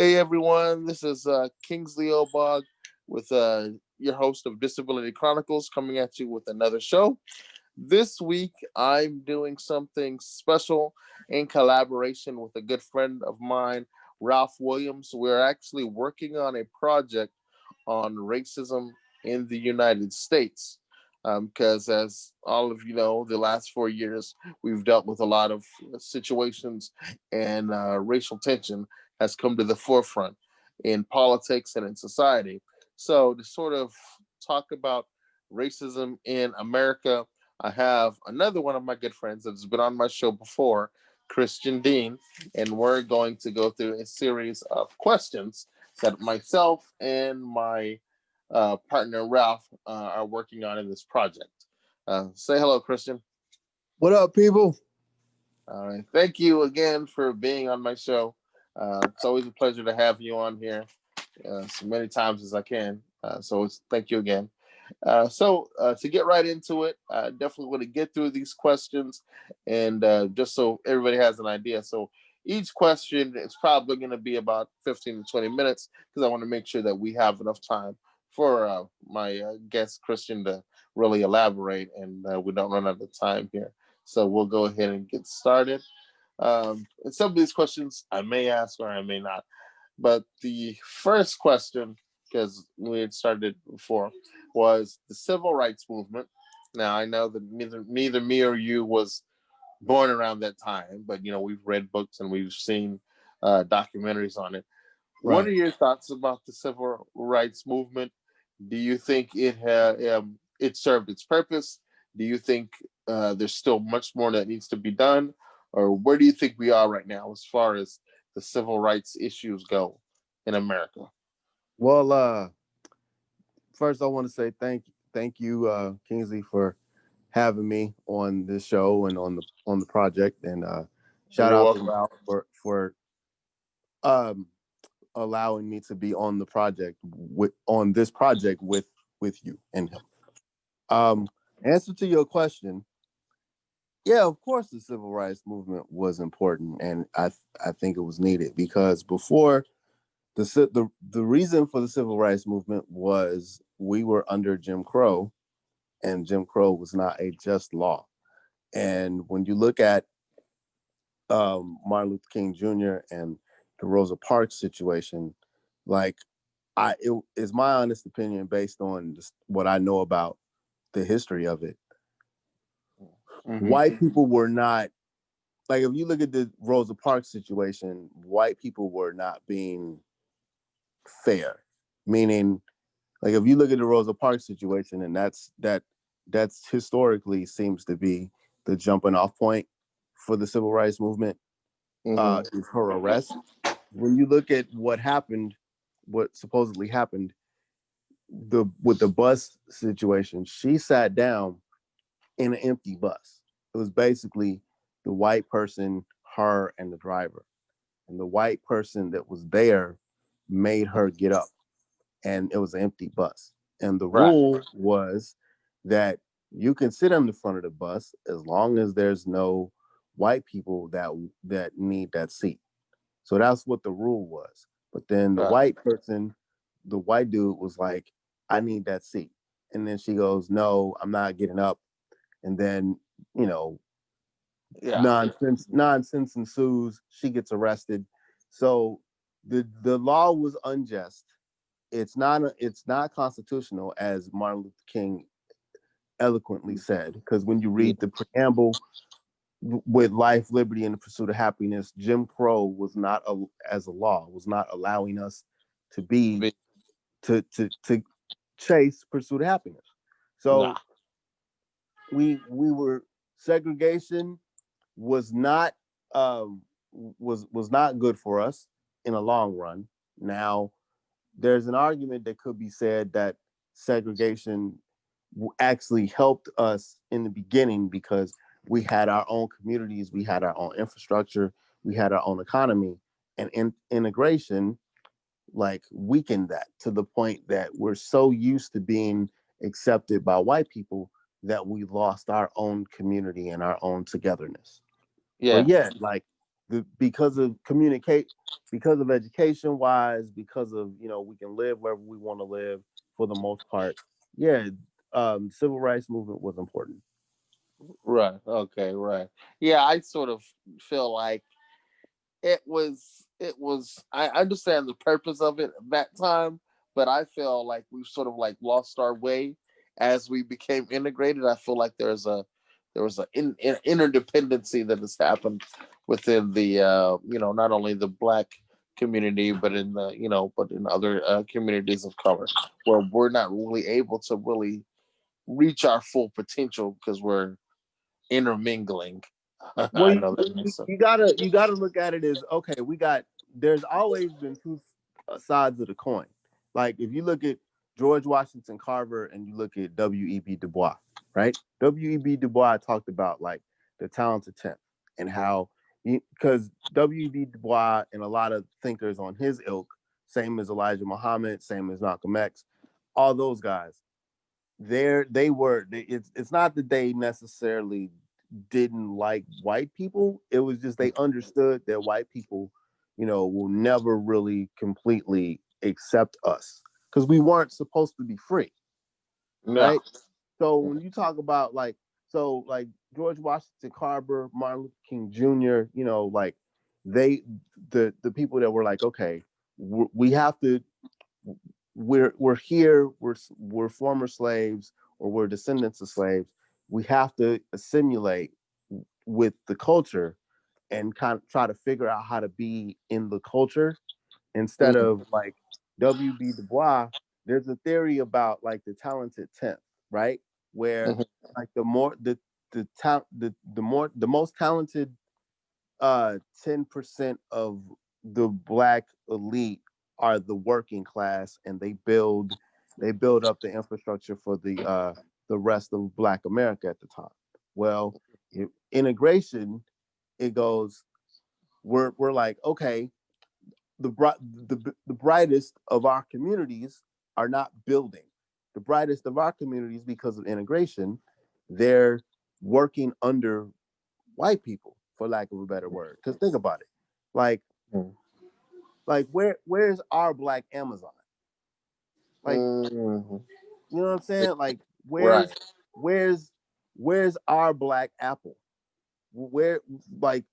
Hey everyone, this is Kingsley Obog with your host of Disability Chronicles coming at you with another show. This week I'm doing something special in collaboration with a good friend of mine, Ralph Williams. We're actually working on a project on racism in the United States. Because, as all of you know, the last 4 years we've dealt with a lot of situations, and racial tension has come to the forefront in politics and in society. So, to sort of talk about racism in America, I have another one of my good friends that's been on my show before, Christian Dean, and we're going to go through a series of questions that myself and my partner Ralph are working on in this project. Say hello, Christian. What up, people? All right. Thank you again for being on my show. It's always a pleasure to have you on here as many times as I can. Thank you again. To get right into it, I definitely want to get through these questions and just so everybody has an idea. So each question is probably going to be about 15 to 20 minutes because I want to make sure that we have enough time for my guest Christian to really elaborate and we don't run out of time here. So we'll go ahead and get started. And some of these questions I may ask or I may not. But the first question, because we had started before, was the civil rights movement. Now I know that neither me or you was born around that time, but we've read books and we've seen documentaries on it. What are Right. your thoughts about the civil rights movement? Do you think it served its purpose? Do you think there's still much more that needs to be done, or where do you think we are right now as far as the civil rights issues go in America? Well, first I want to say thank you, Kingsley, for having me on this show and on the project. And shout You're out to welcome. Ralph for um allowing me to be on the project on this project with you and him. Um, Answer to your question. Yeah, of course, the civil rights movement was important, and I think it was needed because before the reason for the civil rights movement was we were under Jim Crow, and Jim Crow was not a just law. And when you look at Martin Luther King Jr. and the Rosa Parks situation, like it is my honest opinion based on just what I know about the history of it. Mm-hmm. White people were not, like, if you look at the Rosa Parks situation, white people were not being fair, meaning, like, if you look at the Rosa Parks situation, and that's historically seems to be the jumping off point for the civil rights movement, Mm-hmm. is her arrest. When you look at what happened, what supposedly happened, with the bus situation, she sat down in an empty bus. It was basically the white person, her, and the driver. And the white person that was there made her get up, and it was an empty bus. And the Right. rule was that you can sit on the front of the bus as long as there's no white people that need that seat. So that's what the rule was. But then the Right. white person, the white dude was like, I need that seat. And then she goes, no, I'm not getting up. And then, you know, Yeah. nonsense ensues. She gets arrested. So the law was unjust. It's not constitutional, as Martin Luther King eloquently said, because when you read the preamble with life, liberty, and the pursuit of happiness, Jim Crow was not as a law was not allowing us to be to chase pursuit of happiness. Nah. So we were segregation was not was not good for us in a long run. Now there's an argument that could be said that segregation actually helped us in the beginning because we had our own communities, we had our own infrastructure, we had our own economy, and integration like weakened that to the point that we're so used to being accepted by white people that we lost our own community and our own togetherness. But Yeah. yeah, like because of communicate, because of education wise, because of we can live wherever we want to live for the most part. Yeah, civil rights movement was important. Right. Okay. Right. Yeah, I sort of feel like it was I understand the purpose of it at that time, but I feel like we've sort of like lost our way as we became integrated. I feel like there was an interdependency that has happened within the not only the black community but in the but in other communities of color, where we're not really able to really reach our full potential because we're intermingling. Well, I know that makes sense. you gotta look at it as, okay. There's always been two sides of the coin. Like if you look at George Washington Carver and you look at W.E.B. Du Bois, right? W.E.B. Du Bois talked about like the talented tenth and how, because W.E.B. Du Bois and a lot of thinkers on his ilk, same as Elijah Muhammad, same as Malcolm X, all those guys, it's not that they necessarily didn't like white people. It was just they understood that white people, will never really completely accept us because we weren't supposed to be free, No. right? So when you talk about like George Washington Carver, Martin Luther King Jr., like they the people that were like, okay, we have to, we're here, we're former slaves or we're descendants of slaves. We have to assimilate with the culture and kind of try to figure out how to be in the culture instead Mm-hmm. of like W.B. Du Bois. There's a theory about like the talented tenth, right? Where like the most talented 10% of the black elite are the working class, and they build up the infrastructure for the rest of black America at the time. Well, integration, it goes, we're like, okay, the brightest of our communities are not building. The brightest of our communities, because of integration, they're working under white people, for lack of a better word. Because think about it, like where's our black Amazon? Like, Mm-hmm. you know what I'm saying? Like Right. where's where's our black Apple? Where, like,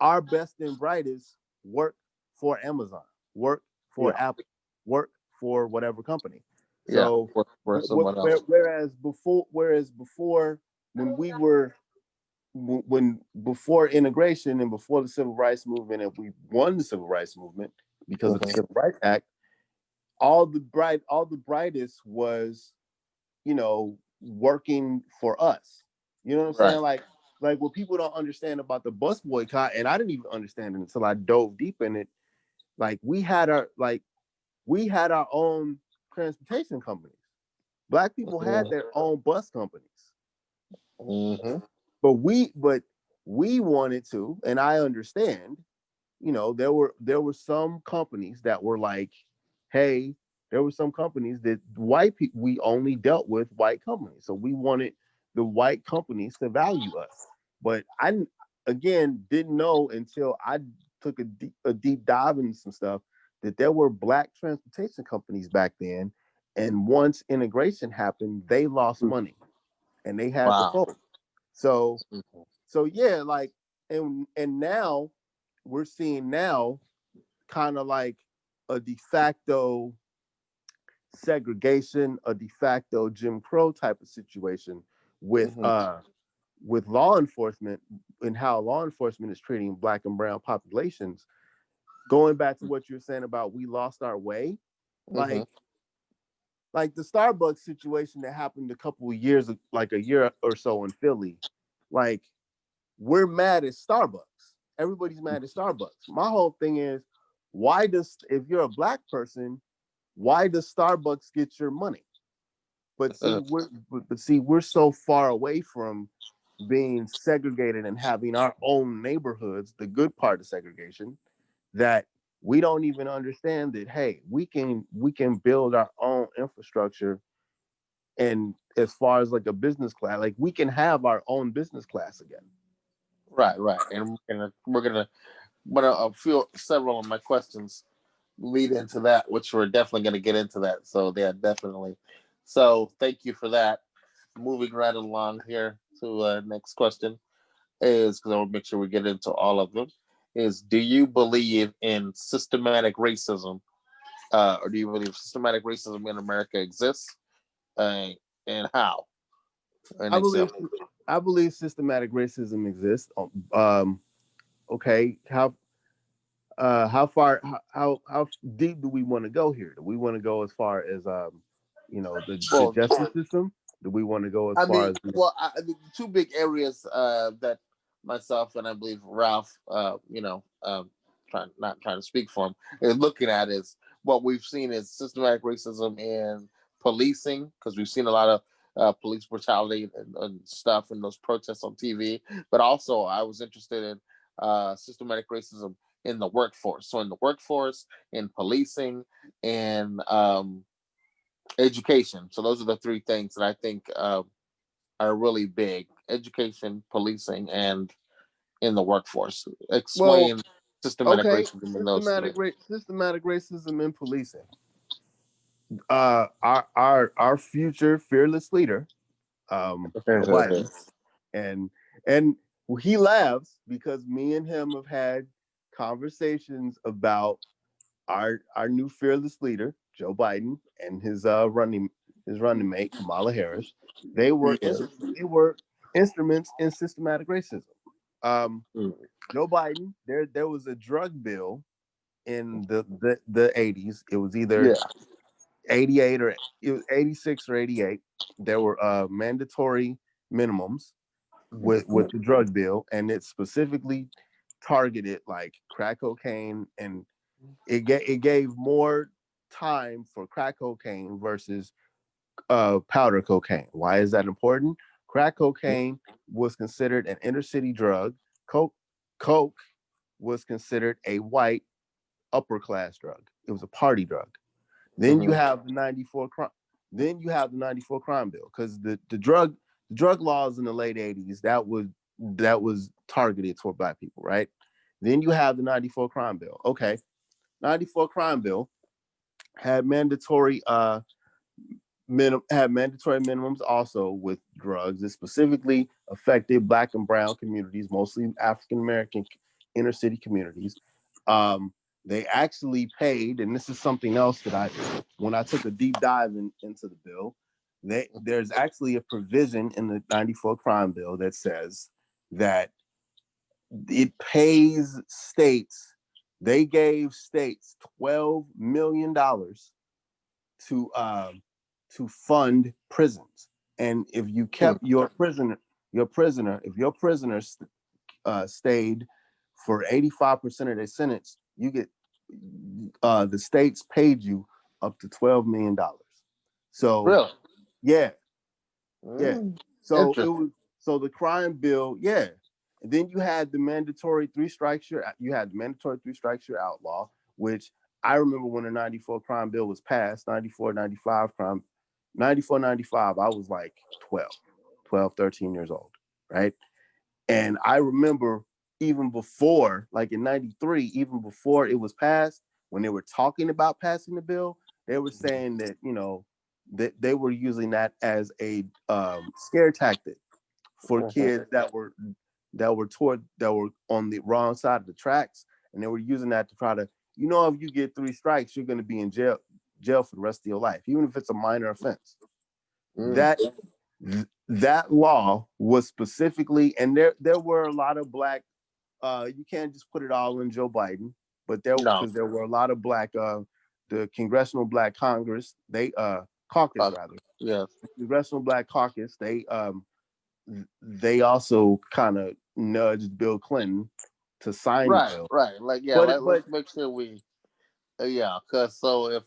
our best and brightest work for Amazon, work for Yeah. Apple, work for whatever company. Yeah. So For someone else. whereas before, when we were when before integration and before the civil rights movement, and we won the civil rights movement because of the Mm-hmm. Civil Rights Act, all the brightest was, working for us. You know what I'm saying? Right. Like what people don't understand about the bus boycott, and I didn't even understand it until I dove deep in it. Like we had our own transportation companies. Black people had their own bus companies. Mm-hmm. But we wanted to, and I understand, there were some companies that were like, hey, there were some companies that white people, we only dealt with white companies, so we wanted the white companies to value us. But I, again, didn't know until I took a deep dive into some stuff, that there were black transportation companies back then, and once integration happened, they lost money and they had to Wow. fold. So yeah, like, and now we're seeing now kind of like a de facto segregation, a de facto Jim Crow type of situation with Mm-hmm. uh with law enforcement, and how law enforcement is treating black and brown populations. Going back to what you're saying about we lost our way, Mm-hmm. like the Starbucks situation that happened a couple of years, like a year or so in Philly, like, we're mad at Starbucks. Everybody's mad at Starbucks. My whole thing is, if you're a black person, why does Starbucks get your money? But see, we're so far away from being segregated and having our own neighborhoods, the good part of segregation, that we don't even understand that, hey, we can build our own infrastructure. And as far as like a business class, like we can have our own business class again. Right. Right. And we're gonna but several of my questions lead into that, which we're definitely going to get into that. So yeah, definitely. So thank you for that. Moving right along here to next question is because I want to make sure we get into all of them. Is do you believe in systematic racism, or do you believe systematic racism in America exists, uh, and how? An I believe example. I believe systematic racism exists. Okay, how far how deep do we want to go here? Do we want to go as far as the Well, justice system? Do we want to go as I far mean, as the two big areas that myself and I believe Ralph, not trying to speak for him, is looking at is what we've seen is systematic racism in policing because we've seen a lot of police brutality and stuff in those protests on TV. But also, I was interested in systematic racism in the workforce. So in the workforce, in policing, and education. So those are the three things that I think are really big: education, policing, and in the workforce. well, Explain systematic okay, racism in those three. systematic racism in policing. Our future fearless leader, Joe Biden, and and he laughs because me and him have had conversations about our new fearless leader, Joe Biden, and his running mate Kamala Harris. They were Yeah. they were instruments in systematic racism. Um, Mm. Joe Biden, there was a drug bill in the 80s. It was either Yeah. 88 or it was 86 or 88. There were mandatory minimums with the drug bill, and it specifically targeted like crack cocaine, and it gave more time for crack cocaine versus powder cocaine. Why is that important? Crack cocaine was considered an inner city drug. Coke was considered a white upper class drug. It was a party drug. Then you Mm-hmm. have the 94 crime. Then you have the 94 crime bill because the drug laws in the late 80s that was targeted toward black people, right? Then you have the 94 crime bill. Okay, 94 crime bill had mandatory minimums also with drugs. It specifically affected Black and Brown communities, mostly African American inner city communities. Um, they actually paid, and this is something else that when I took a deep dive into the bill, there's actually a provision in the 94 crime bill that says that it pays states, they gave states $12 million to fund prisons. And if you kept if your prisoners stayed for 85% of their sentence, you get the states paid you up to $12 million. So Really? yeah, yeah. Mm. So it Interesting. was the crime bill, yeah. And then you had the mandatory three strikes you're outlaw, which I remember when the 94 crime bill was passed, 94, 95 crime, 94, 95, I was like 12, 13 years old, right? And I remember even before, like in 93, even before it was passed, when they were talking about passing the bill, they were saying that, that they were using that as a scare tactic for Mhm. kids that were on the wrong side of the tracks, and they were using that to try to, if you get three strikes, you're going to be in jail for the rest of your life, even if it's a minor offense. Mm. That law was specifically, and there were a lot of black. You can't just put it all in Joe Biden, but No. there were a lot of black. The Congressional Black Congress, caucus Uh, rather, yes. Congressional Black Caucus, they also kind of nudged Bill Clinton to sign the Right. bill. Right. Like yeah. But Let's make sure we yeah, because so if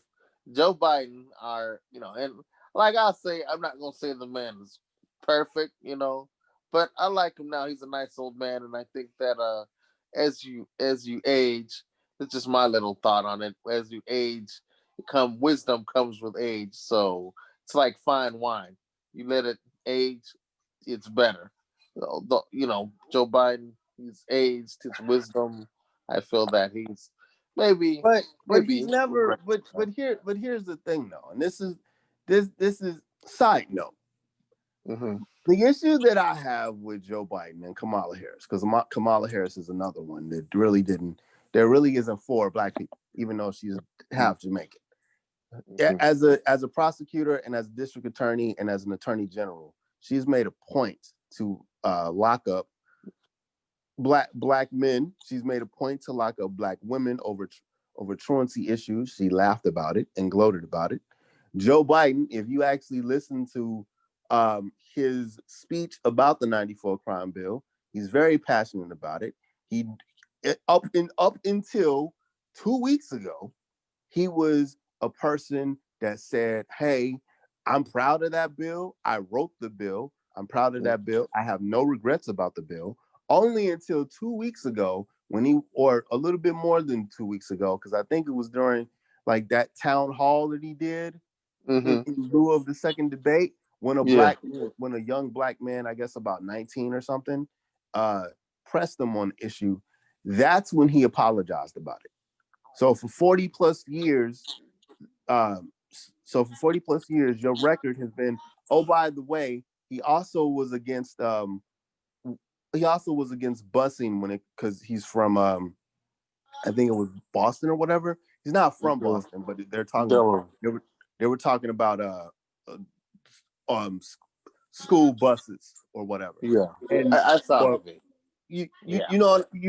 Joe Biden are, and like I say, I'm not gonna say the man is perfect, but I like him now. He's a nice old man, and I think that as you age, it's just my little thought on it. As you age, wisdom comes with age. So it's like fine wine. You let it age, it's better. Joe Biden, he's aged. His wisdom I feel that he's maybe but he's maybe never. regrets. But here's the thing though, and this is side note. Mm-hmm. The issue that I have with Joe Biden and Kamala Harris, because Kamala Harris is another one that really didn't. There really isn't for black people, even though she's half Jamaican. As a prosecutor and as a district attorney and as an attorney general, she's made a point to lock up black men. She's made a point to lock up black women over truancy issues. She laughed about it and gloated about it. Joe Biden, if you actually listen to his speech about the '94 crime bill, he's very passionate about it. He up until 2 weeks ago, he was a person that said, "Hey, I'm proud of that bill. I wrote the bill. I'm proud of that bill. I have no regrets about the bill." Only until 2 weeks ago, or a little bit more than 2 weeks ago, because I think it was during like that town hall that he did Mm-hmm. in lieu of the second debate, when Yeah. when a young black man, I guess about 19 or something, pressed him on the issue. That's when he apologized about it. So for 40 plus years, um, your record has been. Oh, by the way, he also was against busing because he's from I think it was Boston or whatever. He's not from Boston, but Delaware. they were talking about uh um school buses or whatever. Yeah. And I saw the or video. you Yeah. you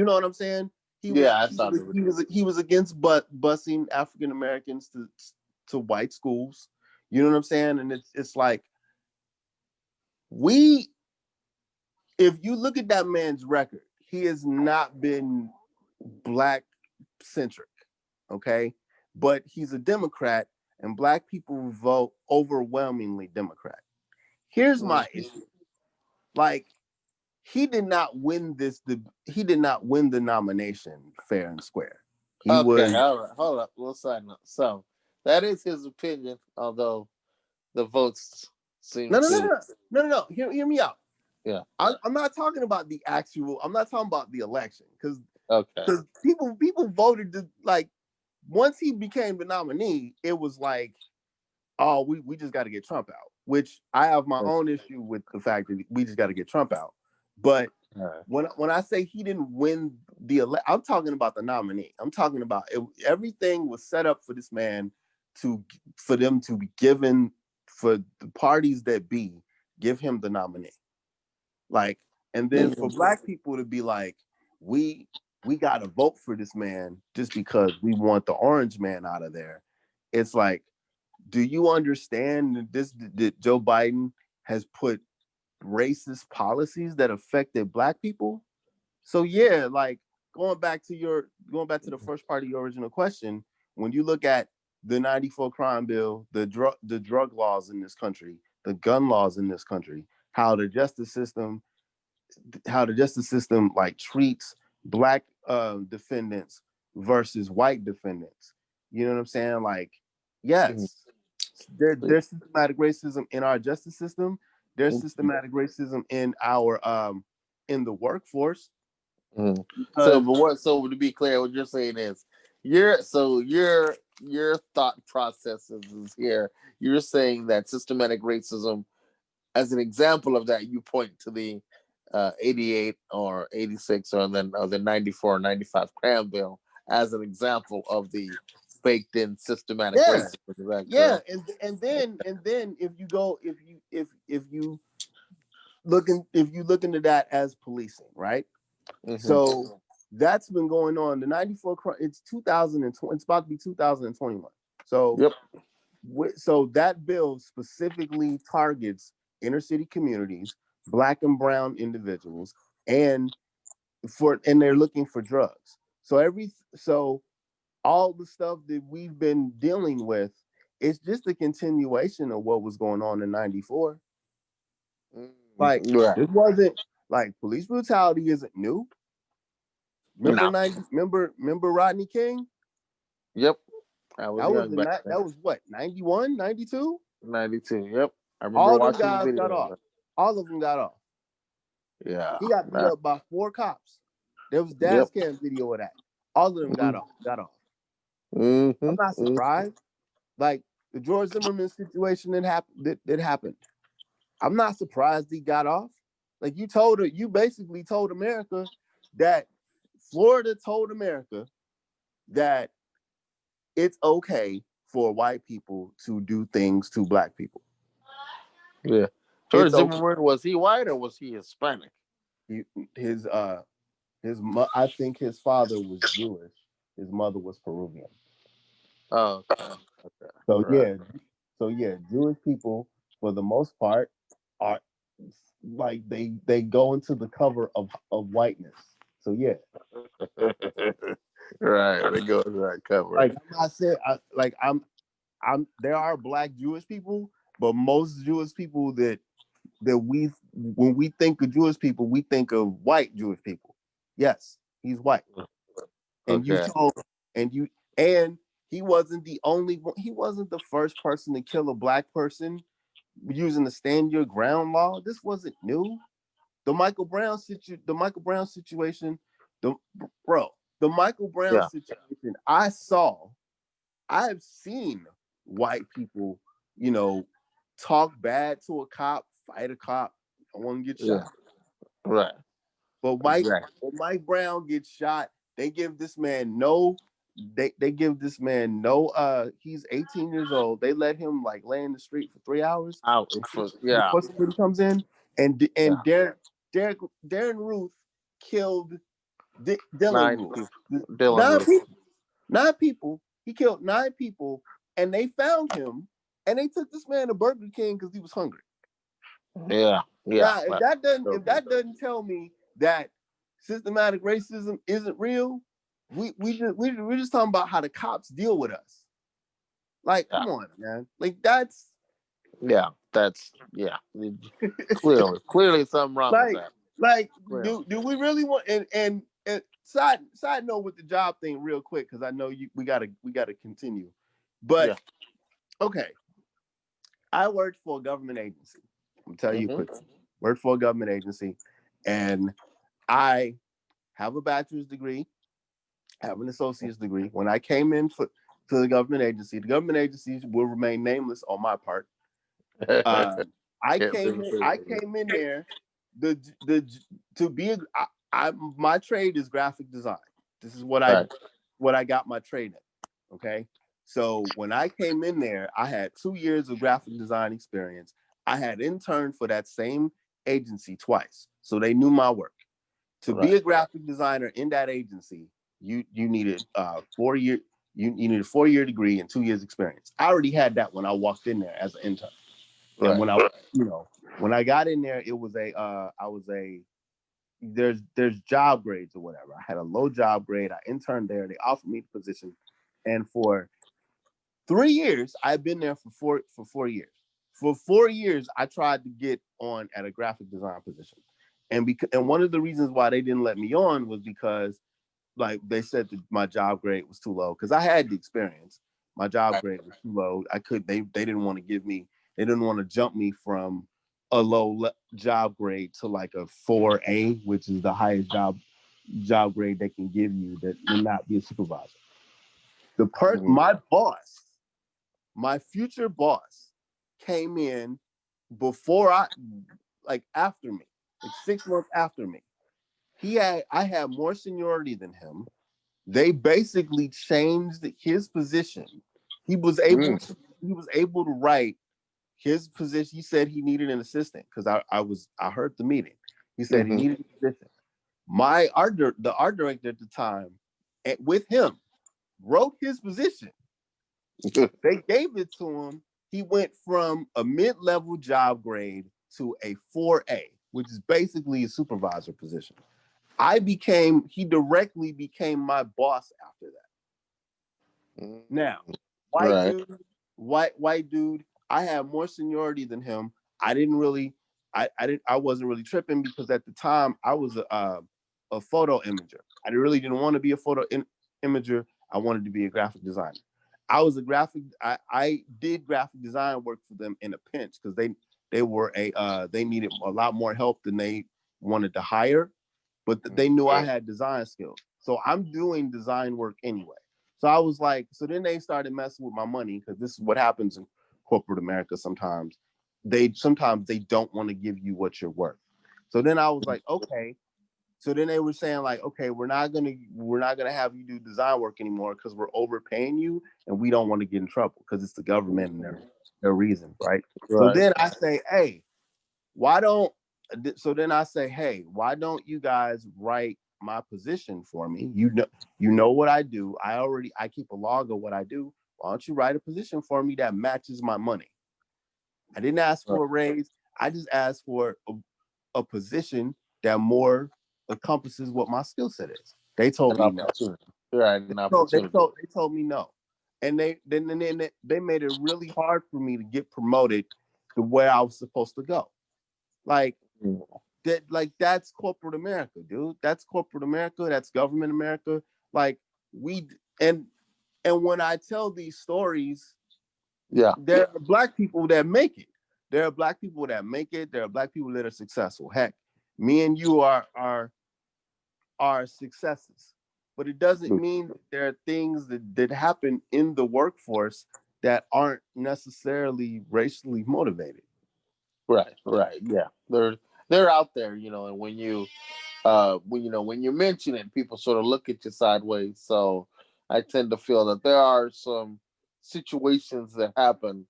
know what I'm saying? Yeah, I saw the video. He was against busing African Americans to white schools. You know what I'm saying? And it's like we if you look at that man's record, he has not been black centric, okay? But he's a Democrat, and black people vote overwhelmingly Democrat. Here's my issue: like, he did not win he did not win the nomination fair and square. He Okay, was all right. Hold up. We'll sign up. So that is his opinion, although the votes seem no no no to no no no no. Hear me out. yeah. I'm not talking about the actual. I'm not talking about the election because Okay. people voted to like once he became the nominee, it was like, oh, we just got to get Trump out, which I have my own issue with the fact that we just got to get Trump out. But when I say he didn't win I'm talking about the nominee. I'm talking about everything was set up for this man for them to be given for the parties that give him the nominee. Like, and then for black people to be like, we got to vote for this man just because we want the orange man out of there. It's like, do you understand that Joe Biden has put racist policies that affected black people? So yeah, like going back to the first part of your original question, when you look at the '94 crime bill, the drug laws in this country, the gun laws in this country, how the justice system like treats black defendants versus white defendants. You know what I'm saying? Like, yes, there's systematic racism in our justice system. There's systematic racism in the workforce. So, Because but what? So to be clear, what you're saying is, your thought processes is here. You're saying that systematic racism, as an example of that, you point to the 88 or 86 or the 94 or 95 cram bill as an example of the baked in systematic yeah, racism. Is that yeah, correct? and then if you look into that as policing, right? Mm-hmm. So that's been going on. The '94 it's 2020. It's about to be 2021. So Yep. so that bill specifically targets inner city communities, black and brown individuals, and they're looking for drugs. So all the stuff that we've been dealing with is just a continuation of what was going on in '94. Like, Right. it wasn't like police brutality isn't new. No. Remember Rodney King? Yep. I was That was young back then. that was what, 91, 92? 92. Yep. I remember All them watching the guys got video of off. it. All of them got off. Yeah. He got beat up by 4 cops. There was Yep. dash cam video of that. All of them got off. Got off. I'm not surprised. Like the George Zimmerman situation that happened. That happened. I'm not surprised he got off. Like you basically told America that Florida told America that it's okay for white people to do things to black people. Yeah. George It's okay. Zimmerman, was he white or was he Hispanic? He, his I think his father was Jewish. His mother was Peruvian. Oh, okay. Okay. So Right. yeah, Jewish people for the most part are like they go into the cover of whiteness. So yeah, Right. They go to that cover. like I'm not saying I'm there are black Jewish people, but most Jewish people that we when we think of Jewish people, we think of white Jewish people. Yes, he's white, and you Okay. told and you and he wasn't the only one. He wasn't the first person to kill a black person using the stand your ground law. This wasn't new. The Michael Brown situation, the bro, the Michael Brown Yeah. situation. I've seen white people, talk bad to a cop, fight a cop, don't want to get Yeah. shot. Right. But Exactly. when Mike Brown gets shot, they give this man no. They give this man no. He's 18 years old. They let him like lay in the street for 3 hours Out for yeah. before somebody comes in, Yeah. and Darren Ruth killed Dylan 9 Ruth. people. Dylan Nine Roof. people. 9 people. He killed 9 people, and they found him, and they took this man to Burger King because he was hungry. Yeah. Yeah. Now, Right. So if that doesn't tell me that systematic racism isn't real, we're just talking about how the cops deal with us. Like, yeah. come on, man. Like that's Yeah. That's yeah. Clearly something wrong with like that. like Clearly. do we really want and side note with the job thing real quick because I know we gotta continue. But Yeah. okay, I worked for a government agency. I'm tell you Mm-hmm. quickly. Worked for a government agency, and I have a bachelor's degree, have an associate's degree. When I came in to the government agencies will remain nameless on my part. I Can't say came the in. I same. came in there. The to be a, my trade is graphic design. This is Right. what I got my trade in. Okay, so when I came in there, I had 2 years of graphic design experience. I had interned for that same agency twice, so they knew my work. To be Right. a graphic designer in that agency, you needed 4 year you needed a 4 year degree and 2 years experience. I already had that when I walked in there as an intern. And Right. when I got in there, it was I was there's job grades or whatever. I had a low job grade. I interned there. They offered me the position, and for 3 years, I've been there for 4 years. For 4 years, I tried to get on at a graphic design position, and one of the reasons why they didn't let me on was because like they said that my job grade was too low because I had the experience. My job grade was too low. They didn't want to give me they didn't want to jump me from a job grade to like a 4A, which is the highest job grade they can give you that will not be a supervisor. Mhm. My boss, my future boss, came in before after me, like 6 months after me. I had more seniority than him. They basically changed his position. He was able Mm. to he was able to write his position. He said he needed an assistant because I heard the meeting. He said he Mhm. needed an assistant. The art director at the time, with him, wrote his position. They gave it to him. He went from a mid-level job grade to a 4A, which is basically a supervisor position. He directly became my boss after that. Mm. Now, white Right. dude, white dude, I had more seniority than him. I didn't really, I wasn't really tripping because at the time I was a photo imager. I really didn't want to be a imager. I wanted to be a graphic designer. I did graphic design work for them in a pinch because they needed a lot more help than they wanted to hire, but they knew I had design skills. So I'm doing design work anyway. So I was like, so then they started messing with my money because this is what happens in corporate America sometimes. Sometimes they don't want to give you what you're worth. So then I was like, okay. So then they were saying like, okay, we're not gonna have you do design work anymore because we're overpaying you and we don't want to get in trouble because it's the government and their reasons, right? So Right. then I say, hey, why don't so then I say, hey, why don't you guys write my position for me? You know what I do. I keep a log of what I do. Why don't you write a position for me that matches my money? I didn't ask Right. for a raise. I just asked for a position that more encompasses what my skill set is. They told An me no. opportunity. Right. An So they opportunity. told they told me no, and they made it really hard for me to get promoted to where I was supposed to go. Like Mm. that's corporate America, dude. That's corporate America. That's government America. Like we and when I tell these stories, Yeah. there are black people that make it. There are black people that make it. There are black people that are successful. Heck, me and you are successes. But it doesn't mean that there are things that happen in the workforce that aren't necessarily racially motivated. Right. Right. Yeah. They're out there, and when you mention it, people sort of look at you sideways. So I tend to feel that there are some situations that happen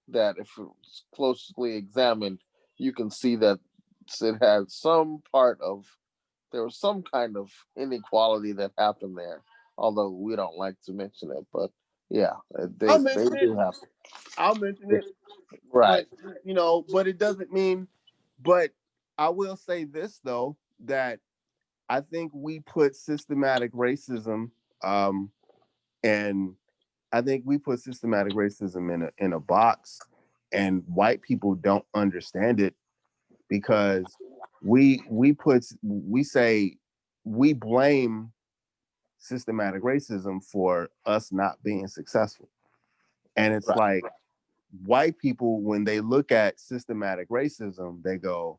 that, if it's closely examined, you can see that it had some part of there was some kind of inequality that happened there. Although we don't like to mention it, but yeah, I'll they mention it. do have. I'll mention it. Right. But but it doesn't mean. But I will say this though, that I think we put systematic racism, and I think we put systematic racism in a box, and white people don't understand it because we say we blame systematic racism for us not being successful, and it's Right. like white people when they look at systematic racism, they go,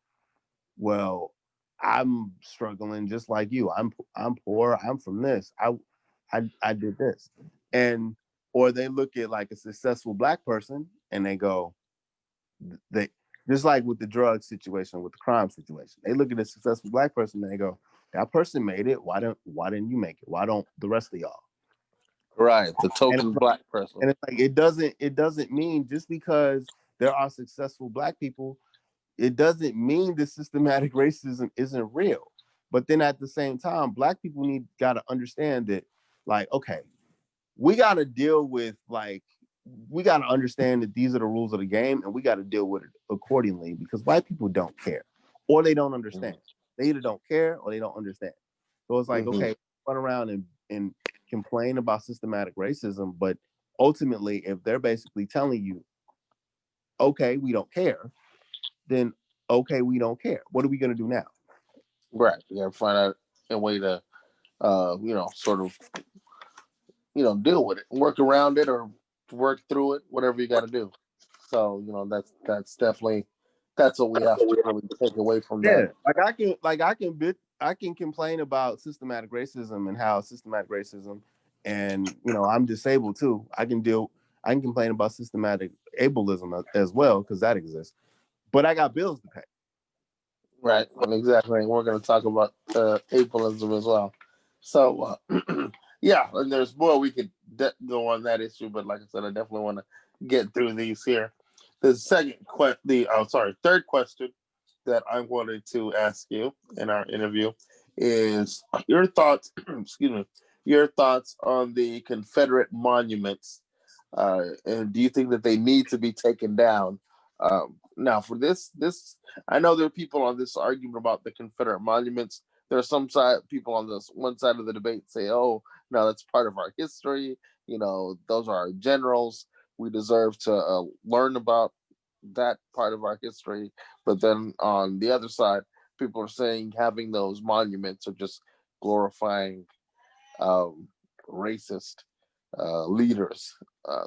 well, I'm struggling just like you. I'm poor. I'm from this. I did this, and or they look at like a successful black person and they go, they just like with the drug situation, with the crime situation, they look at a successful black person and they go, that person made it. Why didn't you make it? Why don't the rest of y'all? Right. The And it's token like, black person. it doesn't mean just because there are successful black people, it doesn't mean that systematic racism isn't real. But then at the same time, black people gotta understand that, like, okay, we gotta deal with we gotta understand that these are the rules of the game, and we gotta deal with it accordingly because white people don't care or they don't understand. They either don't care or they don't understand. So it's like, Mm-hmm. okay, run around and complain about systematic racism, but ultimately, if they're basically telling you, okay, we don't care, then okay, we don't care. What are we gonna do now? Right. You gotta find out a way to, sort of, deal with it, work around it, or work through it, whatever you got to do. So that's definitely that's what we have to really take away from that. Yeah, I can complain about systematic racism and how systematic racism, and I'm disabled too. I can complain about systematic ableism as well because that exists. But I got bills to pay. Right. Exactly. We're going to talk about ableism as well. So yeah, and there's more we could go on that issue, but like I said, I definitely want to get through these here. The third question that I wanted to ask you in our interview is your thoughts. Excuse me, your thoughts on the Confederate monuments, and do you think that they need to be taken down? Now, for this, I know there are people on this argument about the Confederate monuments. There are some people on this one side of the debate say, "Oh, no, that's part of our history. Those are our generals. We deserve to learn about that part of our history." But then on the other side, people are saying having those monuments are just glorifying um, racist leaders.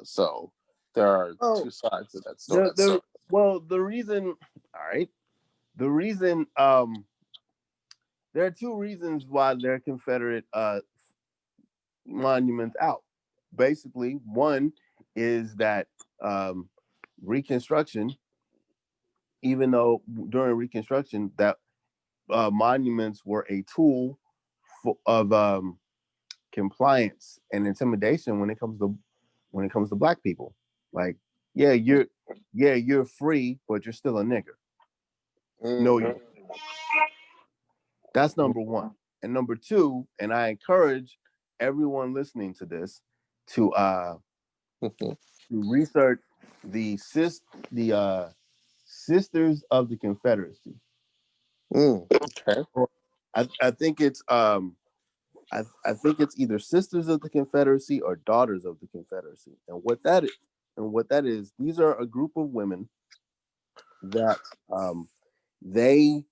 So there are Oh, two sides to that story. the reason, all right, the reason, there are two reasons why they're Confederate monuments out. Basically, one is that um, Reconstruction, even though during Reconstruction that monuments were a tool of compliance and intimidation when it comes to black people. Like, yeah, you're free, but you're still a nigger. No, Mm-hmm. that's number one. And number two, and I encourage everyone listening to this to research the the Sisters of the Confederacy. Okay. I think it's I think it's either Sisters of the Confederacy or Daughters of the Confederacy. And what that is, these are a group of women that they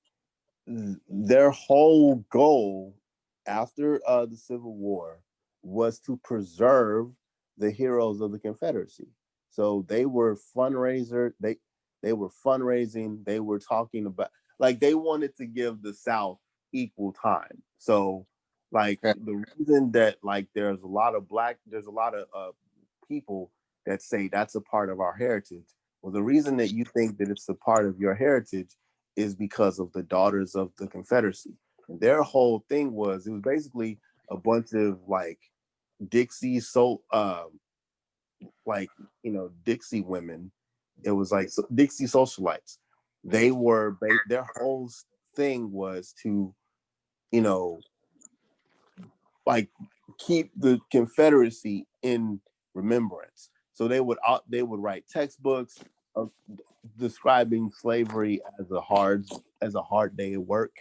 their whole goal after the Civil War was to preserve the heroes of the Confederacy. So they were fundraiser. They were fundraising. They were talking about like they wanted to give the South equal time. So like Okay. the reason that like there's a lot of people that say that's a part of our heritage. Well, the reason that you think that it's a part of your heritage is because of the Daughters of the Confederacy. And their whole thing was it was basically a bunch of like Dixie like Dixie women. It was like Dixie socialites. Their whole thing was to you know like keep the Confederacy in remembrance. So they would write textbooks of describing slavery as a hard day of work.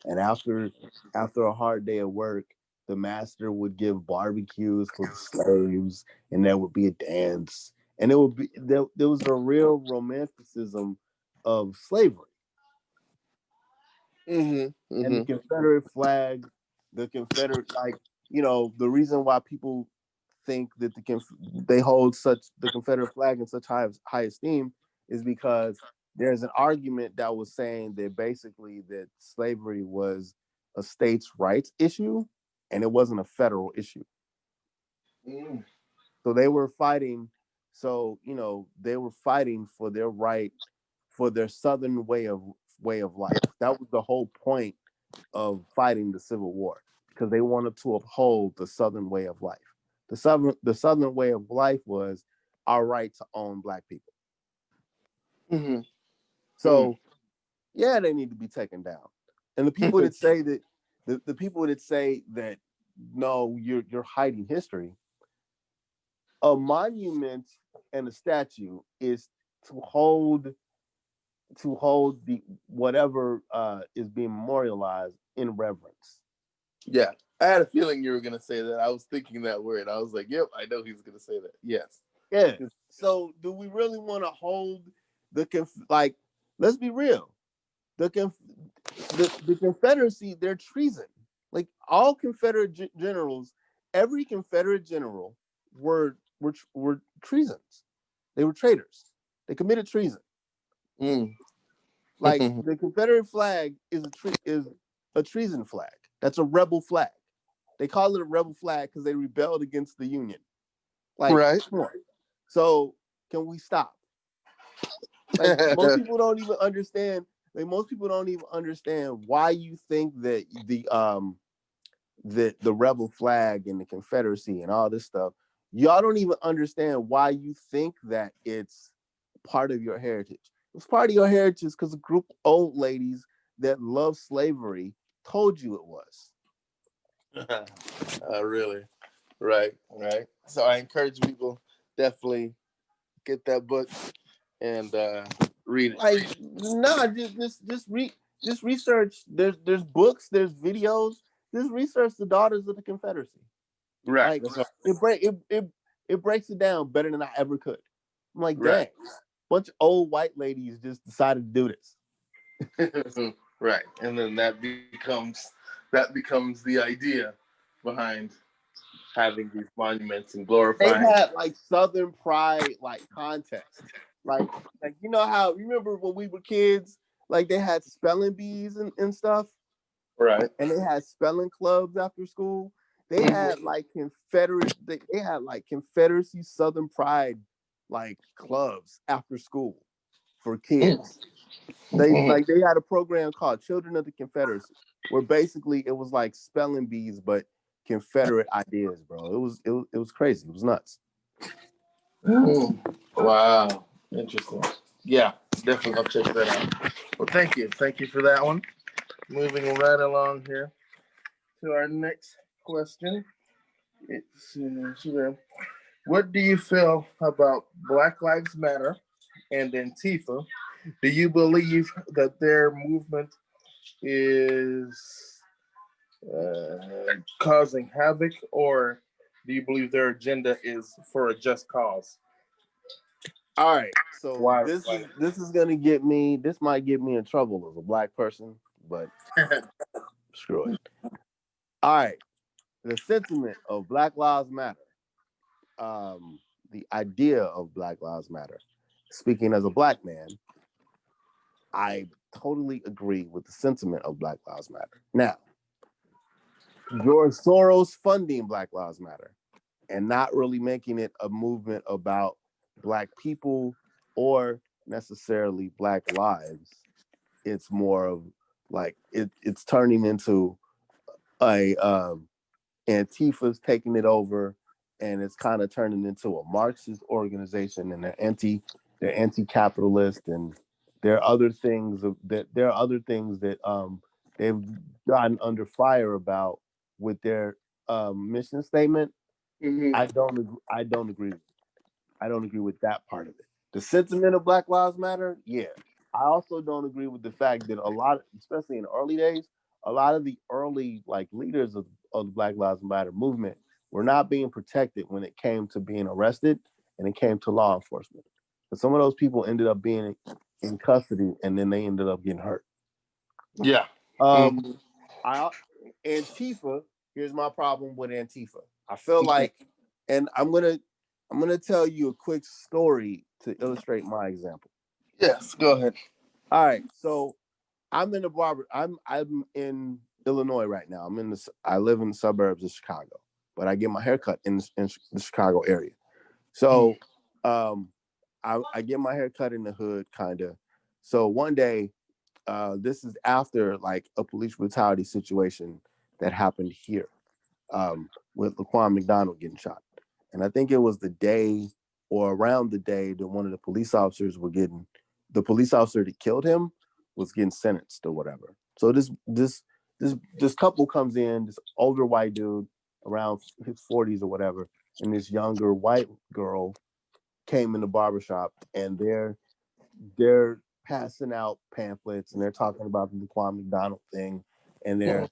And after a hard day of work, the master would give barbecues for the slaves, and there would be a dance, and it would be there was a real romanticism of slavery. Mm-hmm. And the Mm-hmm. Confederate flag, the Confederate the reason why people think that they hold such the Confederate flag in such high esteem is because there's an argument that was saying that basically that slavery was a states' rights issue and it wasn't a federal issue. Mm. So they were fighting. So they were fighting for their right for their Southern way of life. That was the whole point of fighting the Civil War because they wanted to uphold the Southern way of life. The Southern way of life was our right to own black people. Mm-hmm. Mm. So yeah, they need to be taken down. And the people that say that the people that say that no, you're hiding history. A monument and a statue is to hold the whatever is being memorialized in reverence. Yeah, I had a feeling you were gonna say that. I was thinking that word. I was like, "Yep, I know he's gonna say that." Yes. Yeah. So do we really want to hold like? Let's be real. The the Confederacy, they're treason. Like all Confederate generals, every Confederate general were treasons. They were traitors. They committed treason. Mm. Like the Confederate flag is a treason flag. That's a rebel flag. They call it a rebel flag because they rebelled against the Union. Like, Right. come on. So can we stop? Like most people don't even understand. Like most people don't even understand why you think that the rebel flag and the Confederacy and all this stuff. Y'all don't even understand why you think that it's part of your heritage. It's part of your heritage because a group of old ladies that love slavery told you it was. Really. Right. Right. So I encourage people definitely get that book and read it. Like, nah, just research. There's books, there's videos. Just research the Daughters of the Confederacy. Right. Like That's all. it breaks it down better than I ever could. I'm like, Right. dang, bunch of old white ladies just decided to do this. Right. And then that becomes the idea behind having these monuments and They glorifying. had like Southern Pride like contest. Like you know how you remember when we were kids, like they had spelling bees and stuff, Right. and they had spelling clubs after school. they had like they had like Confederacy Southern Pride like clubs after school for kids. They had a program called Children of the Confederacy, where basically it was like spelling bees, but Confederate ideas, bro. It was crazy. It was nuts. Wow, interesting. Yeah, definitely I'll check that out. Well, thank you for that one. Moving right along here to our next question. It's what do you feel about Black Lives Matter and Antifa? Do you believe that their movement is causing havoc, or do you believe their agenda is for a just cause? All right, so Why? this is gonna get me. This might get me in trouble as a black person, but screw it. All right, the sentiment of Black Lives Matter, the idea of Black Lives Matter. Speaking as a black man, I totally agree with the sentiment of Black Lives Matter. Now, George Soros funding Black Lives Matter and not really making it a movement about black people or necessarily black lives. It's more of like it's turning into a Antifa's taking it over, and it's kind of turning into a Marxist organization, and they're anti-capitalist, and there are other things that they've gotten under fire about with their mission statement. Mm-hmm. I don't agree with. I don't agree with that part of it. The sentiment of Black Lives Matter, yeah. I also don't agree with the fact that a lot, especially in the early days, a lot of the early like leaders of the Black Lives Matter movement were not being protected when it came to being arrested and it came to law enforcement. But some of those people ended up being in custody and then they ended up getting hurt. Yeah. Um, Mm-hmm. I Antifa. Here's my problem with Antifa. I feel like, and I'm gonna tell you a quick story to illustrate my example. Yes, go ahead. All right, so I'm in Illinois right now. I live in the suburbs of Chicago, but I get my haircut in the Chicago area. So, um, I get my haircut in the hood, kind of. So one day, this is after like a police brutality situation that happened here, with Laquan McDonald getting shot. And I think it was the day or around the day that one of the police officer that killed him was getting sentenced or whatever. So this couple comes in, this older white dude around his 40s or whatever, and this younger white girl came in the barbershop, and they're passing out pamphlets and they're talking about the Laquan McDonald thing, and they're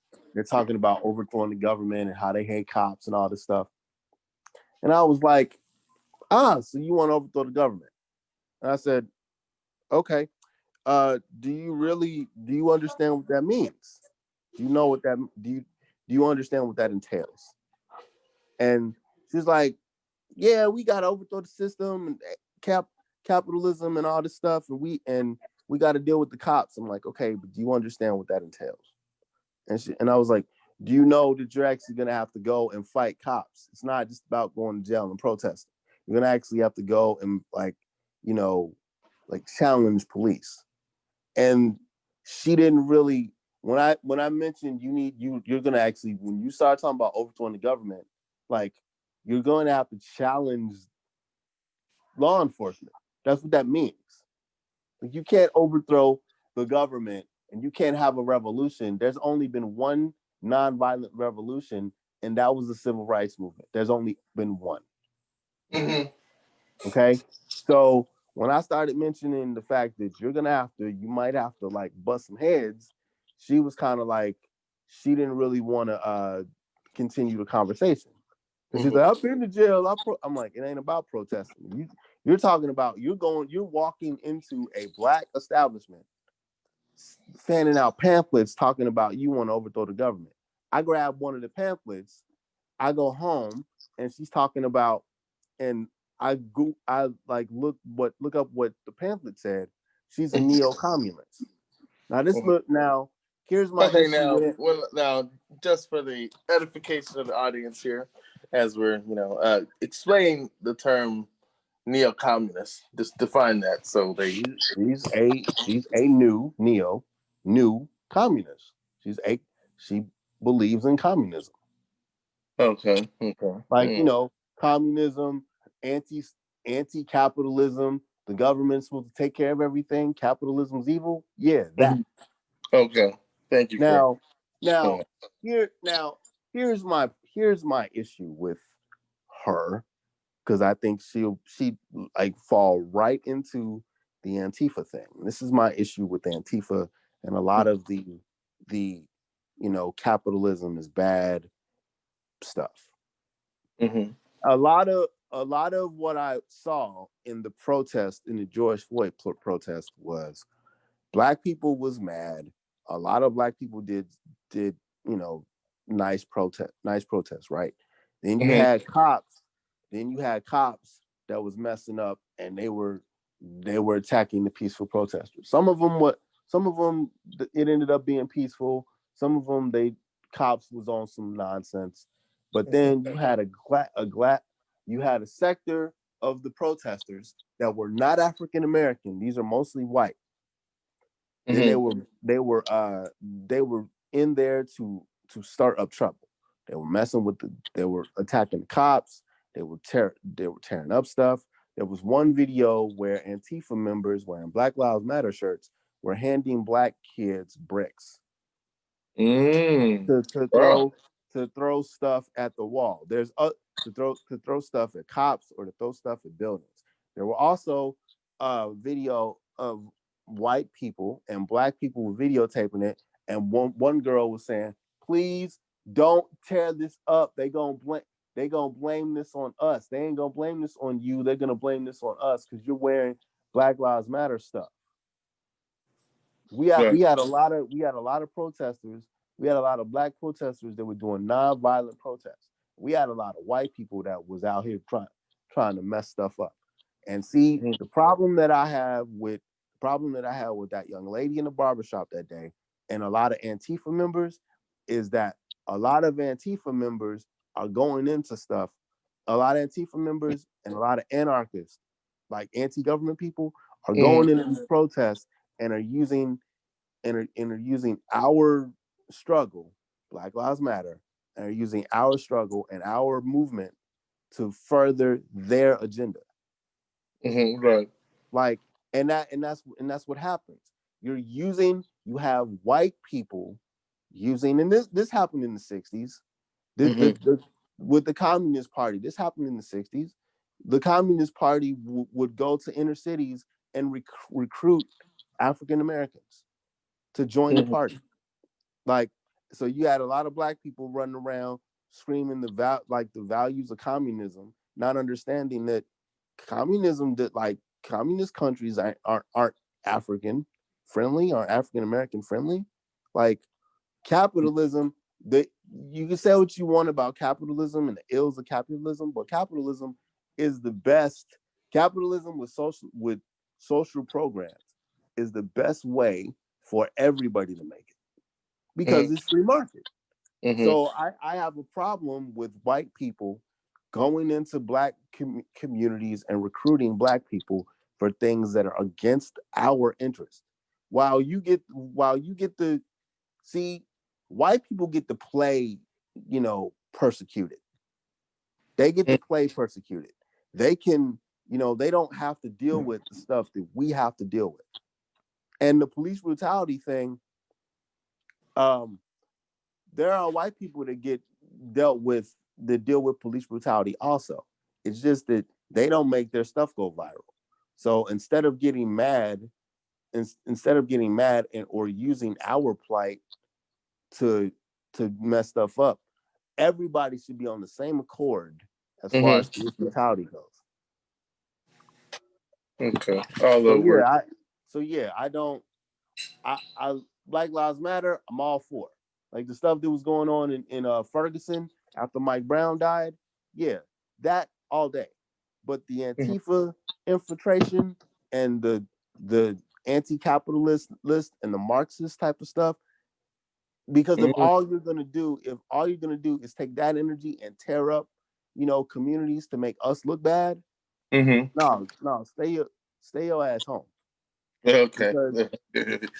talking about overthrowing the government and how they hate cops and all this stuff. And I was like, so you want to overthrow the government? And I said, okay. Do you understand what that means? Do you know what that do you understand what that entails? And she's like, yeah, we gotta overthrow the system and capitalism and all this stuff, and we got to deal with the cops. I'm like, okay, but do you understand what that entails? And I was like, do you know that you're actually gonna have to go and fight cops? It's not just about going to jail and protesting. You're gonna actually have to go and you know, like challenge police. And she didn't really when I mentioned you're gonna actually when you start talking about overthrowing the government, like you're going to have to challenge law enforcement. That's what that means. Like you can't overthrow the government and you can't have a revolution. There's only been one nonviolent revolution, and that was the civil rights movement. There's only been one. Mm-hmm. Okay. So when I started mentioning the fact that you might have to like bust some heads, she was kind of like, she didn't really want to continue the conversation. And she's like, I've been to jail. I'm like, it ain't about protesting. You're talking about you're walking into a black establishment, fanning out pamphlets talking about you want to overthrow the government. I grab one of the pamphlets, I go home, and she's talking about, and I like look up what the pamphlet said. She's a neo-communist. Now here's my Okay, issue now, with it. well, now, just for the edification of the audience here, as we're explain the term neo-communist, just define that so they. She's a new communist. She believes in communism. Okay, okay. Like, communism, anti anti-capitalism, the government's supposed to take care of everything, capitalism's evil. Yeah, that. Mhm. Okay, thank you for Now, now explaining here's my issue with her, because I think she like fall right into the Antifa thing. This is my issue with Antifa and a lot of the capitalism is bad stuff. Mm-hmm. A lot of what I saw in the protest, in the George Floyd protest, was black people was mad. A lot of black people did you know nice protest, right? Then you Mm-hmm. had cops. Then you had cops that was messing up, and they were attacking the peaceful protesters. Some of them it ended up being peaceful. Some of them they cops was on some nonsense. But then you had a sector of the protesters that were not African American. These are mostly white. Then they Mm-hmm. were they were they were in there to start up trouble. They were messing with they were attacking the cops. They were tearing up stuff. There was one video where Antifa members wearing Black Lives Matter shirts were handing black kids bricks Mm. to Wow. throw stuff at the wall. There's to throw stuff at cops or to throw stuff at buildings. There were also video of white people and black people videotaping it, and one girl was saying, "Please don't tear this up. They gonna blame this on us. They ain't gonna blame this on you. They're gonna blame this on us because you're wearing Black Lives Matter stuff." we had Right. we had a lot of we had a lot of protesters. We had a lot of black protesters that were doing non-violent protests. We had a lot of white people that was out here trying to mess stuff up. And see, Mm-hmm. the problem that I had with that young lady in the barbershop that day, and a lot of Antifa members, is that a lot of Antifa members are going into stuff. A lot of Antifa members and a lot of anarchists, like anti-government people, are going into these protests and are using our struggle, Black Lives Matter, and are using our struggle and our movement to further their agenda. Mm-hmm. Right. Like, and that's what happens. You have white people using, and this happened in the 60s. Mm-hmm. With the Communist Party, this happened in the 60s. The Communist Party would go to inner cities and recruit African Americans to join the Mm-hmm. party. Like, so you had a lot of black people running around screaming the values of communism, not understanding that communist countries aren't African friendly or African American friendly. Like, capitalism, that you can say what you want about capitalism and the ills of capitalism, but capitalism is the best. Capitalism with social programs is the best way for everybody to make it, because Mm-hmm. it's free market. Mm-hmm. So I have a problem with white people going into black communities and recruiting black people for things that are against our interest. While you get the see, white people get to play, persecuted. They get to play persecuted. They can, they don't have to deal with the stuff that we have to deal with. And the police brutality thing, um, there are white people that deal with police brutality also. It's just that they don't make their stuff go viral. So instead of getting mad and or using our plight to mess stuff up, everybody should be on the same accord as far as Mm-hmm. police brutality goes. Okay. So Although we're. yeah, I don't I Black Lives Matter, I'm all for. Like the stuff that was going on in Ferguson after Mike Brown died, yeah, that all day. But the Mhm. Antifa infiltration and the anti-capitalist list and the Marxist type of stuff, Because Mm-hmm. if all you're gonna do is take that energy and tear up, communities to make us look bad, Mm-hmm. no, stay your ass home. Okay. Because I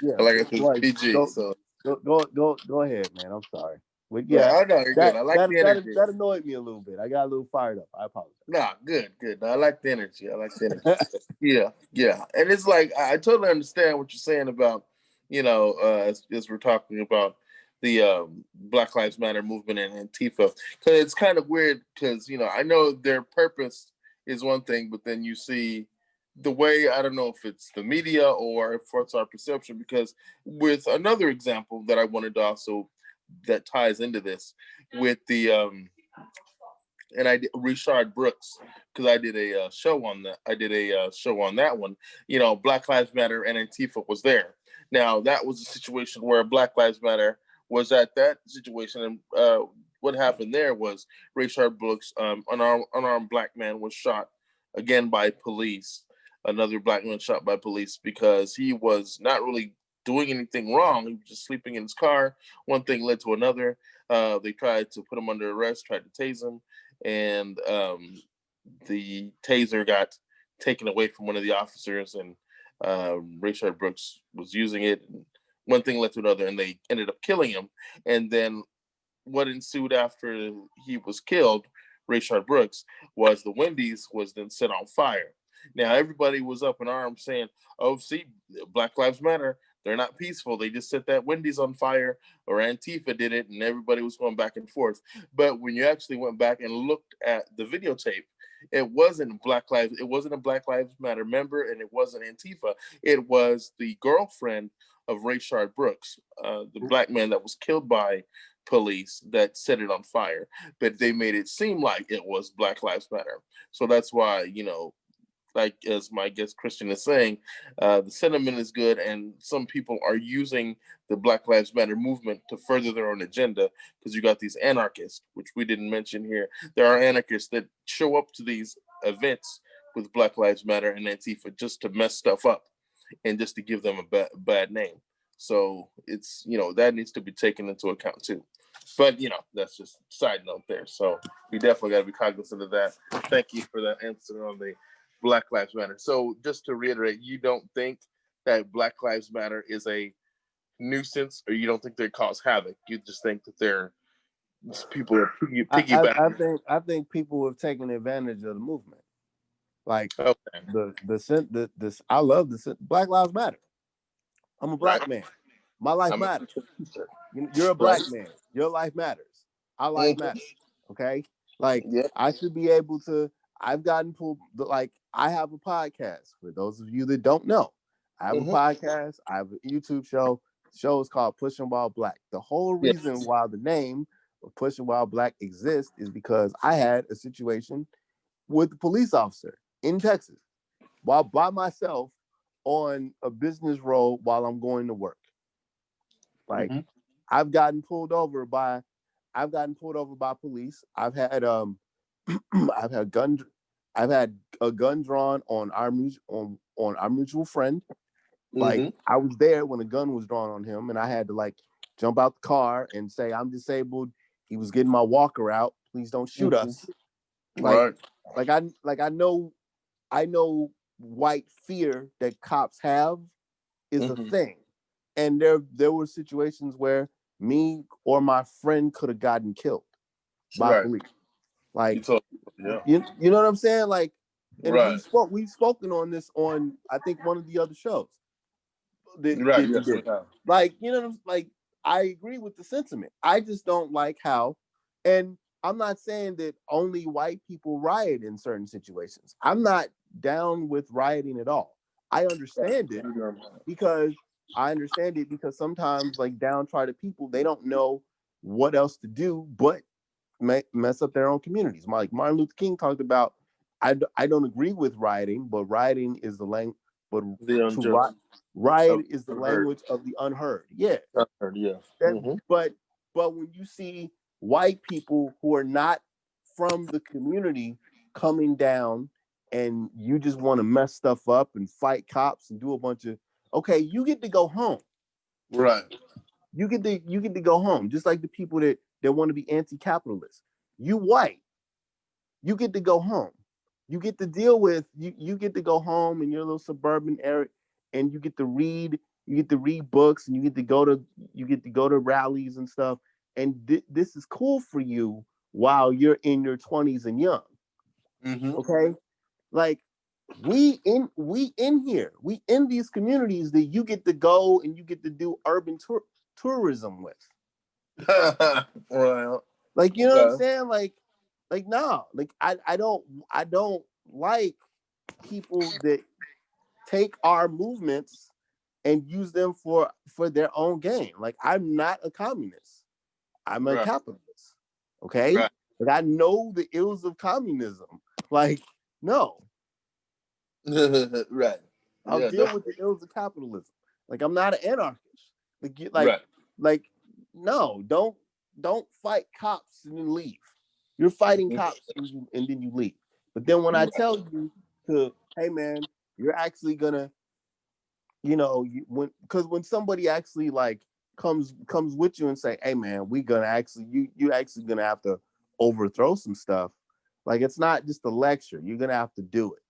yeah, like it was like PG. go So go ahead, man. I'm sorry, but no, yeah, I know you're good. I like the energy. that annoyed me a little bit. I got a little fired up. I apologize. Nah, good, good. No, I like the energy. I like the energy. Yeah, yeah. And it's like I totally understand what you're saying about, as we're talking about the Black Lives Matter movement and Antifa. Because it's kind of weird because, I know their purpose is one thing, but then you see the way, I don't know if it's the media or if it's our perception, because with another example that I wanted to also, that ties into this with the, and I did Richard Brooks because I did a show on that. I did a show on that one. Black Lives Matter and Antifa was there. Now that was a situation where Black Lives Matter was at that situation, and what happened there was Richard Brooks, unarmed black man, was shot again by police. Another black man shot by police because he was not really doing anything wrong. He was just sleeping in his car. One thing led to another. They tried to put him under arrest, tried to tase him, and the taser got taken away from one of the officers, and Richard Brooks was using it. And one thing led to another, and they ended up killing him. And then what ensued after he was killed, Richard Brooks, was the Wendy's was then set on fire. Now everybody was up in arms saying, "Oh, see, Black Lives Matter. They're not peaceful. They just set that Wendy's on fire, or Antifa did it," and everybody was going back and forth. But when you actually went back and looked at the videotape, it wasn't Black Lives. It wasn't a Black Lives Matter member, and it wasn't Antifa. It was the girlfriend of Rayshard Brooks, the black man that was killed by police, that set it on fire. But they made it seem like it was Black Lives Matter. So that's why, like as my guest Christian is saying, the sentiment is good, and some people are using the Black Lives Matter movement to further their own agenda. Because you got these anarchists, which we didn't mention here. There are anarchists that show up to these events with Black Lives Matter and Antifa just to mess stuff up and just to give them a bad name. So it's, that needs to be taken into account too. But that's just a side note there. So we definitely got to be cognizant of that. Thank you for that answer on the Black Lives Matter. So just to reiterate, you don't think that Black Lives Matter is a nuisance, or you don't think they cause havoc? You just think that they're people are piggybacking. I think people have taken advantage of the movement. Like Okay. this, I love this. Black Lives Matter. I'm a Right. black man. My life I'm a matters. teacher. You're a Right. black man. Your life matters. Our life Mm-hmm. matters. Okay. Like Yep. I should be able to. I've gotten pulled. Like I have a podcast. For those of you that don't know, I have a Mm-hmm. podcast. I have a YouTube show. The show is called Pushing While Black. The whole reason Yes. why the name of Pushing While Black exists is because I had a situation with a police officer in Texas while by myself on a business road while I'm going to work. Like Mm-hmm. I've gotten pulled over by police. I've had I've had gun I've had a gun drawn on on our mutual friend. Like Mm-hmm. I was there when a gun was drawn on him, and I had to like jump out the car and say, "I'm disabled." He was getting my walker out. Please don't shoot Mm-hmm. us. Like Right. I know white fear that cops have is a Mm-hmm. thing. And there were situations where me or my friend could have gotten killed by Right. police. You Like told. Yeah. you know what I'm saying? Like, and Right. we've spoken on this on I think one of the other shows Right. that we Yes, we did. have. Like, like I agree with the sentiment. I just don't like how, and I'm not saying that only white people riot in certain situations. I'm not down with rioting at all. I understand it because sometimes like downtrodden people, they don't know what else to do but mess up their own communities. Like Martin Luther King talked about, I don't agree with rioting, but rioting is the language, but The to unjust riot of is the unheard. language of the unheard. Yeah, Unheard. Yeah. that, Mm-hmm. but when you see white people who are not from the community coming down and you just want to mess stuff up and fight cops and do a bunch of, okay, you get to go home. Right. you get to go home, just like the people that want to be anti-capitalist. You white, you get to go home. You get to deal with you get to go home in your little suburban area, and you get to read books, and you get to go to rallies and stuff. And this is cool for you while you're in your 20s and young. Mm-hmm. Okay? Like we in these communities that you get to go and you get to do urban tourism with. Well, Like, you know what I'm okay. saying? Like no, like I don't like people that take our movements and use them for their own gain. Like, I'm not a communist. I'm a Right. capitalist. Okay? Right. Like, I know the ills of communism. Like, no, Right. I'll Yeah. deal with the ills of capitalism. Like, I'm not an anarchist. Like, Right. like no, don't fight cops and then leave. You're fighting Mhm. cops and then you leave. But then when I Right. tell you to, hey man, you're actually gonna, when somebody actually like comes with you and say, hey man, we gonna actually you actually gonna have to overthrow some stuff. Like, it's not just a lecture. You're gonna have to do it.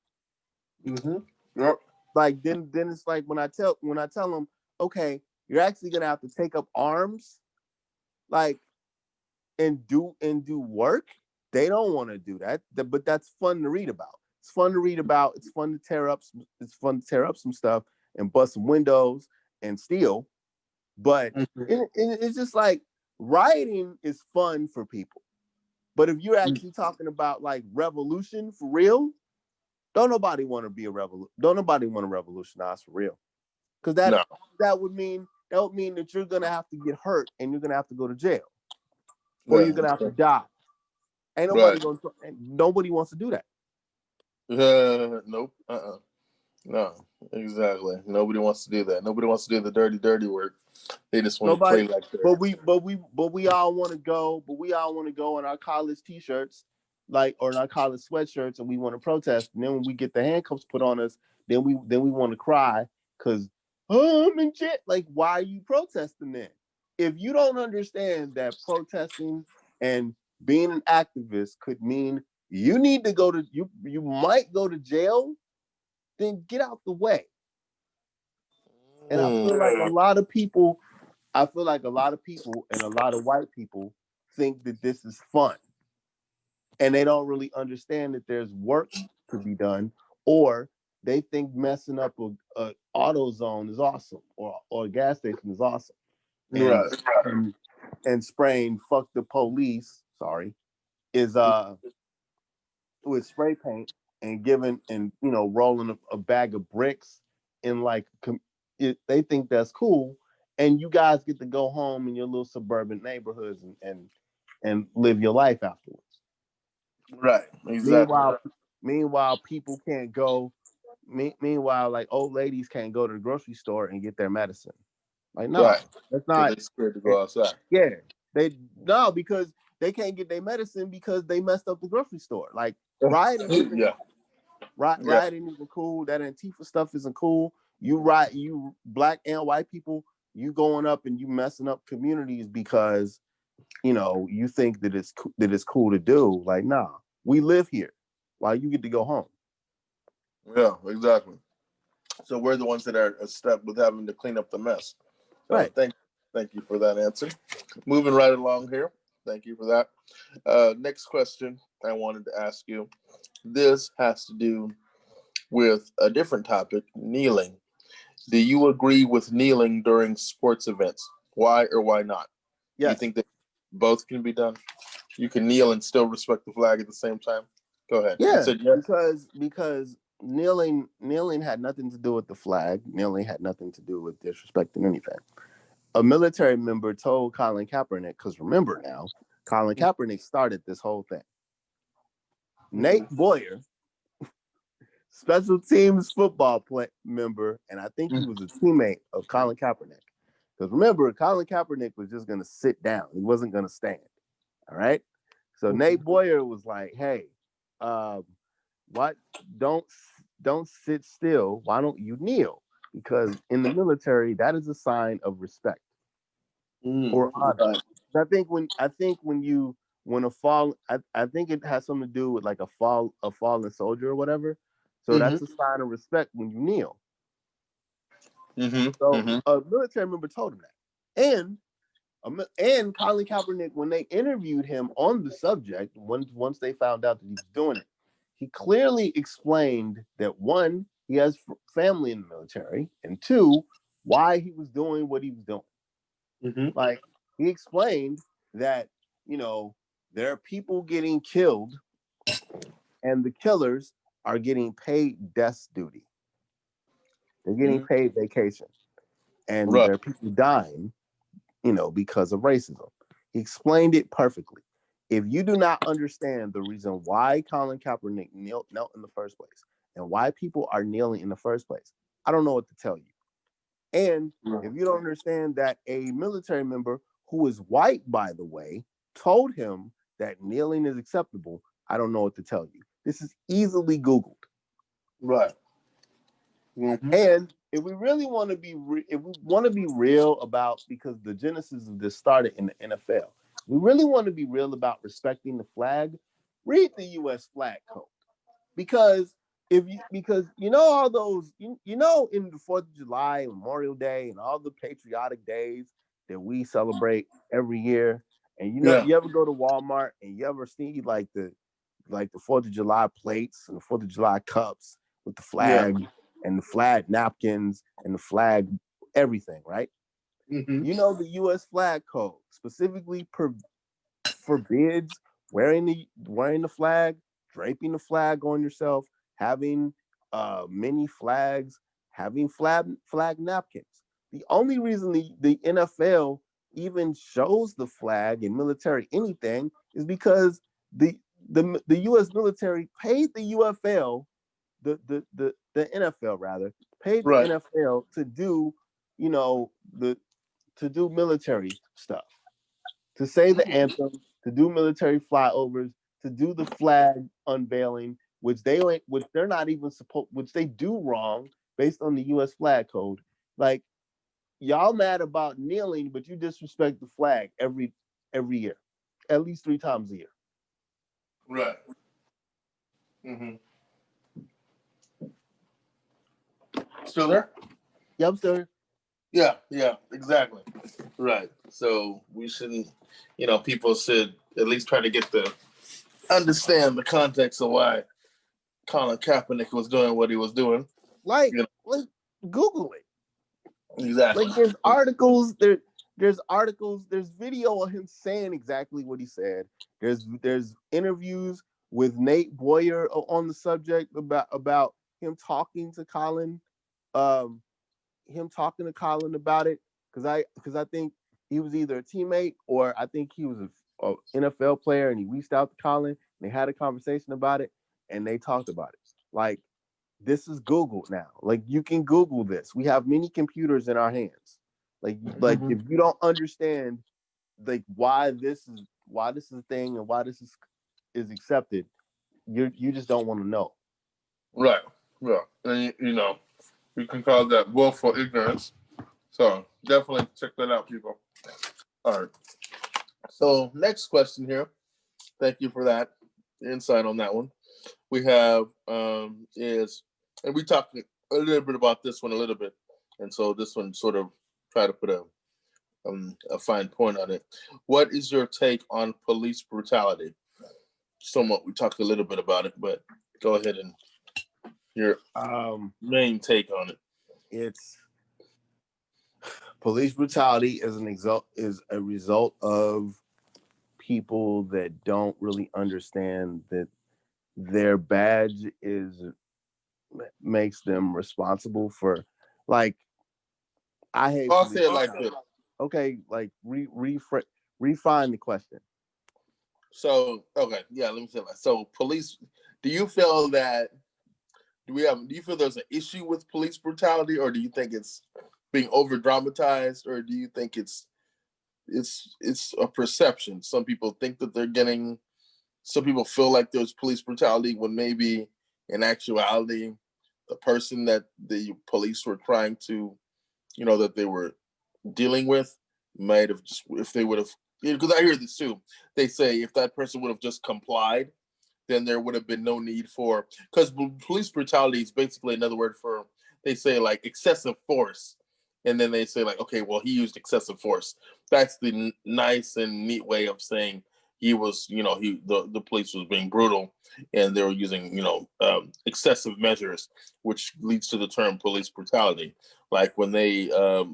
Mm-hmm. Yep. Like, then it's like when I tell them, okay, you're actually gonna have to take up arms, like, and do work. They don't want to do that, but that's fun to read about. It's fun to read about. It's fun to tear up some stuff and bust some windows and steal. But Mhm. it's just like, rioting is fun for people. But if you're actually talking about like revolution for real, don't nobody want to revolutionize for real. Because No. that would mean that you're gonna have to get hurt and you're gonna have to go to jail, or you're Yeah. gonna have to die. Ain't nobody Right. gonna nobody wants to do that. Nope. No. Exactly. Nobody wants to do that. Nobody wants to do the dirty, dirty work. They just want to Nobody play like that. but we all want to go, in our college t-shirts, like, or in our college sweatshirts, and we want to protest. And then when we get the handcuffs put on us, then we want to cry because, oh, I'm in jail. Like, why are you protesting then? If you don't understand that protesting and being an activist could mean you might go to jail, then get out the way. And I feel like a Mm. lot of people I feel like a lot of people and a lot of white people think that this is fun, and they don't really understand that there's work to be done, or they think messing up a auto zone is awesome, or a gas station is awesome, and Right. and, and spraying "fuck the police," sorry, is with spray paint, and giving, and rolling a bag of bricks in, like, they think that's cool, and you guys get to go home in your little suburban neighborhoods and live your life afterwards. Right. Exactly. Meanwhile, people can't go. Meanwhile, like, old ladies can't go to the grocery store and get their medicine. Like, no, Right. that's Because not. they're scared to go outside. Yeah, they no because they can't get their medicine because they messed up the grocery store. Like, rioting isn't Yeah. Yeah. rioting isn't cool. That Antifa stuff isn't cool. You black and white people, you going up and you messing up communities because you think that it's cool to do. Like, nah, we live here. While you get to go home. Yeah. Exactly. So we're the ones that are a step with having to clean up the mess. So Right. thank you for that answer. Moving right along here. Thank you for that. Next question I wanted to ask you. This has to do with a different topic, kneeling. Do you agree with kneeling during sports events? Why or why not? Do you Yes. think that both can be done? You can kneel and still respect the flag at the same time? Go ahead. You Yeah, said yes. because kneeling had nothing to do with the flag. Kneeling had nothing to do with disrespecting anything. A military member told Colin Kaepernick, because remember now, Colin Kaepernick started this whole thing. Nate Mm-hmm. Boyer, special teams football member, and I think he was a teammate of Colin Kaepernick. Because remember, Colin Kaepernick was just going to sit down; he wasn't going to stand. All right. So Nate Boyer was like, "Hey, um, what? Don't don't sit still. Why don't you kneel? Because in the military, that is a sign of respect." or honor. Right. When a fall, I think it has something to do with like a fallen soldier or whatever. So Mm-hmm. that's a sign of respect when you kneel. Mm-hmm. So Mm-hmm. a military member told him that, and Colin Kaepernick, when they interviewed him on the subject, once they found out that he was doing it, he clearly explained that one, he has family in the military, and two, why he was doing what he was doing. Mm-hmm. Like he explained that there are people getting killed, and the killers are getting paid death duty. They're getting Mm-hmm. paid vacation, and Right. there are people dying because of racism. He explained it perfectly. If you do not understand the reason why Colin Kaepernick knelt in the first place and why people are kneeling in the first place, I don't know what to tell you. And Right. if you don't understand that a military member who is white, by the way, told him that kneeling is acceptable, I don't know what to tell you. This is easily Googled. Right. Mm-hmm. And if we really want to if we want to be real about, because the genesis of this started in the NFL, we really want to be real about respecting the flag, read the U.S. flag code. Because all those in the 4th of July, Memorial Day, and all the patriotic days that we celebrate every year, and Yeah. you ever go to Walmart and you ever see like the 4th of July plates and the 4th of July cups with the Yeah. flag and the flag napkins and the flag everything, right? Mm-hmm. The U.S. flag code specifically forbids wearing the flag, draping the flag on yourself, having many flags, having flag napkins. The only reason the NFL even shows the flag in military anything is because the U.S. military paid the UFL, the NFL rather, paid the Right. NFL to do, the to do military stuff, to say the Mm-hmm. anthem, to do military flyovers, to do the flag unveiling, which they're not even supposed, which they do wrong based on the U.S. flag code. Like y'all mad about kneeling, but you disrespect the flag every year, at least 3 times a year. Right. Mm-hmm. Still there? Yeah, I'm sorry. Yeah. Yeah. Exactly. Right. So we shouldn't, people should at least try to get the understand the context of why Colin Kaepernick was doing what he was doing. Like, You know, like Google it. exactly. Like there's video of him saying exactly what he said. There's interviews with Nate Boyer on the subject about him um, talking to Colin about it, because I think he was either a teammate or I think he was a NFL player, and he reached out to Colin and they had a conversation about it and they talked about it. Like, this is Google now. Like, you can Google this. We have many computers in our hands. Like Mm-hmm. if you don't understand like why this is a thing and why this is accepted, you just don't want to know. Right. Yeah. And you can call that willful ignorance. So definitely check that out, people. All right. So next question here. Thank you for that insight on that one. We have is, and we talked a little bit about this one a little bit, and so this one sort of try to put a fine point on it. What is your take on police brutality? Somewhat, we talked a little bit about it, but go ahead and your Um, main take on it. it's Police brutality is a result of people that don't really understand that their badge is makes them responsible for, like, I hate I'll say police it like brutality. this. Okay, like refine the question. So, okay, yeah, let me say that. So, police. Do you feel that? Do you feel there's an issue with police brutality, or do you think it's being over dramatized, or do you think it's a perception? Some people think that they're getting. Some people feel like there's police brutality when maybe in actuality, the person that the police were trying to, that they were dealing with might have just, if they would have, because I hear this too. They say if that person would have just complied, then there would have been no need for, because police brutality is basically another word for, they say like excessive force, and then they say like, okay, well, he used excessive force. That's the nice and neat way of saying he was, the police was being brutal, and they were using, excessive measures, which leads to the term police brutality. Like when they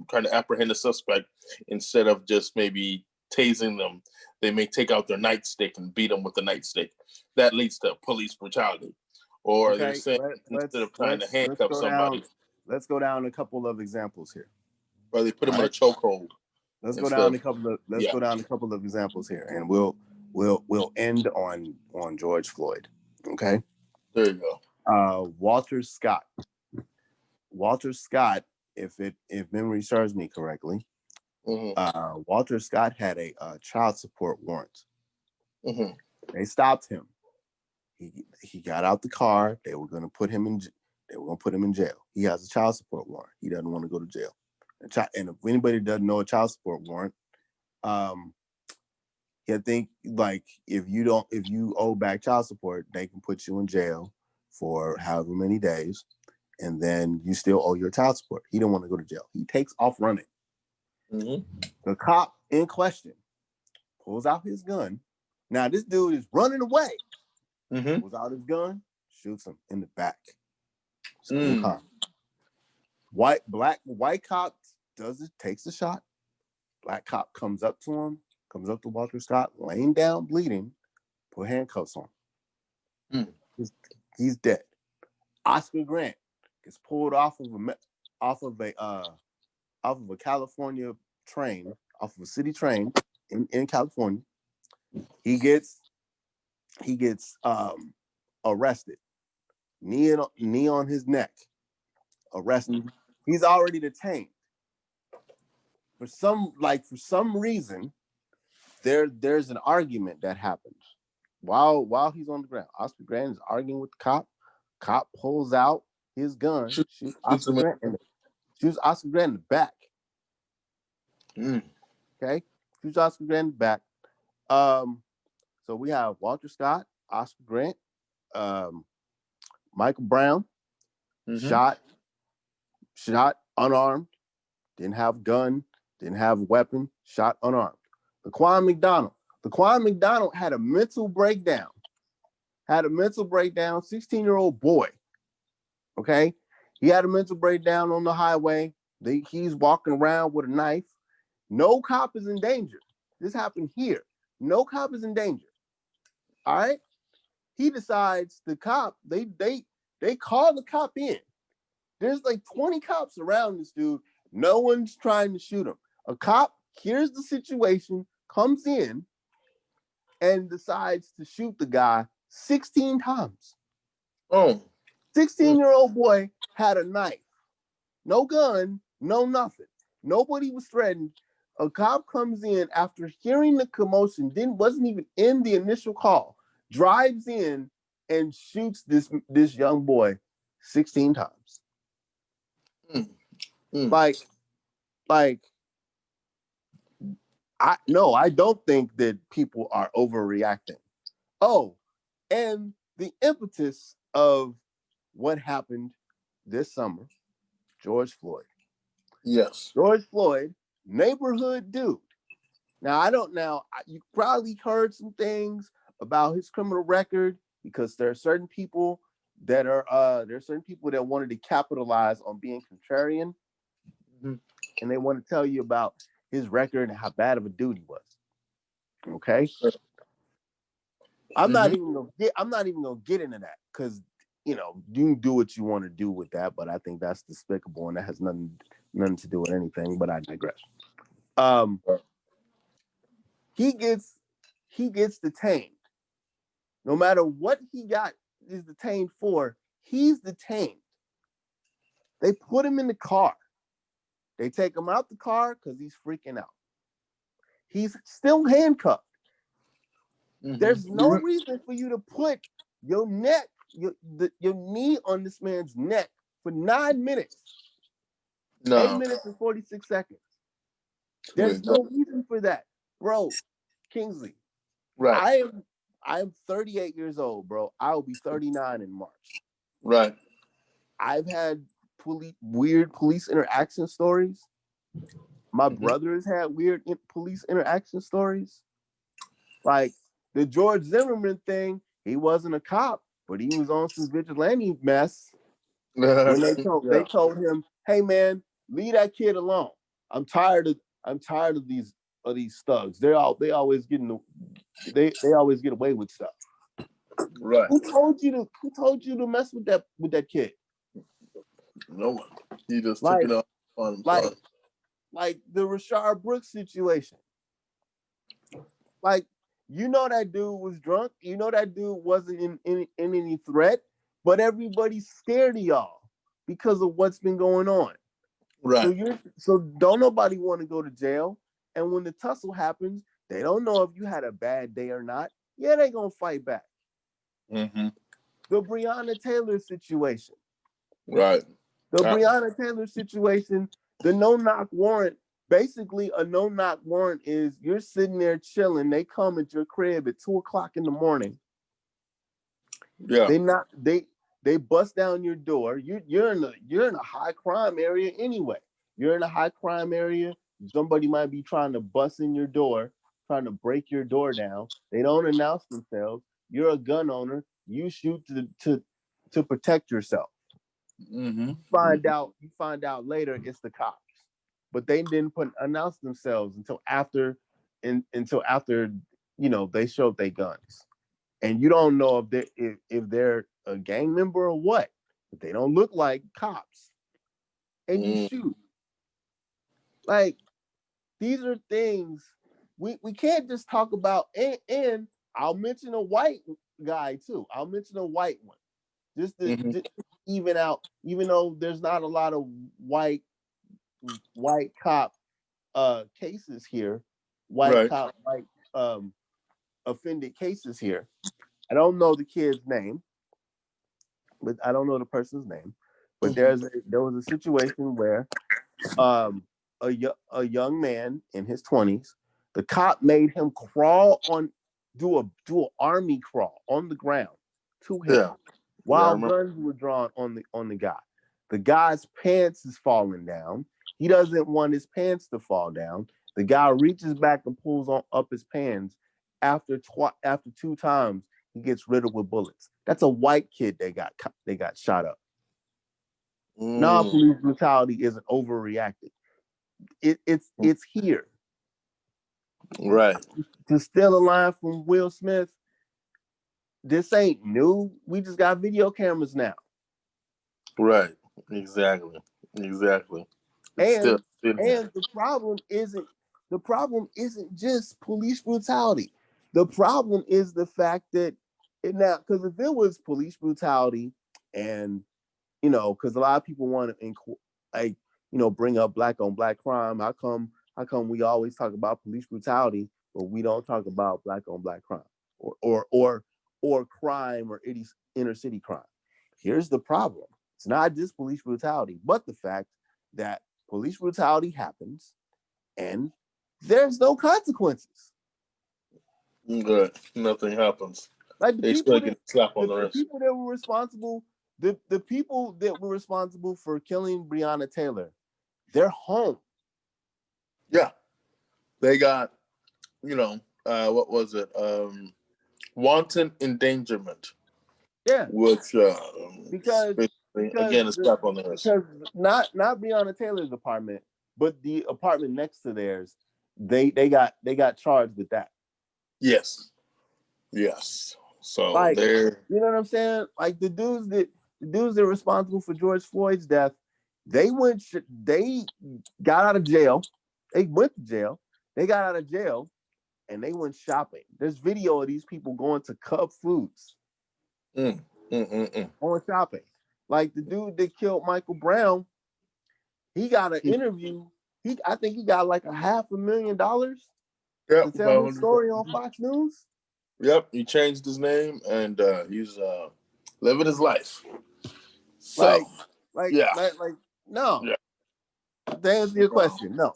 try to apprehend a suspect, instead of just maybe tasing them, they may take out their nightstick and beat them with the nightstick. That leads to police brutality. Or they're Okay, saying instead of trying to handcuff go down. somebody, Let's go down a couple of examples here. or they put All them in a right, chokehold let's go instead down of, a couple of yeah. examples here, and we'll end on George Floyd. Okay. There you go. Walter Scott. Walter Scott, if memory serves me correctly, Walter Scott had a child support warrant. They stopped him. He got out the car. They were going to put him in. They were going to put him in jail. He has a child support warrant. He doesn't want to go to jail. And if anybody doesn't know a child support warrant, I think like if you owe back child support, they can put you in jail for however many days, and then you still owe your child support. He didn't want to go to jail. He takes off running. The cop in question pulls out his gun. Now this dude is running away. Pulls out his gun, shoots him in the back. Same cop. White cop takes the shot. Black cop comes up to Walter Scott, laying down, bleeding, put handcuffs on. He's dead. Oscar Grant gets pulled off of a California train, off of a city train in California. He gets arrested. Knee on his neck. Arrested. He's already detained. For some reason, there's an argument that happens while he's on the ground. Oscar Grant is arguing with the cop. Cop pulls out his gun, shoots Oscar Grant in the back. Okay, shoots Oscar Grant in the back. So we have Walter Scott, Oscar Grant, Michael Brown, shot unarmed, didn't have gun, didn't have weapon, shot unarmed. Laquan McDonald had a mental breakdown. 16-year-old boy. Okay? He had a mental breakdown on the highway. He's walking around with a knife. No cop is in danger. This happened here. No cop is in danger. All right? He decides they call the cop in. There's like 20 cops around this dude. No one's trying to shoot him. A cop hears the situation, comes in, and decides to shoot the guy 16 times. 16-year-old boy had a knife. No gun, no nothing. Nobody was threatened. A cop comes in after hearing the commotion, wasn't even in the initial call, drives in and shoots this young boy 16 times. Like, I don't think that people are overreacting. Oh, and the impetus of what happened this summer, George Floyd. Yes. George Floyd, neighborhood dude. Now, you probably heard some things about his criminal record because there are certain people that wanted to capitalize on being contrarian. And they want to tell you about his record and how bad of a dude he was. Okay? I'm not even gonna get into that because you can do what you want to do with that, but I think that's despicable and that has nothing to do with anything. But I digress. He gets detained. No matter what he is detained for, he's detained. They put him in the car. They take him out the car because he's freaking out. He's still handcuffed. There's no reason for you to put your neck, your knee on this man's neck for 9 minutes. No. 8 minutes and 46 seconds. There's no reason for that, bro. Kingsley, Right. I'm 38 years old, bro. I will be 39 in March. Right. I've had weird police interaction stories. My brother has had weird police interaction stories. Like the George Zimmerman thing, he wasn't a cop, but he was on some vigilante mess. When they told him, "Hey man, leave that kid alone. I'm tired of these thugs. They always get away with stuff." Right. Who told you to mess with that kid? No one. He just took it up on himself. Like the Rashard Brooks situation. Like, you know that dude was drunk. You know that dude wasn't in any threat, but everybody's scared of y'all because of what's been going on. Right. So don't nobody want to go to jail. And when the tussle happens, they don't know if you had a bad day or not. Yeah, they gonna fight back. Mm-hmm. The Breonna Taylor situation. Right. The Breonna Taylor situation, the no-knock warrant, basically a no-knock warrant is you're sitting there chilling. They come at your crib at 2:00 in the morning. Yeah. They bust down your door. You're in a high crime area anyway. You're in a high crime area. Somebody might be trying to bust in your door, trying to break your door down. They don't announce themselves. You're a gun owner. You shoot to protect yourself. Mm-hmm. You find out later it's the cops, but they didn't announce themselves until after they showed their guns, and you don't know if they're a gang member or what, but they don't look like cops, and you shoot. Like, these are things we can't just talk about. And I'll mention a white guy too. I'll mention a white one just to even out, even though there's not a lot of white cop cases here, white offended cases here. I don't know the kid's name, but I don't know the person's name. But there was a situation where a young man in his 20s, the cop made him do an army crawl on the ground to him while guns were drawn on the guy. The guy's pants is falling down. He doesn't want his pants to fall down. The guy reaches back and pulls up his pants. After 2 times, he gets riddled with bullets. That's a white kid they got shot up. Non-police brutality isn't overreacting. It's here. Right. To steal a line from Will Smith, this ain't new. We just got video cameras now. Right. Exactly. And the problem isn't just police brutality. The problem is the fact that because if it was police brutality, and because a lot of people want to bring up black on black crime. How come we always talk about police brutality, but we don't talk about black on black crime or crime or inner city crime? Here's the problem. It's not just police brutality, but the fact that police brutality happens and there's no consequences. Good. Nothing happens. Like they still get a slap on the wrist. The people that were responsible for killing Breonna Taylor, they're home. Yeah. They got, what was it? Wanton endangerment. Yeah. Which because again, a slap on the wrist. Because not Breonna Taylor's apartment, but the apartment next to theirs, they got charged with that. Yes. So they're, you know what I'm saying? Like the dudes that are responsible for George Floyd's death, they got out of jail. They went to jail. They got out of jail and they went shopping. There's video of these people going to Cub Foods. Going shopping. Like the dude that killed Michael Brown, he got an interview. I think he got like $500,000 to tell his story on Fox News. Yep, he changed his name and he's living his life. So, no. Yeah. To answer your question, no.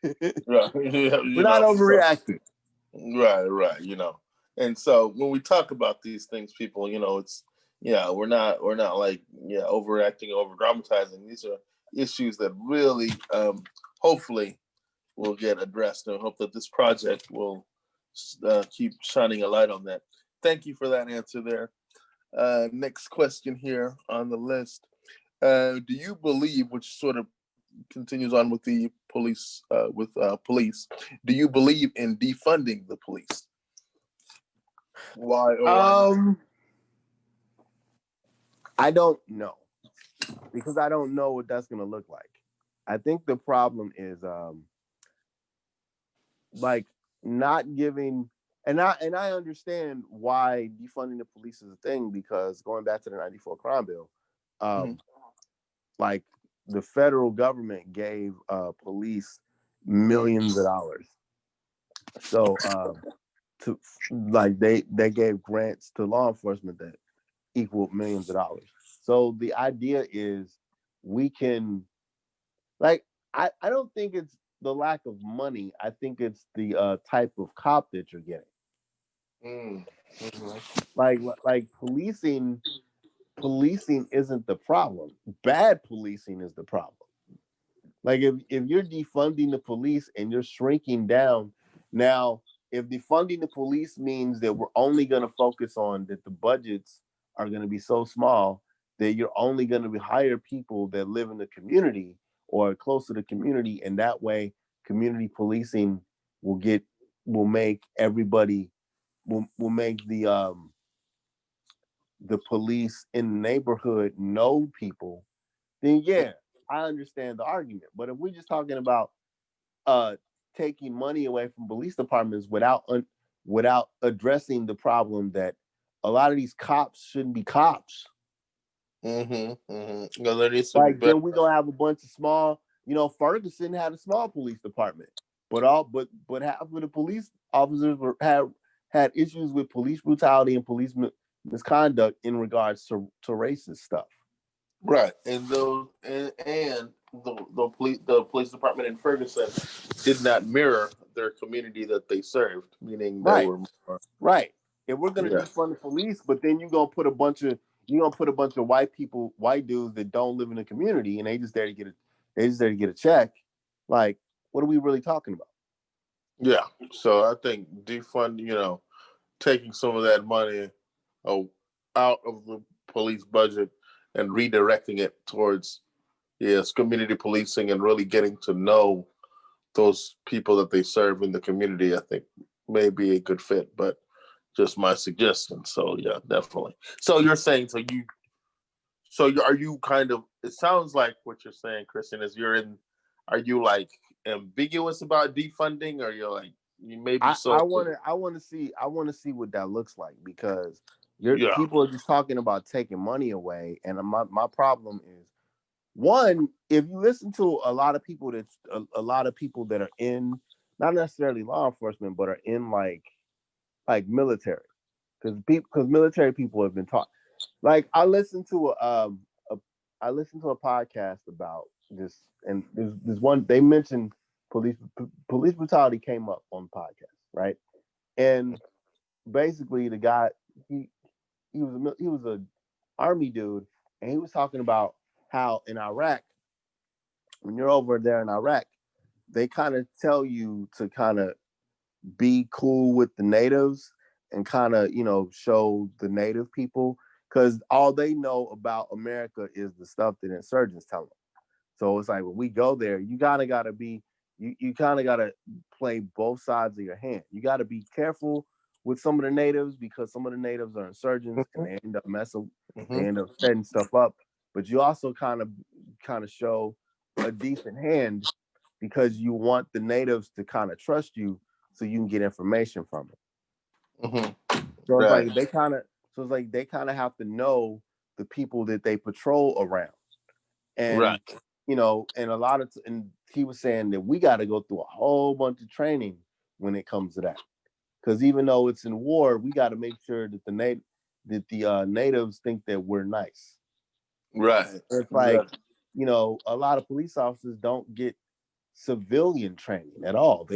Right. We're not overreacting. Right. And so when we talk about these things, people, it's we're not like overacting, over dramatizing. These are issues that really, hopefully, will get addressed, and I hope that this project will keep shining a light on that. Thank you for that answer there. Next question here on the list. Do you believe, which sort of continues on with the police, police, do you believe in defunding the police? Why or why not? I don't know, because I don't know what that's going to look like. I think the problem is like not giving, and I understand why defunding the police is a thing, because going back to the 94 crime bill, Mm-hmm. like the federal government gave police millions of dollars. So to like they gave grants to law enforcement that equaled millions of dollars. So the idea is we can, like, I don't think it's the lack of money. I think it's the type of cop that you're getting. Mm-hmm. Like policing isn't the problem. Bad policing is the problem. Like if you're defunding the police and you're shrinking down, now if defunding the police means that we're only going to focus on that the budgets are going to be so small that you're only going to hire people that live in the community or close to the community, and that way community policing will get will make everybody will make the police in the neighborhood know people, then yeah, I understand the argument. But if we're just talking about uh taking money away from police departments without addressing the problem that a lot of these cops shouldn't be cops. Well, there needs to be Like better. then we're gonna have a bunch of small, Ferguson had a small police department, but half of the police officers had issues with police brutality and police misconduct in regards to racist stuff. Right, and the police department in Ferguson did not mirror their community that they served, meaning they Right. were more. Right. If we're gonna Yeah. defund the police, but then you're gonna put a bunch of white dudes that don't live in the community, and they just there to get a check. Like, what are we really talking about? Yeah, so I think defund, taking some of that money uh, out of the police budget and redirecting it towards, yes, community policing and really getting to know those people that they serve in the community, I think may be a good fit, but just my suggestion. So yeah, definitely. So you're saying, are you kind of, it sounds like what you're saying, Christian, is are you like ambiguous about defunding, or you're like, you maybe so? I want to see what that looks like, because Yeah. people are just talking about taking money away, and my problem is, one, if you listen to a lot of people a lot of people that are in, not necessarily law enforcement, but are in like military, because military people have been taught. Like a I listened to a podcast about this, and there's one they mentioned police brutality came up on the podcast, right? And basically the guy, he he was a army dude, and he was talking about how in Iraq, when you're over there in Iraq, they kind of tell you to kind of be cool with the natives and kind of show the native people, because all they know about America is the stuff that insurgents tell them. So it's like when we go there, you kind of gotta be you kind of gotta play both sides of your hand. You gotta be careful with some of the natives, because some of the natives are insurgents and they end up they Mm-hmm. end up setting stuff up. But you also kind of show a decent hand, because you want the natives to kind of trust you so you can get information from it. Mm-hmm. So it's Right. like they kind of have to know the people that they patrol around. And Right. and a lot of and he was saying that we got to go through a whole bunch of training when it comes to that, because even though it's in war, we got to make sure that the natives think that we're nice. Right. It's like Exactly. a lot of police officers don't get civilian training at all.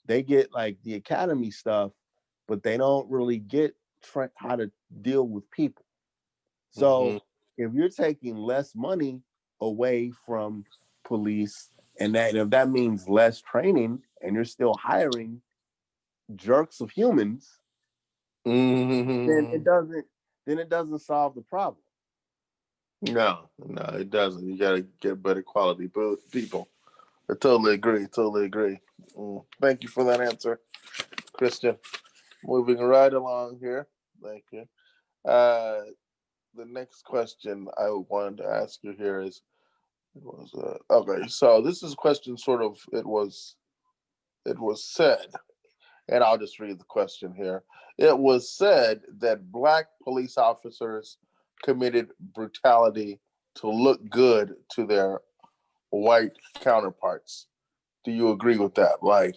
They get like the academy stuff, but they don't really get how to deal with people. So if you're taking less money away from police, and that if that means less training, and you're still hiring jerks of humans, then Mm-hmm. it doesn't solve the problem. No, it doesn't. You got to get better quality people. I totally agree. Totally agree. Thank you for that answer, Christian. Moving right along here. Thank you. Uh, the next question I wanted to ask you here is, okay. So this is a question. Sort of. It was said, and I'll just read the question here. It was said that black police officers committed brutality to look good to their white counterparts. Do you agree with that? Like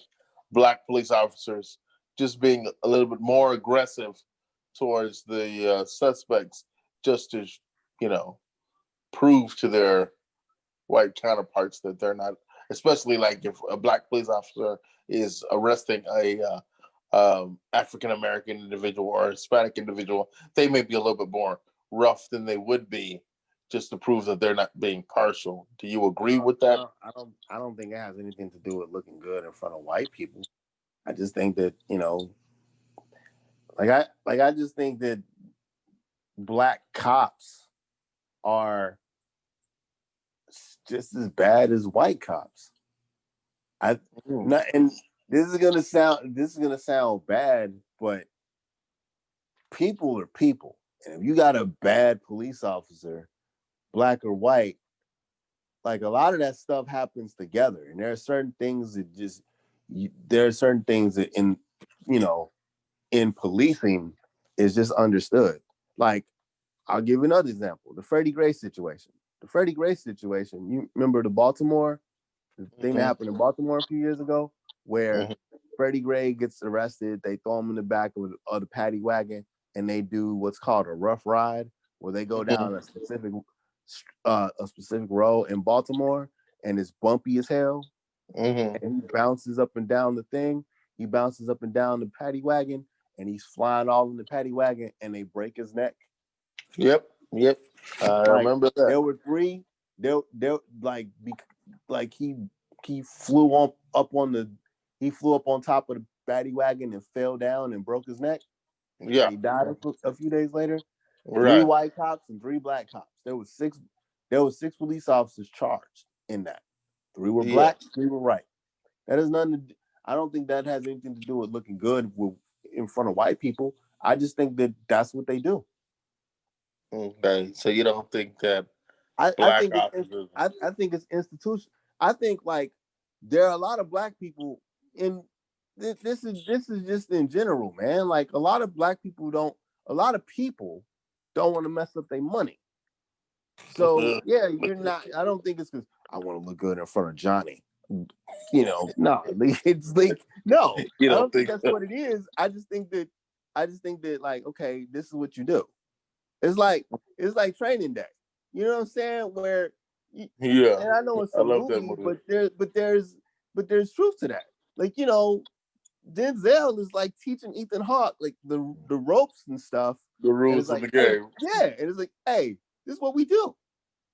black police officers just being a little bit more aggressive towards the suspects just to, you know, prove to their white counterparts that they're not, especially like if a black police officer is arresting a African American individual or a Hispanic individual, they may be a little bit more rough than they would be just to prove that they're not being partial. Do you agree with that? I don't think it has anything to do with looking good in front of white people. I just think that, I just think that black cops are just as bad as white cops. Not, and this is gonna sound bad, but people are people. And if you got a bad police officer, black or white, like a lot of that stuff happens together. And there are certain things that in policing is just understood. Like, I'll give you another example. The Freddie Gray situation. You remember the thing that happened in Baltimore a few years ago, where Freddie Gray gets arrested. They throw him in the back of the paddy wagon, and they do what's called a rough ride, where they go down a specific road in Baltimore, and it's bumpy as hell. And he bounces up and down the thing. He bounces up and down the paddy wagon, and he's flying all in the paddy wagon, and they break his neck. Yep. I remember that. There were three. There like he flew up on top of the paddy wagon and fell down and broke his neck. Yeah. And he died a few days later. Right. 3 white cops and 3 black cops. There was 6 police officers charged in that. 3 were black, 3 were white. That has nothing to I don't think that has anything to do with looking good in front of white people. I just think that that's what they do. Okay, so you don't think that I black think officers? I think it's institution. I think like there are a lot of black people in this is just in general, man. Like a lot of people don't want to mess up their money. So yeah, you're not. I don't think it's because I want to look good in front of Johnny. No, it's like no. You I don't don't think think that's so? what it is. I just think that like okay, this is what you do. It's like Training Day. You know what I'm saying? Where, Yeah, and I know it's I a love that movie, movie. there's truth to that. Like Denzel is like teaching Ethan Hawke like the ropes and stuff. The And it's rules of like, the hey, game. yeah, and it's like, hey, this is what we do.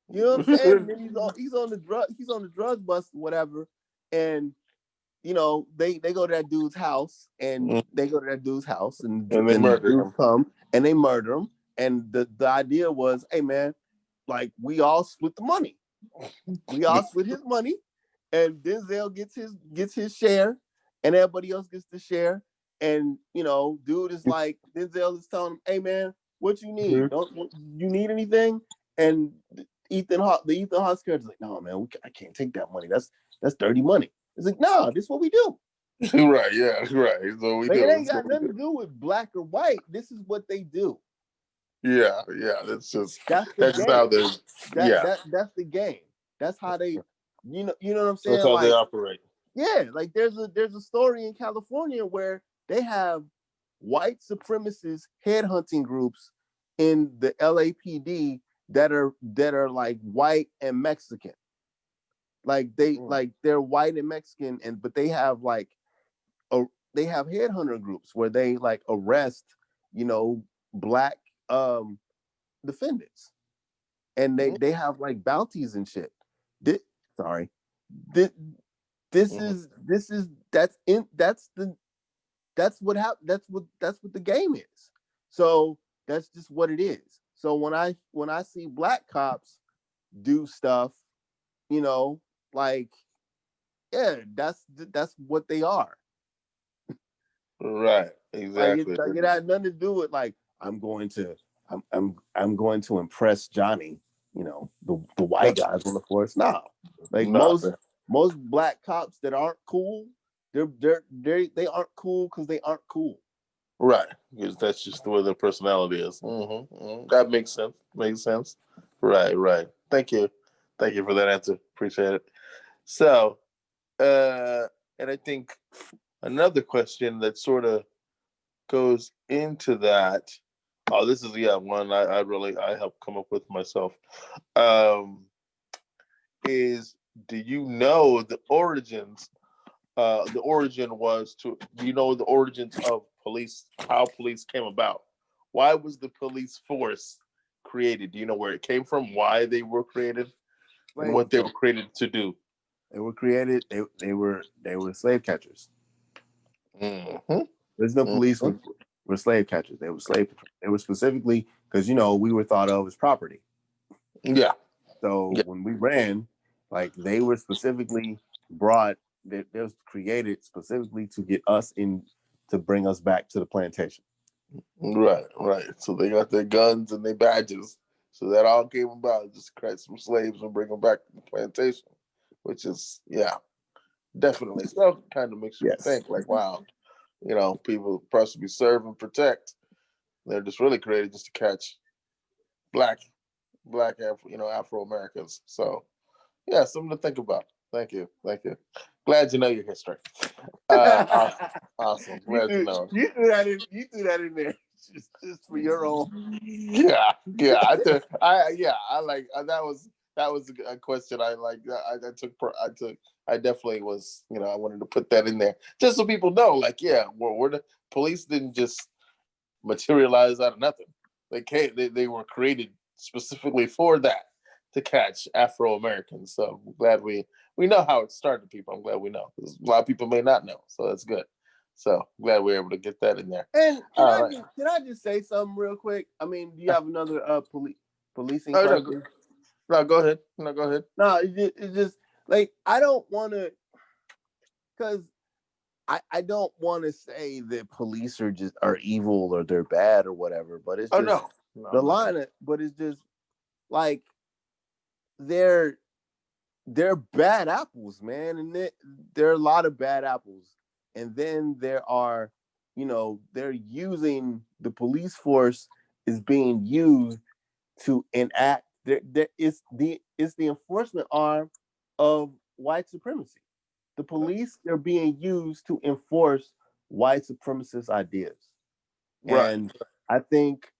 You know what I'm saying? And then he's on the drug bust or whatever, and they go to that dude's house, and And they the murder dudes him. come and they murder him. And the idea was, hey man, like we all split the money. We all split his money, and Denzel gets his share, and everybody else gets the share. And dude is like, Denzel is telling him, hey man, what you need? Don't you need anything? And the Ethan Hawke's character is like, no man, I can't take that money. That's dirty money. It's like, no, this is what we do. Right, yeah, right. So we Like do. it ain't got nothing to do with black or white. This is what they do. Yeah. That's That's the just how game. they. Yeah, That's the game. That's how they, what I'm that's saying? how they Like, operate. yeah, like there's a story in California where they have white supremacist headhunting groups in the LAPD that are like white and Mexican. Like they're white and Mexican, but they have like they have headhunter groups where they like arrest, black defendants, and they have like bounties and shit. This, sorry, this, this is that's what that's what the game is. So that's just what it is. So when I see black cops do stuff, like, yeah, that's what they are. Right. Like Exactly. it had nothing to do with like I'm going to impress Johnny, the white guys on the force. No, like No. most black cops that aren't cool, they aren't cool because they aren't cool. Right. Because that's just the way their personality is. That makes sense. Makes sense. Right. Right. Thank you. Thank you for that answer. Appreciate it. So, and I think another question that sort of goes into that. Oh, this is one I helped come up with myself. Um, is do you know the origins? The origin was to do you know the origins of police? How police came about? Why was the police force created? Do you know where it came from? Why they were created, and what they were created to do? They were created. They were slave catchers. Mm-hmm. There's no police were slave catchers. They were They were specifically because we were thought of as property. Yeah. So when we ran, like they were specifically brought. They was created specifically to get us in to bring us back to the plantation. Right. Right. So they got their guns and their badges. So that all came about just catch some slaves and bring them back to the plantation, which is definitely so kind of makes you think like, wow, people possibly serve and protect. They're just really created just to catch black Afro Americans. So something to think about. Thank you. Glad you know your history. Awesome. Glad you know. You threw that in there just for your own. Yeah. I like that was a question I like. I definitely was. I wanted to put that in there just so people know. Like, we're the police didn't just materialize out of nothing. They were created specifically for that to catch Afro Americans. So I'm glad we know how it started, people. I'm glad we know because a lot of people may not know. So that's good. So I'm glad we are able to get that in there. And can I just say something real quick? I mean, do you have another policing question? No, go ahead. No, it's just like I don't want to, because I don't want to say that police are evil or they're bad or whatever, but it's just the line. But it's just like they're bad apples, man, and there are a lot of bad apples, and then there are, they're using the police force is being used to enact. It's the enforcement arm of white supremacy. The police are being used to enforce white supremacist ideas. Right. And I think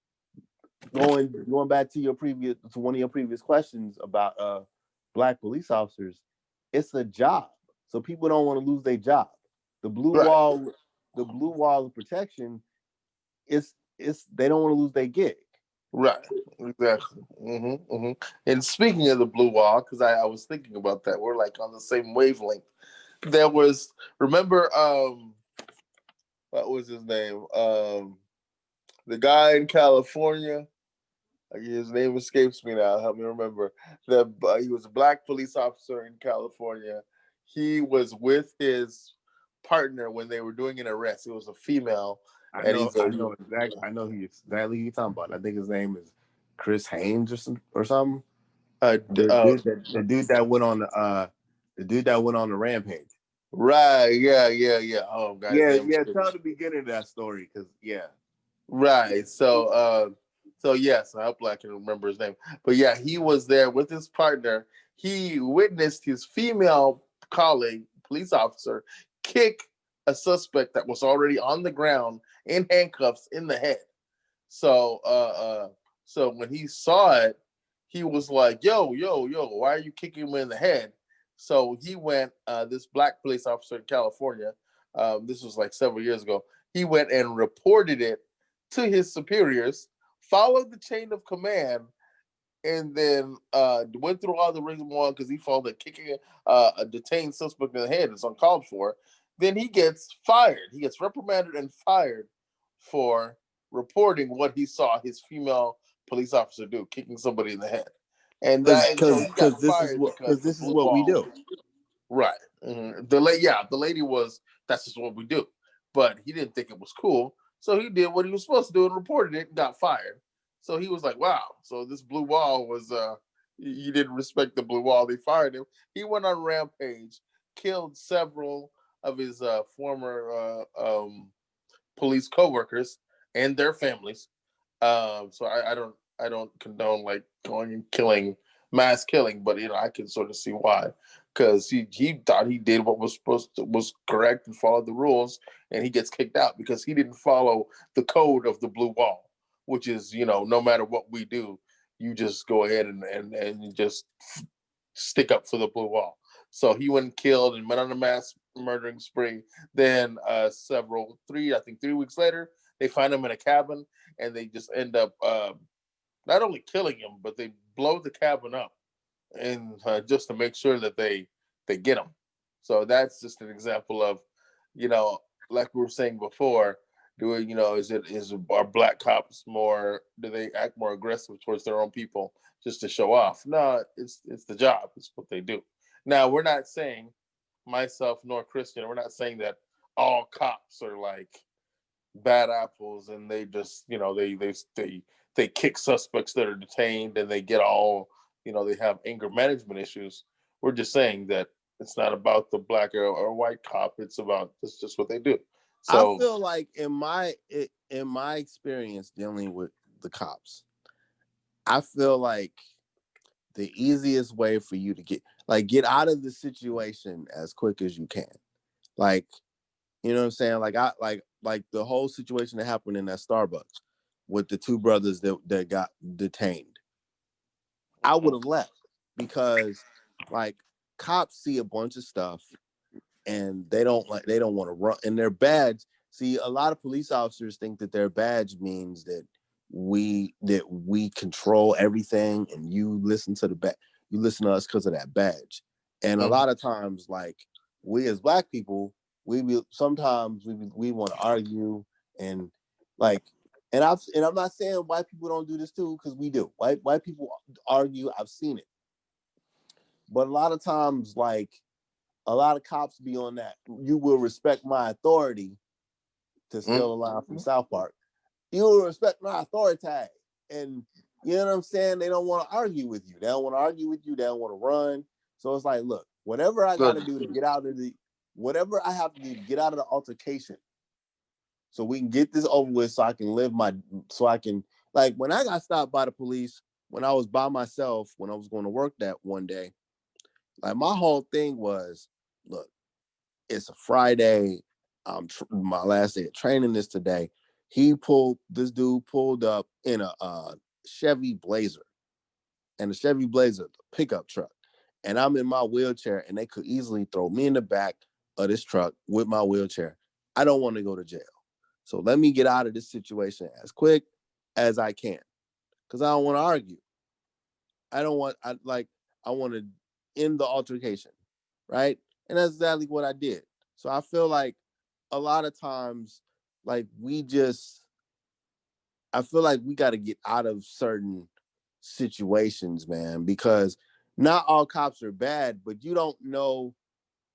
going back to one of your previous questions about black police officers, it's a job. So people don't want to lose their job. The blue wall of protection is they don't want to lose their gig. Right. Exactly. And speaking of the blue wall, because I was thinking about that, we're like on the same wavelength. There was remember what was his name? The guy in California. His name escapes me now. Help me remember. He was a black police officer in California. He was with his partner when they were doing an arrest. It was a female. I know who you're talking about. I think his name is Chris Haynes or something. The dude that went on the rampage. Right. Yeah. Oh, God. Tell the beginning of that story, because Right. So I hope I can remember his name. But he was there with his partner. He witnessed his female colleague, police officer, kick a suspect that was already on the ground in handcuffs in the head. So when he saw it, he was like, "Yo, why are you kicking him in the head?" So he went. This black police officer in California. This was like several years ago. He went and reported it to his superiors, followed the chain of command, and then went through all the rigmarole because he found that kicking a detained suspect in the head is uncalled for. Then he gets fired. He gets reprimanded and fired for reporting what he saw his female police officer do, kicking somebody in the head. And so he got fired because the this is blue what we ball. do. Right. The lady was, that's just what we do. But he didn't think it was cool. So he did what he was supposed to do and reported it and got fired. So he was like, wow. So this blue wall was he didn't respect the blue wall. They fired him. He went on rampage, killed several of his former police coworkers and their families. So I don't condone like going and killing mass killing, but I can sort of see why, because he thought he did what was correct and followed the rules, and he gets kicked out because he didn't follow the code of the blue wall, which is no matter what we do, you just go ahead and you just stick up for the blue wall. So he went and killed and went on a mass murdering spree. Then I think 3 weeks later, they find him in a cabin, and they just end up not only killing him, but they blow the cabin up, and just to make sure that they get him. So that's just an example of, you know, like we were saying before. Is our black cops more? Do they act more aggressive towards their own people just to show off? No, it's the job. It's what they do. Now we're not saying, myself nor Christian, we're not saying that all cops are like bad apples and they just they kick suspects that are detained and they get all they have anger management issues. We're just saying that it's not about the black or white cop. It's just what they do. I So feel like in my experience dealing with the cops, I feel like the easiest way for you to get out of the situation as quick as you can. Like, you know what I'm saying? Like the whole situation that happened in that Starbucks with the two brothers that got detained. I would have left because like cops see a bunch of stuff and they don't want to run in their badge. See, a lot of police officers think that their badge means that we control everything and you listen to us because of that badge. And a lot of times, like we as black people, sometimes we want to argue and like and I'm not saying white people don't do this too, because we do. White people argue. I've seen it. But a lot of times, like a lot of cops be on that. You will respect my authority, to steal a line from South Park. You will respect my authority. And you know what I'm saying? They don't want to argue with you. They don't want to argue with you. They don't want to run. So it's like, look, whatever I got to do to get out of whatever I have to do to get out of the altercation, so we can get this over with, so I can like when I got stopped by the police, when I was by myself, when I was going to work that one day, like my whole thing was, look, it's a Friday. My last day of training is today. This dude pulled up in a Chevy Blazer, and the Chevy Blazer, the pickup truck. And I'm in my wheelchair, and they could easily throw me in the back of this truck with my wheelchair. I don't want to go to jail. So let me get out of this situation as quick as I can, because I don't want to argue. I want to end the altercation, right? And that's exactly what I did. So I feel like a lot of times, like I feel like we got to get out of certain situations, man, because not all cops are bad, but you don't know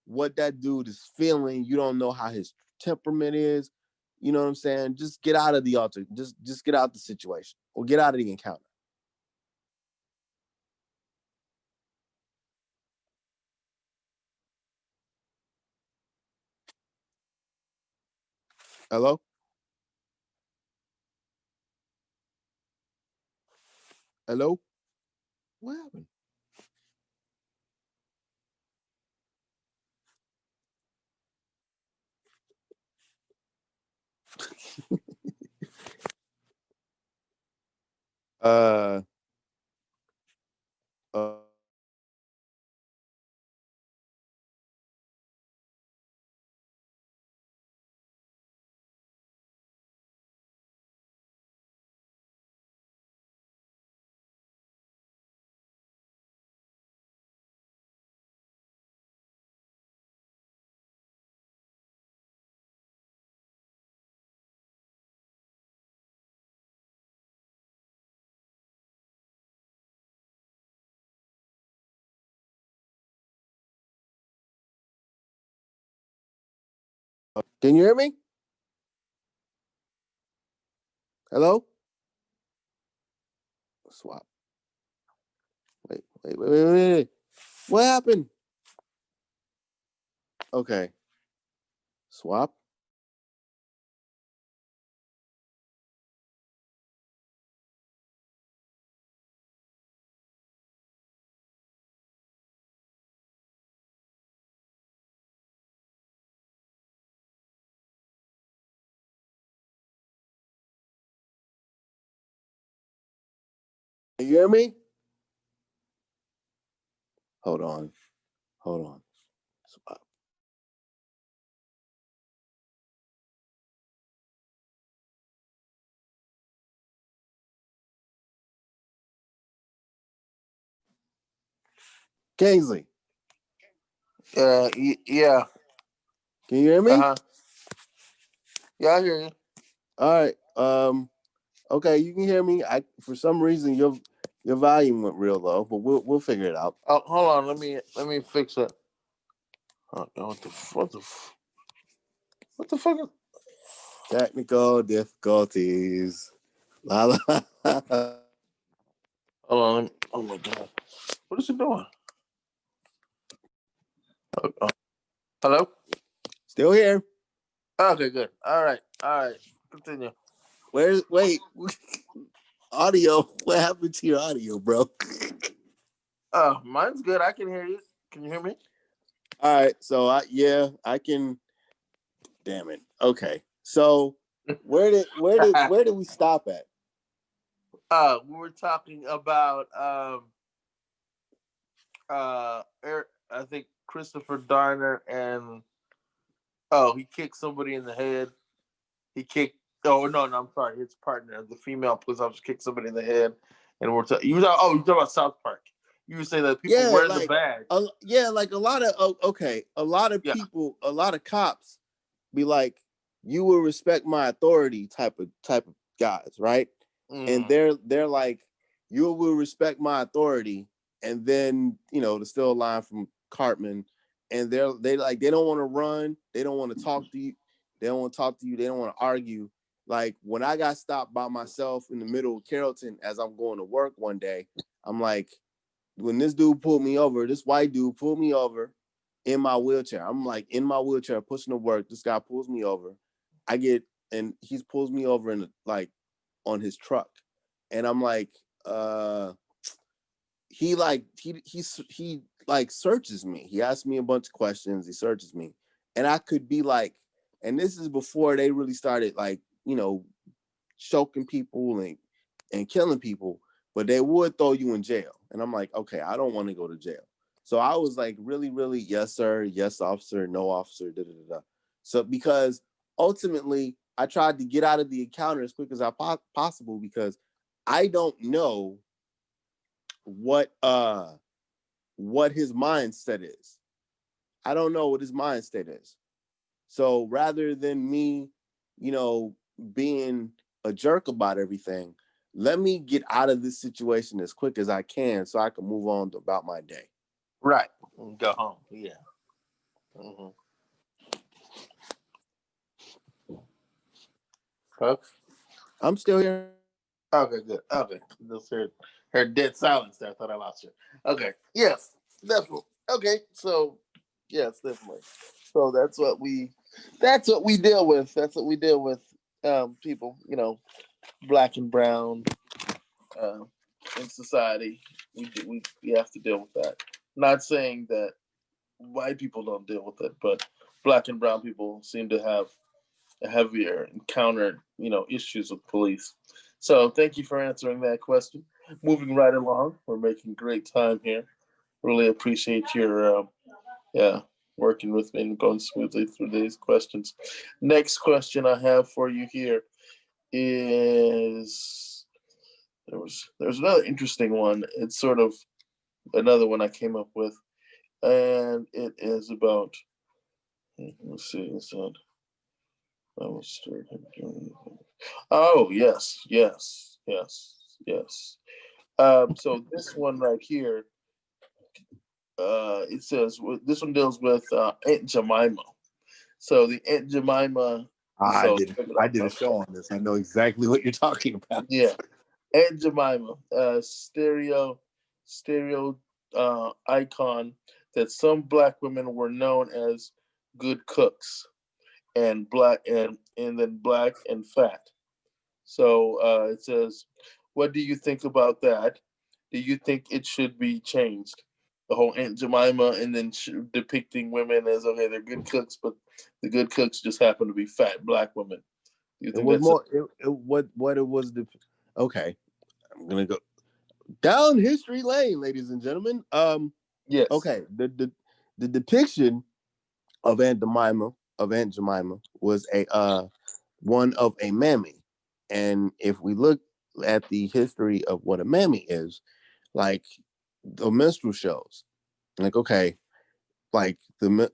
what that dude is feeling. You don't know how his temperament is. You know what I'm saying? Just get out of the altar. Just get out the situation or get out of the encounter. Hello? Hello? What happened? Uh, uh Can you hear me? Hello? Swap. Wait. What happened? Okay. Swap. Can you hear me? Hold on. Swap. Kingsley. Yeah. Can you hear me? Yeah, I hear you. All right. Okay, you can hear me. For some reason your volume went real low, but we'll figure it out. Oh, hold on. Let me fix it. Oh, what the fuck? Technical difficulties. La la. Hold on. Oh my god. What is it doing? Oh. Hello? Still here. Okay, good. All right. Continue. Wait. Audio. What happened to your audio, bro? Mine's good. I can hear you. Can you hear me? All right. So I can. Damn it. Okay. So where did we stop at? We were talking about I think Christopher Darner and he kicked somebody in the head. He kicked. Oh no, I'm sorry. His partner, the female police officer, kicked somebody in the head, and we're talking. You talking about South Park? You were saying that people wearing the badge. Like a lot of a lot of people, a lot of cops be like, you will respect my authority type of guys, right? And they're like, you will respect my authority, and then to steal a line from Cartman, and they don't want to run, they don't want to talk to you, they don't want to argue. Like when I got stopped by myself in the middle of Carrollton as I'm going to work one day, I'm like, when this white dude pulled me over in my wheelchair. I'm like in my wheelchair pushing to work. This guy pulls me over. And he pulls me over in like on his truck. And I'm like, he searches me. He asks me a bunch of questions. He searches me. And I could be like, and this is before they really started like, choking people and killing people, but they would throw you in jail. And I'm like, okay, I don't want to go to jail. So I was like, really, really, yes, sir, yes, officer, no, officer, da da da. So because ultimately, I tried to get out of the encounter as quick as possible because I don't know what his mindset is. I don't know what his mindset is. So rather than me, being a jerk about everything, let me get out of this situation as quick as I can so I can move on about my day. Right. Go home. Yeah. Mm-hmm. Folks? I'm still here. Okay, good. Okay. Just heard dead silence there. I thought I lost you. Okay. Yes, definitely. Okay. So yes, definitely. So that's what we deal with. That's what we deal with. People, black and brown uh, in society. We have to deal with that. Not saying that white people don't deal with it, but black and brown people seem to have a heavier encountered, issues with police. So thank you for answering that question. Moving right along, we're making great time here. Really appreciate your working with me and going smoothly through these questions. Next question I have for you here is there's another interesting one. It's sort of another one I came up with, and it is about. Let's see. Oh yes. So this one right here, it says this one deals with Aunt Jemima. So the Aunt Jemima. I So did check it I out. did a show on this. I know exactly what you're talking about. Yeah, Aunt Jemima, stereo icon that some black women were known as good cooks and then black and fat. So it says, what do you think about that? Do you think it should be changed? The whole Aunt Jemima and then depicting women as okay, they're good cooks, but the good cooks just happen to be fat black women. Do you It think was that's a more what it was the okay. I'm gonna go down history lane, ladies and gentlemen. yes? Okay, the depiction of Aunt Jemima was a one of a mammy, and if we look at the history of what a mammy is, like the minstrel shows, like okay, like the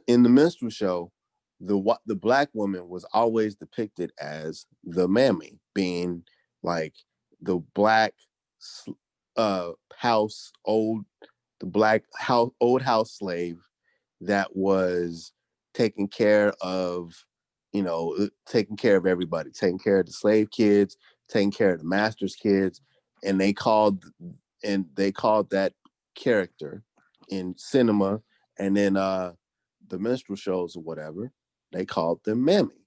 in the minstrel show, the black woman was always depicted as the mammy, being like the black house old the black house old house slave that was taking care of taking care of everybody, taking care of the slave kids, taking care of the master's kids, and they called that character in cinema and then the minstrel shows or whatever, they called them mammy.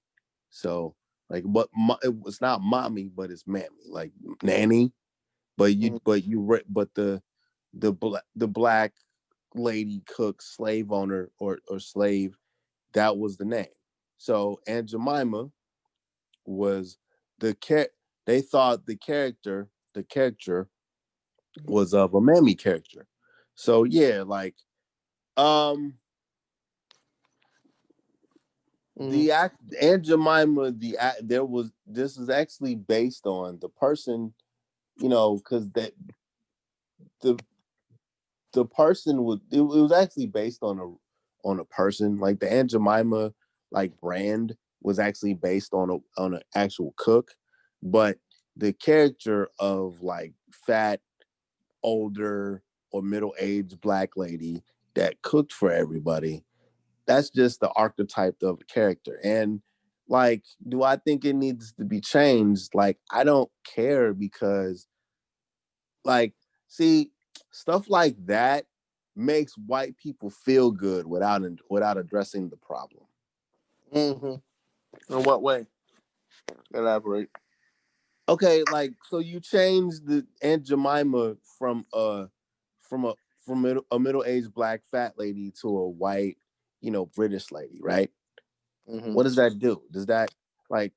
So like it was not mommy, but it's mammy, like nanny. Mm-hmm. But the black lady cook, slave owner, or slave, that was the name. So Aunt Jemima was the they thought the character was of a mammy character. So yeah, like um Mm-hmm. the act Aunt Jemima, there was this is actually based on the person, because that the the person it was actually based on a person. Like the Aunt Jemima like brand was actually based on an actual cook, but the character of like fat older or middle-aged black lady that cooked for everybody, that's just the archetype of a character. And like, do I think it needs to be changed? Like, I don't care, because like, see, stuff like that makes white people feel good without addressing the problem. Mm-hmm. In what way? Elaborate. Okay, like, so you change the Aunt Jemima from a a middle-aged black fat lady to a white, British lady, right? Mm-hmm. What does that do? Does that like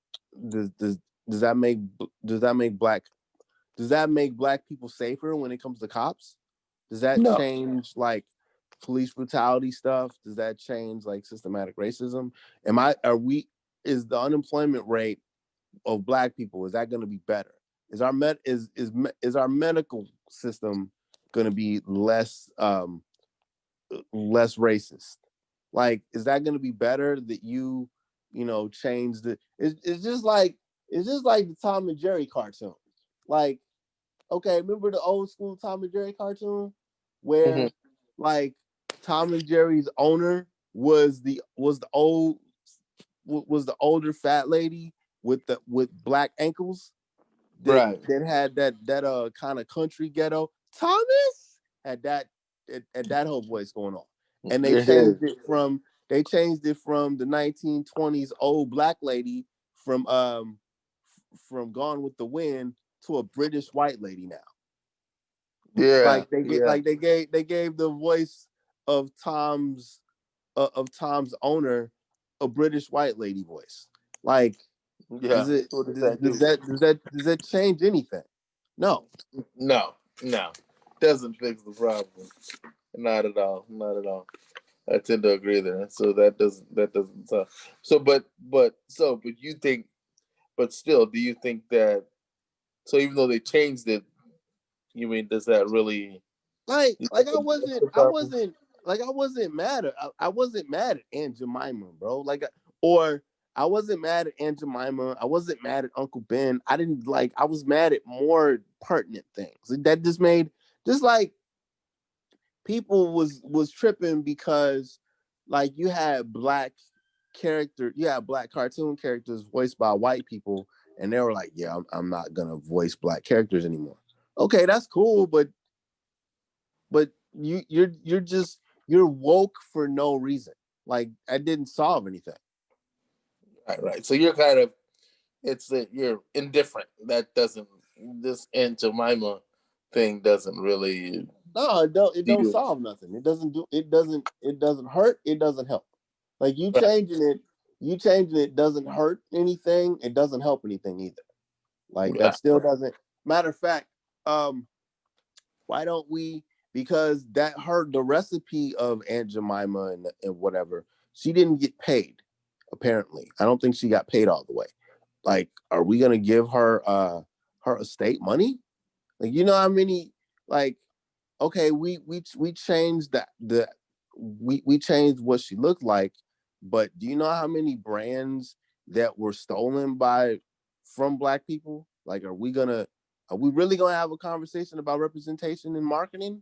does does does that make does that make black does that make black people safer when it comes to cops? Does that No. change like police brutality stuff? Does that change like systematic racism? Am I are we is the unemployment rate of black people, is that going to be better? Is our medical system going to be less racist? Like, is that going to be better that change it's just like the Tom and Jerry cartoon. Like, okay, remember the old school Tom and Jerry cartoon Mm-hmm. where like Tom and Jerry's owner was the older fat lady with black ankles that Right. had that kind of country ghetto. Thomas had that whole voice going on, and Yeah. they changed it from the 1920s old black lady from Gone with the Wind to a British white lady now. Yeah. Like Yeah. they gave the voice of Tom's owner a British white lady voice. Like, Yeah. What does that do? does that change anything? No. No. No. Doesn't fix the problem. Not at all. Not at all. I tend to agree there. So that doesn't but you think but still do you think that so even though they changed it, you mean does that really you Like think it fix the I problem? wasn't I wasn't mad at I wasn't mad at Aunt Jemima, bro. Or I wasn't mad at Aunt Jemima. I wasn't mad at Uncle Ben. I was mad at more pertinent things. That just made just like people was tripping because like you had black cartoon characters voiced by white people, and they were like, "Yeah, I'm not gonna voice black characters anymore." Okay, that's cool, but you're woke for no reason. Like that didn't solve anything. Right, right. So you're kind of it's that you're indifferent. That doesn't this Aunt Jemima thing doesn't really No, it don't do solve nothing. It doesn't hurt, it doesn't help. Like right. you changing it doesn't hurt anything, it doesn't help anything either. Like that Yeah. still doesn't matter of fact, um, why don't we, because that her the recipe of Aunt Jemima and whatever, she didn't get paid, apparently. I don't think she got paid all the way. Like, are we gonna give her estate money? Like, you know how many, like, okay, we changed we changed what she looked like, but do you know how many brands that were stolen by from black people? Like, are we really gonna have a conversation about representation in marketing?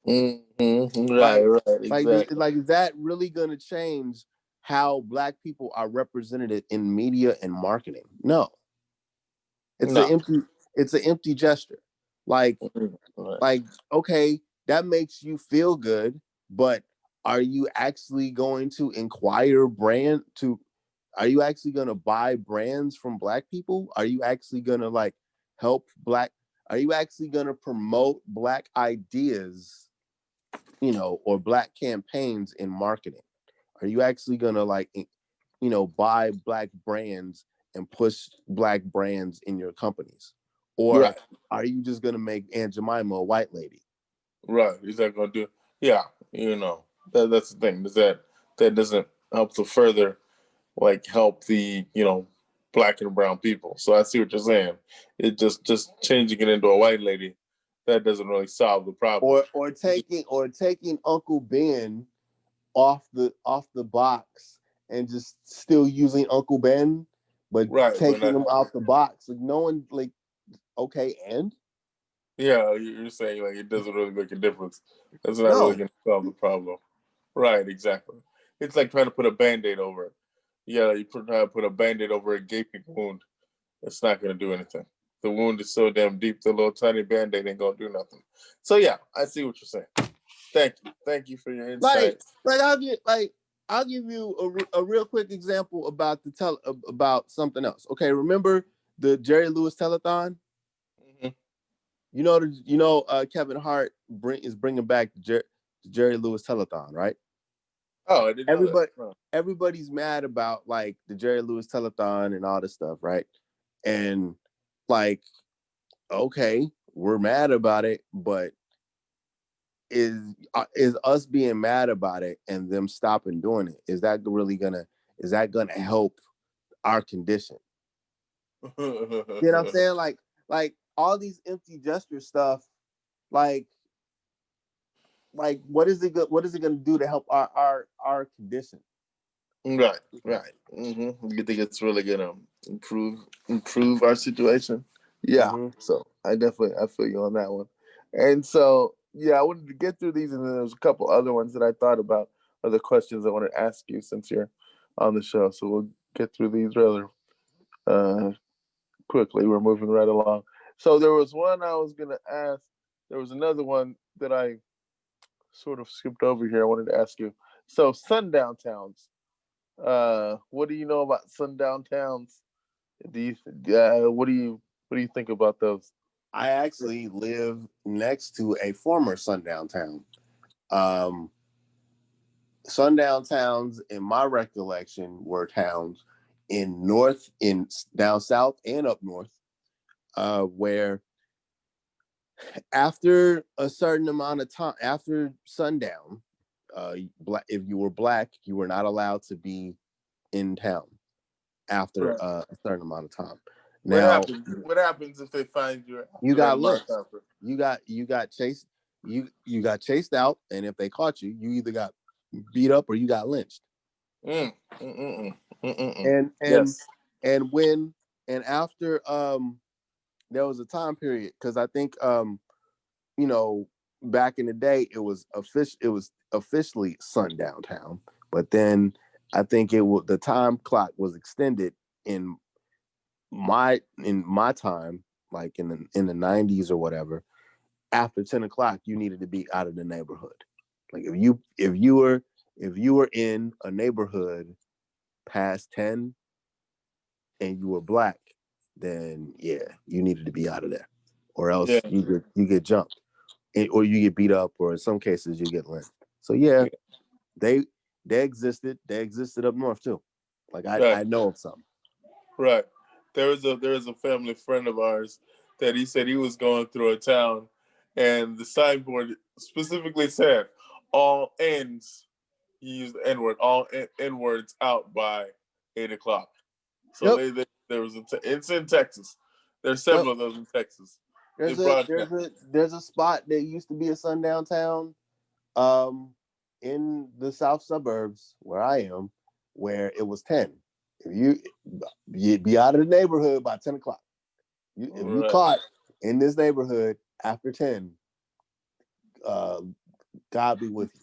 Right, Like, right, exactly. is that really gonna change how black people are represented in media and marketing? No, it's an No. empty it's an empty gesture. Like, Right, like okay, that makes you feel good, but are you actually going to are you actually going to buy brands from black people? Are you actually going to like help black are you actually going to promote black ideas, or black campaigns in marketing? Are you actually going to like buy black brands and push black brands in your companies? Or right, are you just going to make Aunt Jemima a white lady? right. Is that gonna do? Yeah, that's the thing. Is that doesn't help to further like help the black and brown people. So I see what you're saying. It just changing it into a white lady that doesn't really solve the problem. Or taking Uncle Ben off the box and just still using Uncle Ben, but Right, but taking not. him out the box. Like no one like okay, and Yeah, you're saying like it doesn't really make a difference. That's not really no, going to solve the problem. Right, exactly. It's like trying to put a band-aid over it. Yeah, try to put a band-aid over a gaping wound. It's not going to do anything. The wound is so damn deep, the little tiny band-aid ain't going to do nothing. So yeah, I see what you're saying. Thank you for your like insight. like I'll give you a real quick example about something else. Okay, remember the Jerry Lewis telethon? Hmm. Kevin Hart is bringing back the Jerry Lewis telethon, right? Oh, I didn't know that. Everybody Oh. everybody's mad about like the Jerry Lewis telethon and all this stuff, right? And like, okay, we're mad about it, but is us being mad about it and them stopping doing it, is that gonna help our condition? You know what I'm saying? Like all these empty gesture stuff, like what is it gonna do to help our condition? Right, right. You think it's really gonna improve our situation? Yeah. Mm-hmm. So I feel you on that one. And so yeah, I wanted to get through these, and then there's a couple other ones that I thought about, other questions I want to ask you since you're on the show. So we'll get through these rather uh, quickly. We're moving right along. So there was one I was gonna ask. There was another one that I sort of skipped over here. I wanted to ask you. So sundown towns. What do you know about sundown towns? Do you what do you think about those? I actually live next to a former sundown town. Um, Sundown towns, in my recollection, were towns in down south and up north, where after a certain amount of time, after sundown, if you were black, you were not allowed to be in town after Right. a certain amount of time. What Now, happens? What happens if they find you you after that got amount of lynched. time? You got chased. You got chased out, and if they caught you, you either got beat up or you got lynched. Mm, mm, mm, And and yes. and when and after there was a time period, because I think back in the day it was officially sundown town, but then I think the time clock was extended in my time, like in the 90s or whatever. After 10 o'clock, you needed to be out of the neighborhood. Like if you were in a neighborhood past 10 and you were black, then yeah, you needed to be out of there, or Yeah. else you get jumped, or you get beat up, or in some cases you get lynched. So yeah, they they existed. They existed up north too. Like Right. I know of some. Right. There was a family friend of ours that he said he was going through a town, and the signboard specifically said all ends. He used the N word. All N words out by 8 o'clock. So Yep. there was it's in Texas. There's Yep. several of those in Texas. They There's a broadcast. there's a there's a spot that used to be a sundown town, um, in the south suburbs where I am, where it was 10. If you'd be out of the neighborhood by 10 o'clock. If you Right. caught in this neighborhood after 10, uh, God be with you.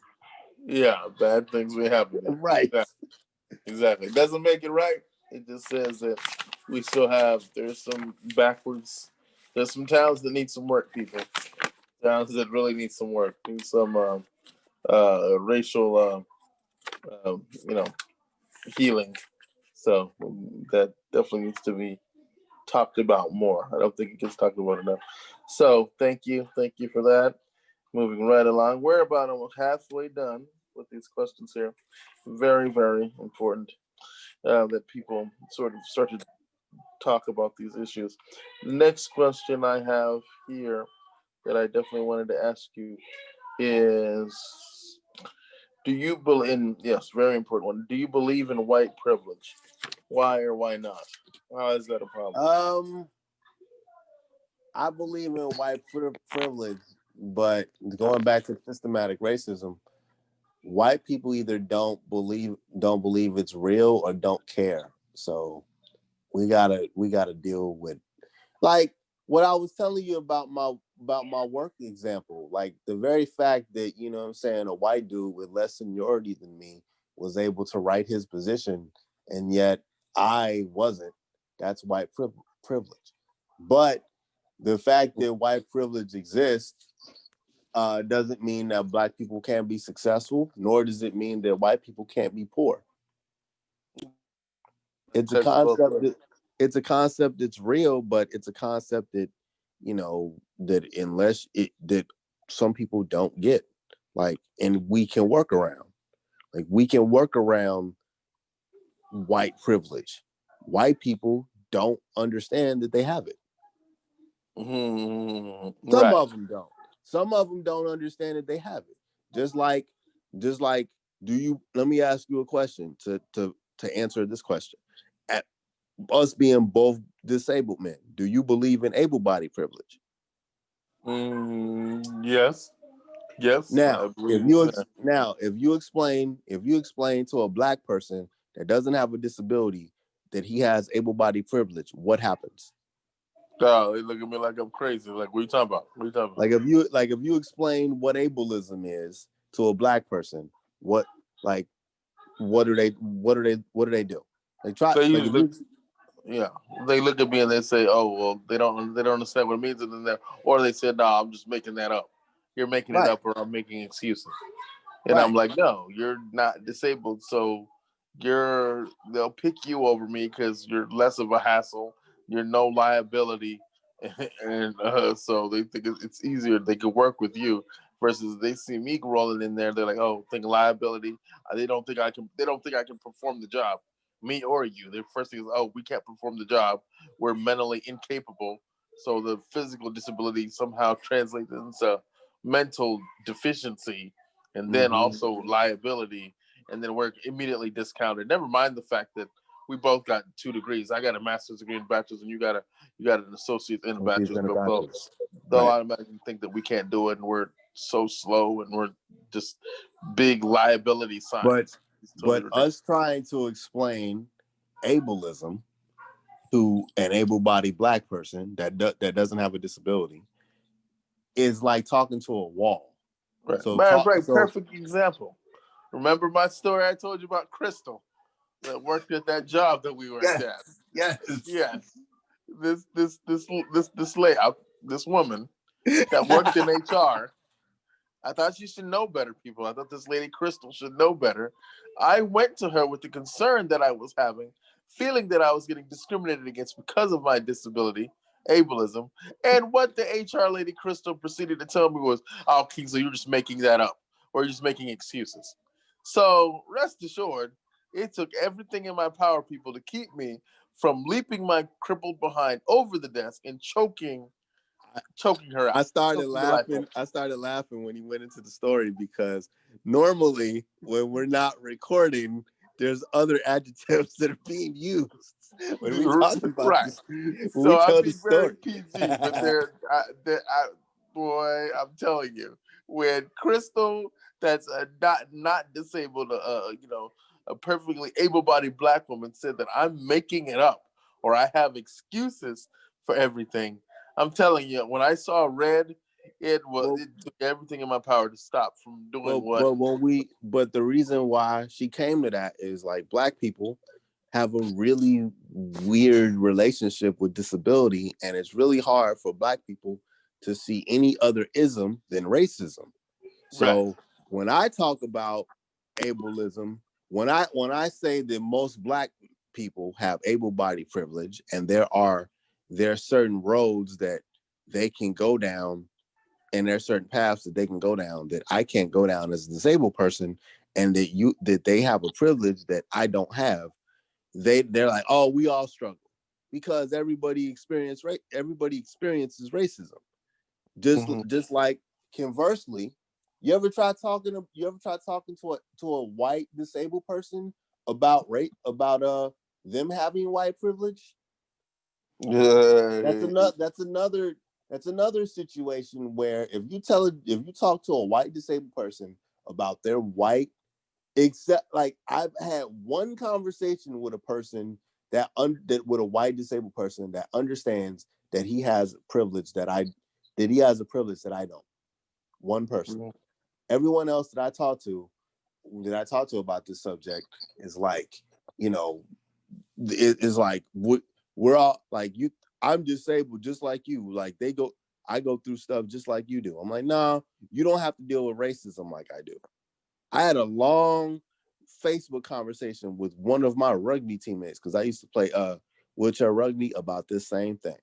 Yeah, bad things may happen there. Right. Exactly. It doesn't make it right. It just says that we still have there's some backwards. There's some towns that need some work, people. Towns that really need some work. Need some racial, you know, healing. So that definitely needs to be talked about more. I don't think it gets talked about enough. So thank you for that. Moving right along, we're about almost halfway done with these questions here. Very, very important that people sort of start to talk about these issues. Next question I have here that I definitely wanted to ask you is: do you believe in? Yes, very important one. Do you believe in white privilege? Why or why not? How is that a problem? I believe in white privilege, but going back to systematic racism, white people either don't believe it's real or don't care. So we gotta deal with, like, what I was telling you about my work example. Like, the very fact that, you know what I'm saying, a white dude with less seniority than me was able to write his position, and yet I wasn't. That's white privilege. But the fact that white privilege exists doesn't mean that black people can't be successful, nor does it mean that white people can't be poor. It's a Cuts both concept ways. that it's a concept that's real, but it's a concept that, that unless it that some people don't get. Like, and we can work around. Like, we can work around white privilege. White people don't understand that they have it. Some Right. of them don't. Some of them don't understand that they have it. Just like, just like, do you? Let me ask you a question to answer this question. At us being both disabled men, do you believe in able-bodied privilege? Yes. Yes, I Now, believe in that. if you explain to a black person that doesn't have a disability that he has able-bodied privilege, what happens? Oh, they look at me like I'm crazy. Like, what are you talking about? What are you talking about? If you explain what ableism is to a black person, what like what do they do? Like, try, They like, if usually, you yeah, they look at me and they say, "Oh, well, they don't understand what it means," and then or they said, "No, I'm just making that up. You're making it right, up, or I'm making excuses." And I'm right, like, "No, you're not disabled, so they'll pick you over me because you're less of a hassle. You're no liability, and so they think it's easier. They can work with you." Versus they see me rolling in there, they're like, "Oh, think liability. They don't think I can. They don't think I can perform the job, me or you." Their first thing is, "Oh, we can't perform the job. We're mentally incapable." So the physical disability somehow translates into mental deficiency, and then mm-hmm. also liability, and then we're immediately discounted. Never mind the fact that we both got 2 degrees. I got a master's degree in bachelor's, and you got an associate and a He's bachelor's. in a But bachelor's, they'll right? automatically think that we can't do it, and we're so slow, and we're just big liability But signs. It's totally but ridiculous. us trying to explain ableism to an able-bodied black person that doesn't have a disability is like talking to a wall. Right. So Right, talk. right. So Perfect example. Remember my story I told you about Crystal that worked at that job that we worked yes, at? yes. Yes. This woman that worked in HR. I thought she should know better, people. I thought this lady Crystal should know better. I went to her with the concern that I was having, feeling that I was getting discriminated against because of my disability, ableism. And what the HR lady Crystal proceeded to tell me was, "Oh, Kingsley, you're just making that up, or you're just making excuses." So rest assured, it took everything in my power, people, to keep me from leaping my crippled behind over the desk and choking her out, I started choking the life out. laughing. I started laughing when he went into the story because normally when we're not recording, there's other adjectives that are being used when we talk about Right. this. When we So I'm tell the being very story. PG, but boy, I'm telling you, when Crystal, that's not disabled, a perfectly able-bodied Black woman, said that I'm making it up or I have excuses for everything, I'm telling you, when I saw red, well, it took everything in my power to stop from doing what. but the reason why she came to that is like Black people have a really weird relationship with disability, and it's really hard for Black people to see any other ism than racism. Right. So when I talk about ableism, when I say that most Black people have able-bodied privilege, and there are certain roads that they can go down, and there are certain paths that they can go down that I can't go down as a disabled person, and that they have a privilege that I don't have. They're like, oh, we all struggle because everybody experiences racism. Mm-hmm. Just like conversely, you ever try talking to a white disabled person about them having white privilege? That's Yeah. another that's another situation where if you talk to a white disabled person about their white, except like I've had one conversation with a person that with a white disabled person that understands that he has privilege that he has a privilege that I don't. One person. Mm-hmm. Everyone else that I talk to about this subject is like, you know, it is like we're all like you. I'm disabled just like you. Like I go through stuff just like you do. I'm like, no, you don't have to deal with racism like I do. I had a long Facebook conversation with one of my rugby teammates because I used to play wheelchair rugby about this same thing.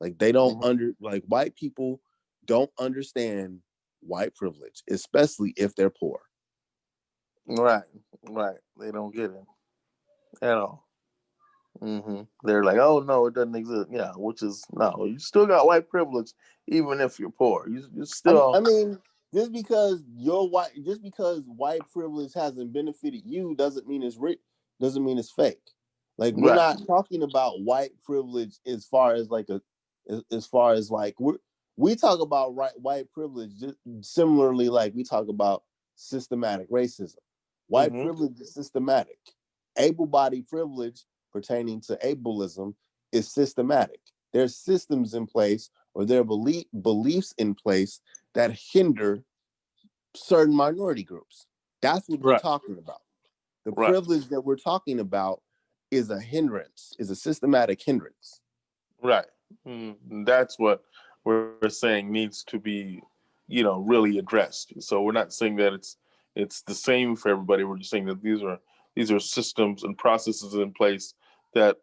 Like they don't like white people don't understand white privilege, especially if they're poor. Right, right. They don't get it at all. They're like, oh no, it doesn't exist. Yeah, which is no. You still got white privilege, even if you're poor. You I still mean, just because white privilege hasn't benefited you doesn't mean it's fake. Like we're right. not talking about white privilege as far as like we talk about white privilege just similarly like we talk about systematic racism. White hmm privilege is systematic. Able-bodied privilege pertaining to ableism is systematic. There's systems in place or there are beliefs in place that hinder certain minority groups. That's what we're Right, talking about. The right, privilege that we're talking about is a hindrance, is a systematic hindrance. right. That's what we're saying needs to be, really addressed. So we're not saying that it's the same for everybody. We're just saying that these are systems and processes in place that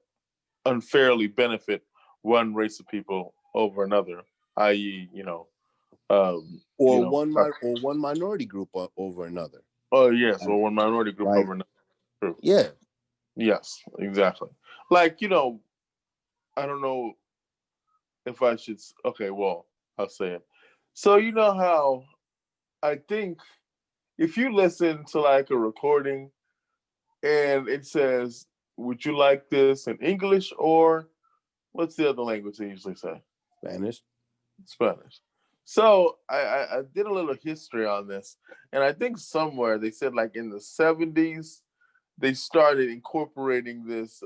unfairly benefit one race of people over another, i.e., Or one minority group over another. oh yes, Like, or one minority group like over another. True. yeah. Yes, exactly. Like I don't know if I should. Okay, well, I'll say it. So you know how I think if you listen to like a recording and it says, "Would you like this in English or what's the other language they usually say?" Spanish. Spanish. So I did a little history on this, and I think somewhere they said like in the 70s they started incorporating this,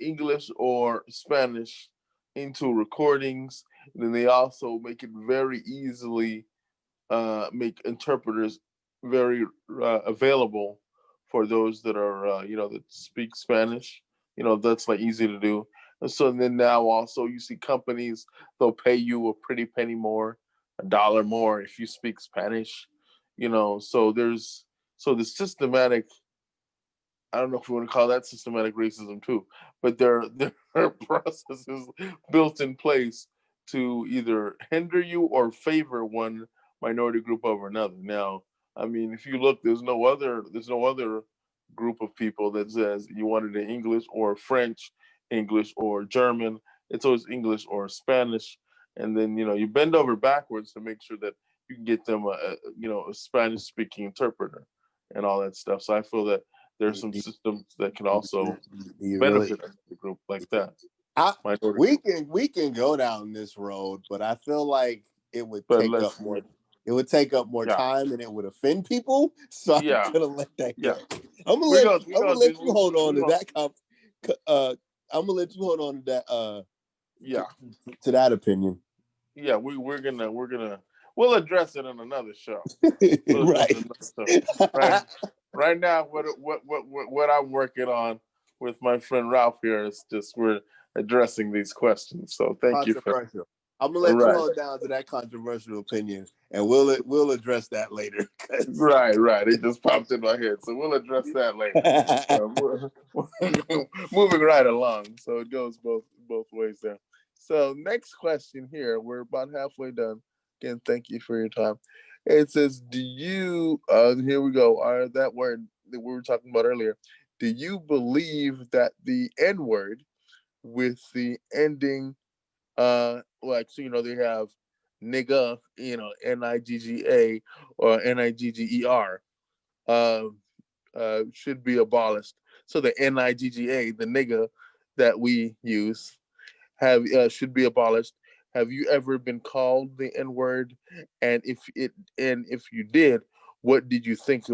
English or Spanish into recordings. And then they also make it very easily make interpreters very available for those that are that speak Spanish. That's like easy to do. And so then now also you see companies, they'll pay you a pretty penny more, $1 more if you speak Spanish. So the systematic, I don't know if you want to call that systematic racism too, but there are processes built in place to either hinder you or favor one minority group over another. Now, I mean, if you look, there's no other group of people that says you want it in English or French, English or German. It's always English or Spanish, and then you bend over backwards to make sure that you can get them a Spanish speaking interpreter and all that stuff. So I feel that there's some Do, systems that can also do you really? benefit the group like that. I, Minority we group. can go down this road, but I feel like it would But take let's up more. It would take up more yeah. time, and it would offend people. So I'm Yeah. gonna let that Yeah. go. I'm gonna We're let gonna we're I'm gonna gonna do let you hold on we to gonna that. I'm gonna let you hold on to that. yeah. To that opinion. Yeah, we're gonna we'll address it in another show. We'll address it Right. in another show. Right now what I'm working on with my friend Ralph here is just we're addressing these questions. So thank you for Controversial. I'm gonna let you right. hold down to that controversial opinion, and we'll address that later. Right. It just popped in my head. So we'll address that later. Moving right along. So it goes both ways there. So next question here. We're about halfway done. Again, thank you for your time. It says, do you here we go. That word that we were talking about earlier. Do you believe that the N word with the ending like so they have nigga, Nigga or Nigger, um should be abolished. So the Nigga, the nigga that we use, have should be abolished. Have you ever been called the N word? And if you did, what did you think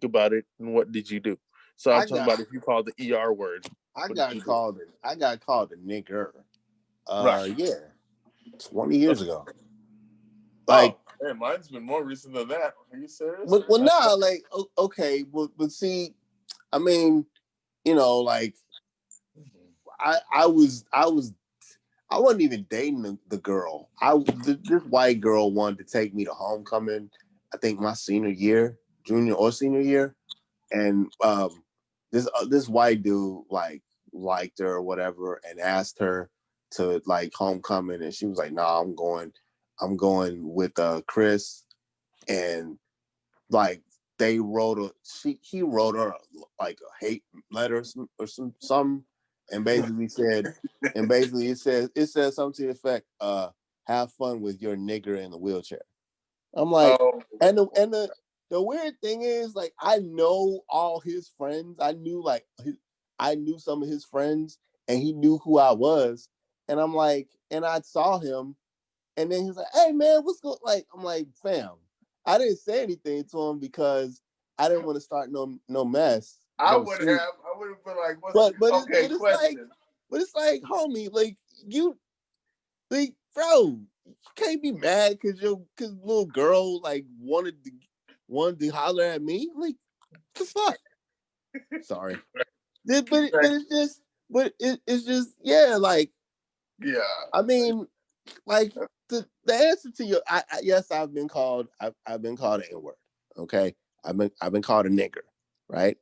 about it, and what did you do? So I'm I talking got about if you called the ER word, I what did got you do? called it. I got called a nigger. Right. Yeah, 20 years Okay. ago. Like, Oh, man, mine's been more recent than that. Are you serious? well, nah, like, okay, but see, I mean, like, I wasn't even dating the girl. This white girl wanted to take me to homecoming. I think my senior year, junior or senior year, and this white dude liked her or whatever, and asked her to like homecoming, and she was like, "Nah, I'm going with Chris," and like they wrote he wrote her like a hate letter or some, and basically it says something to the effect, have fun with your nigger in the wheelchair. I'm like, Oh, and the weird thing is, like, I know all his friends. I knew some of his friends, and he knew who I was. And I'm like, and I saw him, and then he's like, "Hey man, what's going?" Like, I'm like, "Fam, I didn't say anything to him because I didn't want to start no mess." I would have. I would have been like, "What's But okay?" Question. it's like, homie, like you, like, bro, you can't be mad because little girl like wanted to holler at me. Like, the fuck? Sorry, but it's just, it's just, yeah. Like, Yeah. I mean, like, the answer to your, yes, I've been called an N-word. Okay, I've been called a nigger. Right?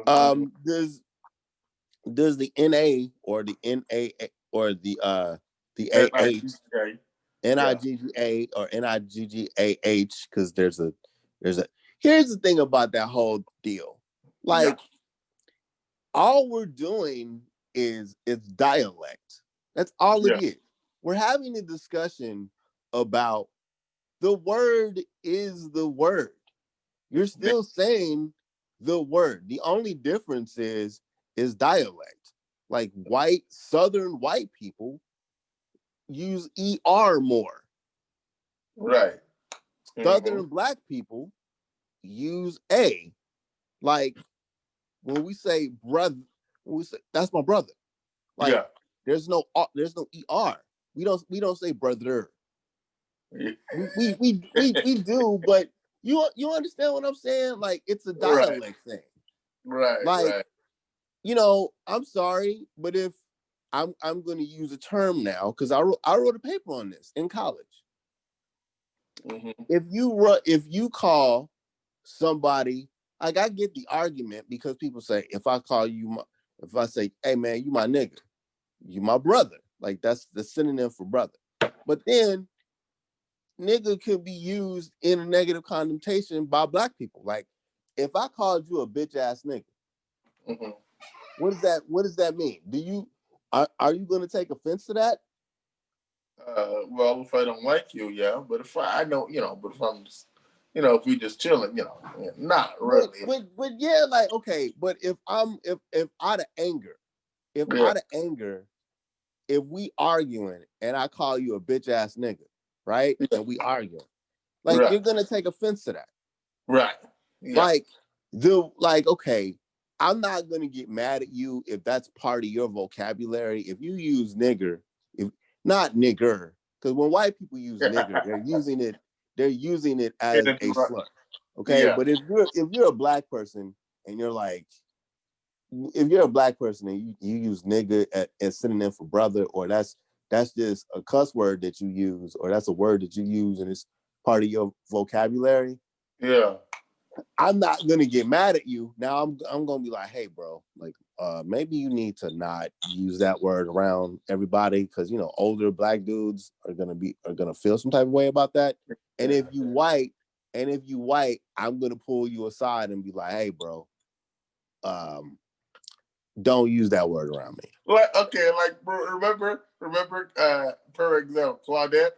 Uh-huh. Does the NA or the NA or the AH N-I-G-K. Yeah. NIGGA or NIGGAH, because there's a here's the thing about that whole deal. Yeah. Like, all we're doing is it's dialect. That's all it Yeah. is. We're having a discussion about the word is the word. You're still saying the word. The only difference is dialect. Like, southern white people use ER more. Right. Southern Mm-hmm. black people use A. Like, when we say brother, when we say that's my brother. Like, Yeah. there's no ER. We don't say brother. We do, but you understand what I'm saying? Like, it's a dialect thing. Like, Right. I'm sorry, but if I'm going to use a term now, because I wrote a paper on this in college. Mm-hmm. If you call somebody, like, I get the argument, because people say, if I say, hey man, you my nigga, you my brother, like, that's the synonym for brother. But then nigga could be used in a negative connotation by black people. Like, if I called you a bitch ass nigga, Mm-hmm. what does that mean? Are you going to take offense to that? Well, if I don't like you, yeah. But if I know, but if I'm just, if we just chilling, not really. But yeah, like, okay, but if out of anger, Yeah. if we arguing and I call you a bitch ass nigga, right? Yeah. And we arguing, like, Right. you're gonna take offense to that. Right. Yeah. Like, okay, I'm not gonna get mad at you if that's part of your vocabulary. If you use nigger, if not nigger, because when white people use nigger, they're using it as a slur. Okay, Yeah. but if you're a black person and you're like, if you're a black person and you use nigga as synonym for brother, or that's just a cuss word that you use, or that's a word that you use and it's part of your vocabulary, Yeah. I'm not gonna get mad at you. Now I'm gonna be like, hey bro, like, maybe you need to not use that word around everybody, because older black dudes are gonna feel some type of way about that. And Yeah. if you white, I'm gonna pull you aside and be like, hey bro, don't use that word around me. Like, okay, like, remember, for example, Claudette,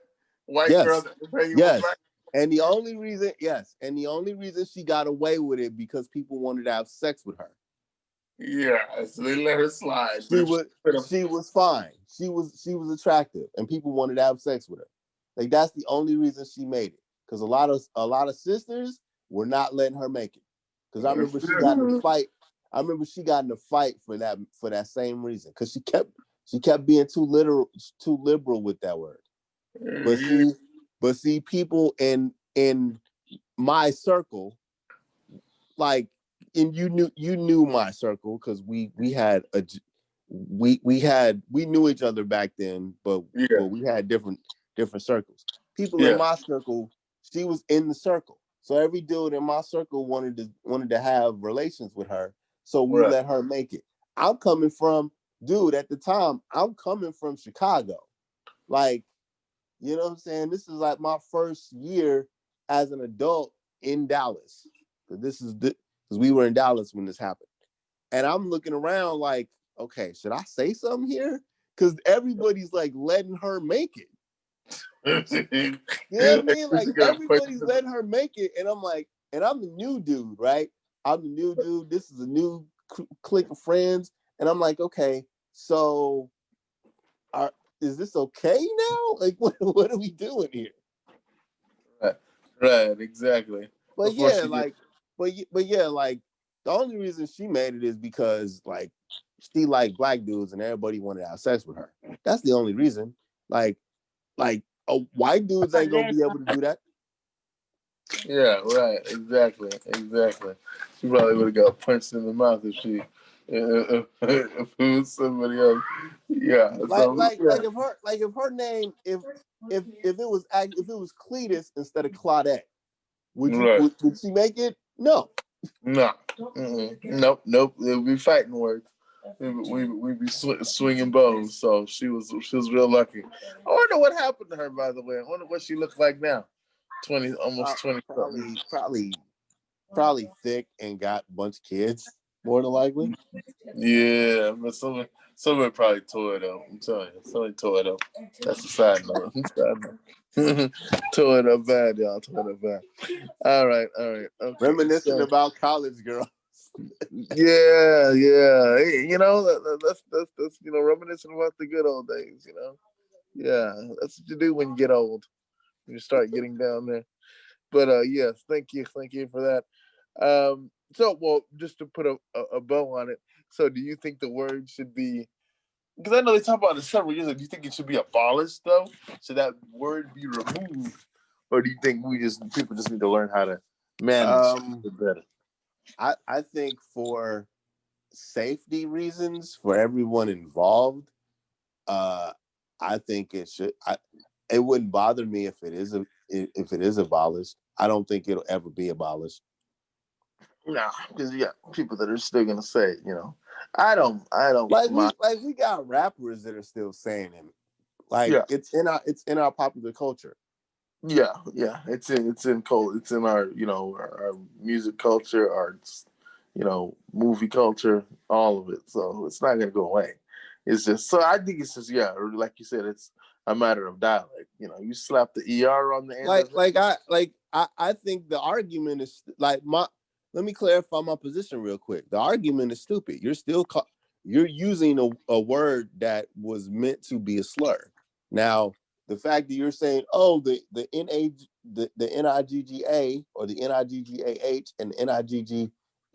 white girl Yes, that was hanging with yes. black. And the only reason she got away with it because people wanted to have sex with her. Yeah, so they let her slide. But She if she was could have, she was fine. She was attractive, and people wanted to have sex with her. Like, that's the only reason she made it. Because a lot of sisters were not letting her make it. Because I remember she got in a fight. I remember she got in a fight for that same reason. Because she kept being too liberal with that word. But see, people in my circle, like, and you knew my circle, because we knew each other back then, but yeah, we had different circles. People in yeah, my circle, she was in the circle, so every dude in my circle wanted to have relations with her, so we right, let her make it. I'm coming from, dude, at the time, I'm coming from Chicago, like, you know what I'm saying? This is like my first year as an adult in Dallas. Because we were in Dallas when this happened. And I'm looking around like, okay, should I say something here? Because everybody's like letting her make it. You know what I mean? Like, everybody's letting her make it. And I'm like, and I'm the new dude, right? I'm the new dude. This is a new clique of friends. And I'm like, okay, so is this okay now? Like, what are we doing here? right, exactly. But Before yeah, she gets, like, but yeah, like, the only reason she made it is because, like, she liked black dudes and everybody wanted to have sex with her. That's the only reason. Like, white dudes ain't gonna be able to do that. yeah, right, exactly. She probably would have got punched in the mouth if it was somebody else. Yeah, Like, so like, yeah, like if her name, if it was Cletus instead of Claudette, right. would she make it? No. No, nope. It would be fighting words. We'd be swinging bows. So she was real lucky. I wonder what happened to her. By the way, I wonder what she looks like now. 20, almost 20 something. Probably thick and got a bunch of kids, more than likely. Yeah, but somebody probably tore it up. I'm telling you, somebody tore it up. That's a side note. Tore it up bad, y'all. Tore it up bad. All right. Okay, Reminiscing so. about college girl. Yeah. Hey, that's reminiscing about the good old days. Yeah, that's what you do when you get old. You start getting down there. But yes, thank you for that. So well, just to put a bow on it. So, do you think the word should be because I know they talk about it several years ago. Do you think it should be abolished though? Should that word be removed, or do you think people just need to learn how to manage it better? I think for safety reasons for everyone involved, I think it should. It wouldn't bother me if it is abolished. I don't think it'll ever be abolished. No, because you got people that are still gonna say, I don't mind. We got rappers that are still saying it. Like Yeah, it's in our popular culture. yeah. It's in our our music culture, arts, movie culture, all of it. So it's not gonna go away. It's just so I think it's just like you said, it's a matter of dialect. You slap the er on the end of it. I think the argument is let me clarify my position real quick. The argument is stupid. You're using a word that was meant to be a slur. Now, the fact that you're saying, oh, the NIGGA or the NIGGAH and the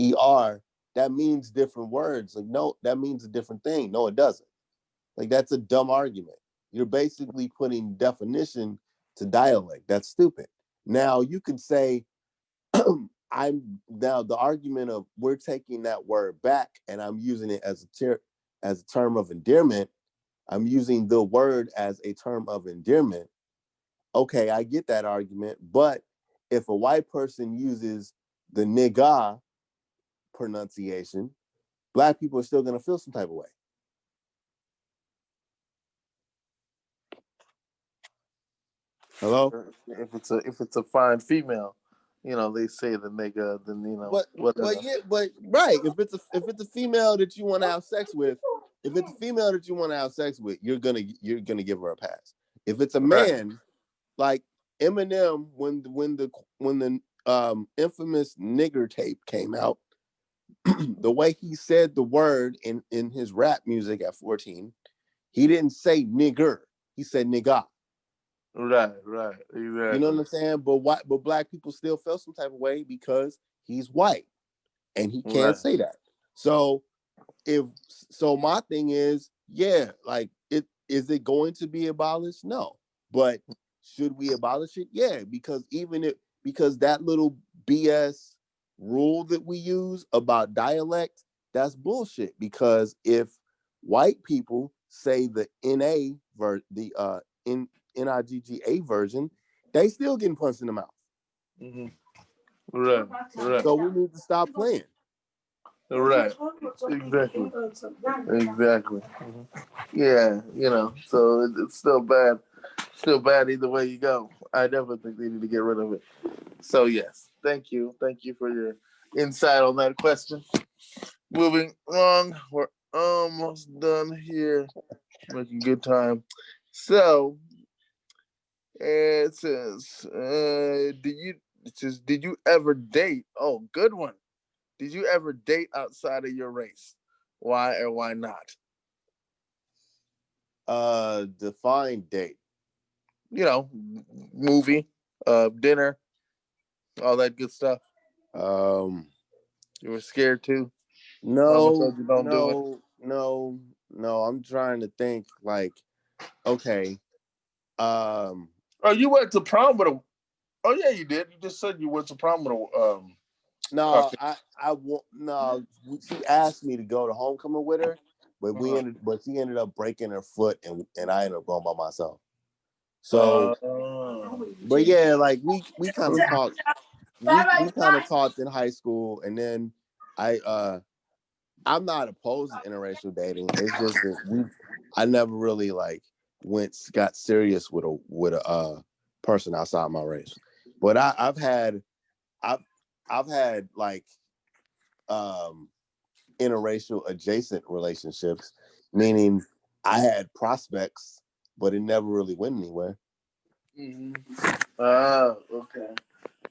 NIGGER, that means different words. Like, no, that means a different thing. No, it doesn't. Like, that's a dumb argument. You're basically putting definition to dialect. That's stupid. Now you can say, I'm now the argument of we're taking that word back and I'm using it as a term of endearment. I'm using the word as a term of endearment. Okay, I get that argument, but if a white person uses the nigga pronunciation, black people are still going to feel some type of way. Hello? If it's a fine female, they say the nigga, then whatever. But right. If it's a female that you want to have sex with, you're gonna give her a pass. If it's a man, right, like Eminem, when the infamous nigger tape came out, the way he said the word in his rap music at 14, he didn't say nigger, he said nigga. Right, exactly. You know what I'm saying? But black people still felt some type of way because he's white and he can't say that. So my thing is, like is it going to be abolished? No. But should we abolish it? Yeah, because because that little BS rule that we use about dialect, that's bullshit. Because if white people say the NIGGA version, they still getting punched in the mouth. Mm-hmm. Right. So we need to stop playing. Right. Exactly. Mm-hmm. Yeah, so it's still bad. Still bad either way you go. I definitely think they need to get rid of it. So yes, thank you. Thank you for your insight on that question. Moving along, we're almost done here. Making good time. So it says, did you ever date? Oh, good one. Did you ever date outside of your race? Why or why not? Define date. Movie, dinner, all that good stuff. You were scared too? No. I'm trying to think. Like, okay. Oh, you went to prom with a. Oh yeah, you did. You just said you went to prom with a. No, no. She asked me to go to homecoming with her, but she ended up breaking her foot, and I ended up going by myself. So, but yeah, like we kind of talked. We kind of talked in high school, and then I'm not opposed to interracial dating. It's just that I never really got serious with a person outside my race. But I've had like interracial adjacent relationships, meaning I had prospects, but it never really went anywhere. Mm-hmm.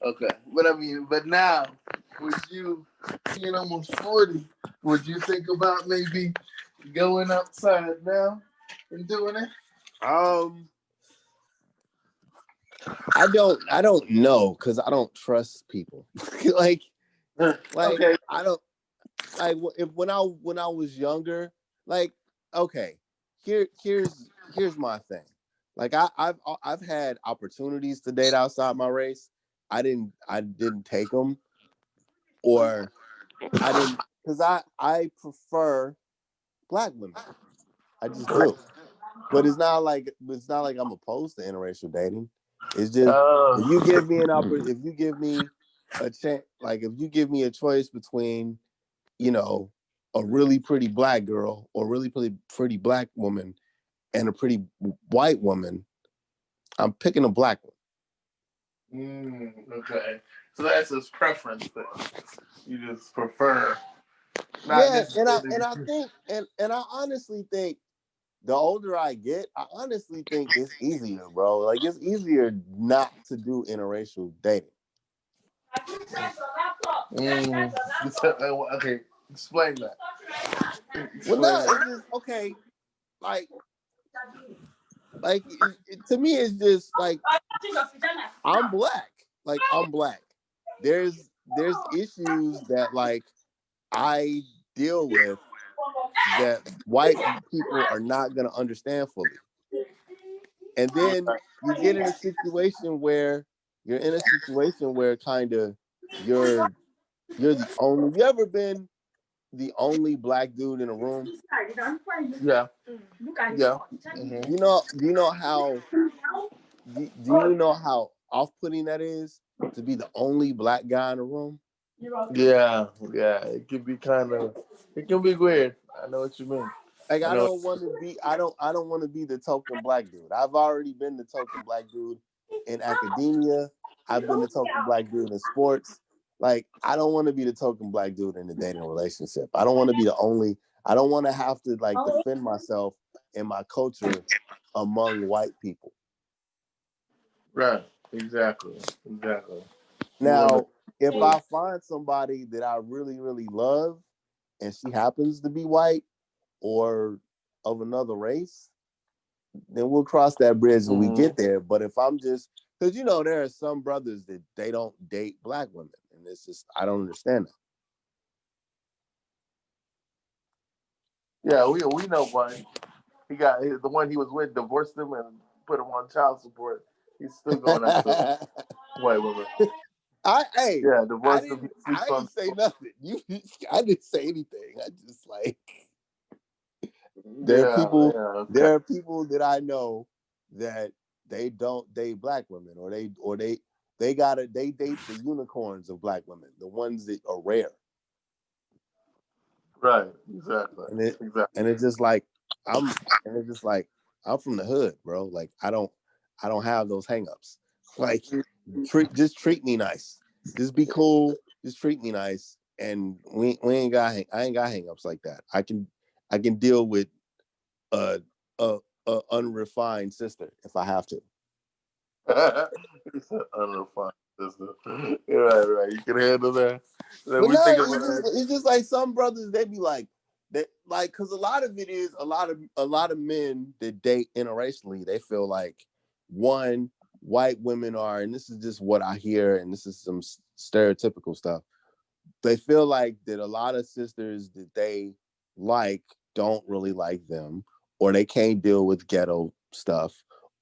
Okay. But now, with you being almost 40, would you think about maybe going outside now and doing it? I don't know, because I don't trust people. Okay. I don't if when I was younger, okay, here's my thing. Like I've had opportunities to date outside my race. I didn't take them, or I didn't, because I prefer black women. I just do. But it's not like I'm opposed to interracial dating. It's just Oh, if you give me a chance, like if you give me a choice between, you know, a really pretty black girl or a really pretty black woman and a pretty white woman, I'm picking a black one. okay. So that's his preference thing. You just prefer not Yeah, necessarily. and I think and I honestly think the older I get, I honestly think it's easier, bro. Like it's easier not to do interracial dating. Okay, explain that. Well, Explain no, that. it's just okay. Like to me, it's just like I'm black. Like I'm black. There's issues that like I deal with that white people are not gonna understand fully. And then you get in a situation where kind of you're the only. You ever been the only black dude in a room? Yeah. Yeah. Mm-hmm. Do you know how do you know how off-putting that is to be the only black guy in a room? Yeah. Yeah. It can be kind of. It can be weird. I know what you mean. Like I know. I don't want to be the token black dude. I've already been the token black dude in academia. I've been the token black dude in sports. Like I don't want to be the token black dude in the dating relationship. I don't want to be the only. I don't want to have to like defend myself and my culture among white people. Right. Exactly. Exactly. You want Now, if to. I find somebody that I really, really love and she happens to be white or of another race, then we'll cross that bridge when we get there. But if I'm just, because there are some brothers that they don't date black women, and it's just I don't understand that. Yeah, we know one. He got the one he was with divorced him and put him on child support. He's still going after white women. Hey, Yeah, divorced him. He I sleeps on. didn't say nothing. I didn't say anything. I just like there are Yeah, people yeah, okay. there are people that I know that they don't date black women, or they date the unicorns of black women, the ones that are rare. Right, exactly, And it exactly. and it's just like I'm and it's just like I'm from the hood, bro. Like I don't have those hangups. Like just treat me nice. Just be cool. Just treat me nice. And we ain't got I ain't got hangups like that. I can deal with a a unrefined sister if I have to. It's an unrefined sister. You're right, right. You can handle that. Like, But we no, think about it's just like some brothers, they be like that, like, because a lot of it is a lot of men that date interracially, they feel like one, white women are, and this is just what I hear, and this is some stereotypical stuff. They feel like that a lot of sisters that they like don't really like them, or they can't deal with ghetto stuff,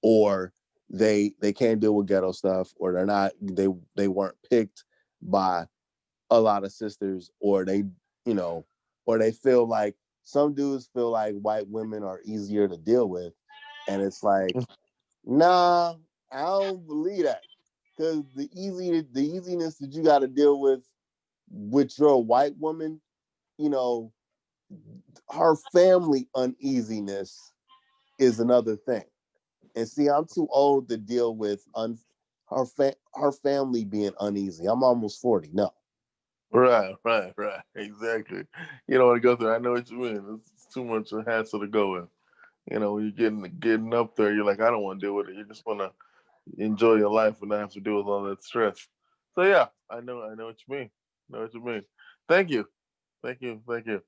or they can't deal with ghetto stuff, or they weren't picked by a lot of sisters, or you know, or they feel like some dudes feel like white women are easier to deal with, and it's like, nah, I don't believe that, because the easiness that you got to deal with your white woman, you know, her family uneasiness is another thing. And see, I'm too old to deal with her family being uneasy. I'm almost 40. No. right, right, right. Exactly. You don't want to go through. I know what you mean. It's too much a hassle to go in. When you're getting up there, you're like, I don't want to deal with it. You just want to enjoy your life and not have to deal with all that stress. So yeah, I know what you mean. I know what you mean. Thank you, thank you, thank you.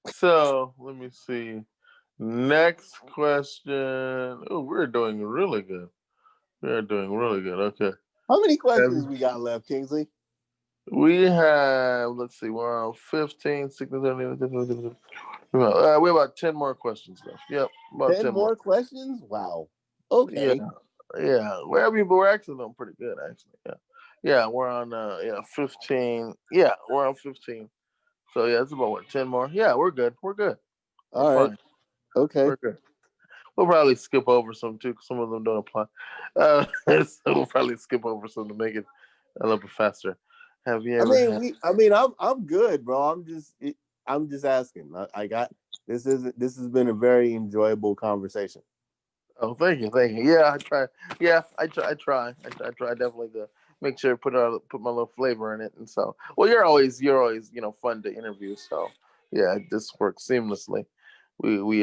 So let me see. Next question. Oh, we're doing really good. We're doing really good. Okay. How many questions And we got left, Kingsley? we have, let's see, we're on 15, 16, 17, 18, 19, 20. We have about 10 more questions left. Yep, about 10 10 more. more questions? Wow. Yeah, Okay. yeah. Well, I mean, but we're actually doing pretty good, actually. Yeah, yeah. We're on 15. Yeah, we're on 15. So yeah, it's about what 10 more. Yeah, we're good. We're good. We're All right. fine. Okay. We're good. We'll probably skip over some too, 'cause some of them don't apply. So we'll probably skip over some to make it a little bit faster. Have you ever had? I'm good, bro. I'm just asking. I got this has been a very enjoyable conversation. Oh, thank you, thank you. Yeah, I try. Yeah, I try. I try definitely to make sure put my little flavor in it. And so, well, you're always fun to interview. So yeah, this works seamlessly. We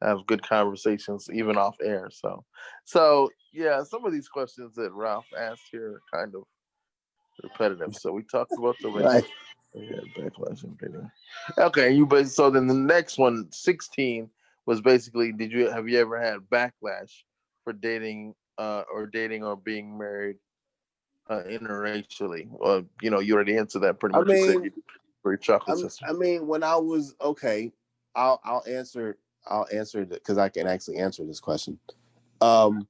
have good conversations even off air. So yeah, some of these questions that Ralph asked here are kind of repetitive. So we talked about the racial Right. yeah, backlash and dating. Okay, so then the next one, 16, was basically have you ever had backlash for dating or being married interracially? Or you already answered that pretty I much. You said you mean, for your chocolate sister. when I was okay, I'll answer it because I can actually answer this question. Um,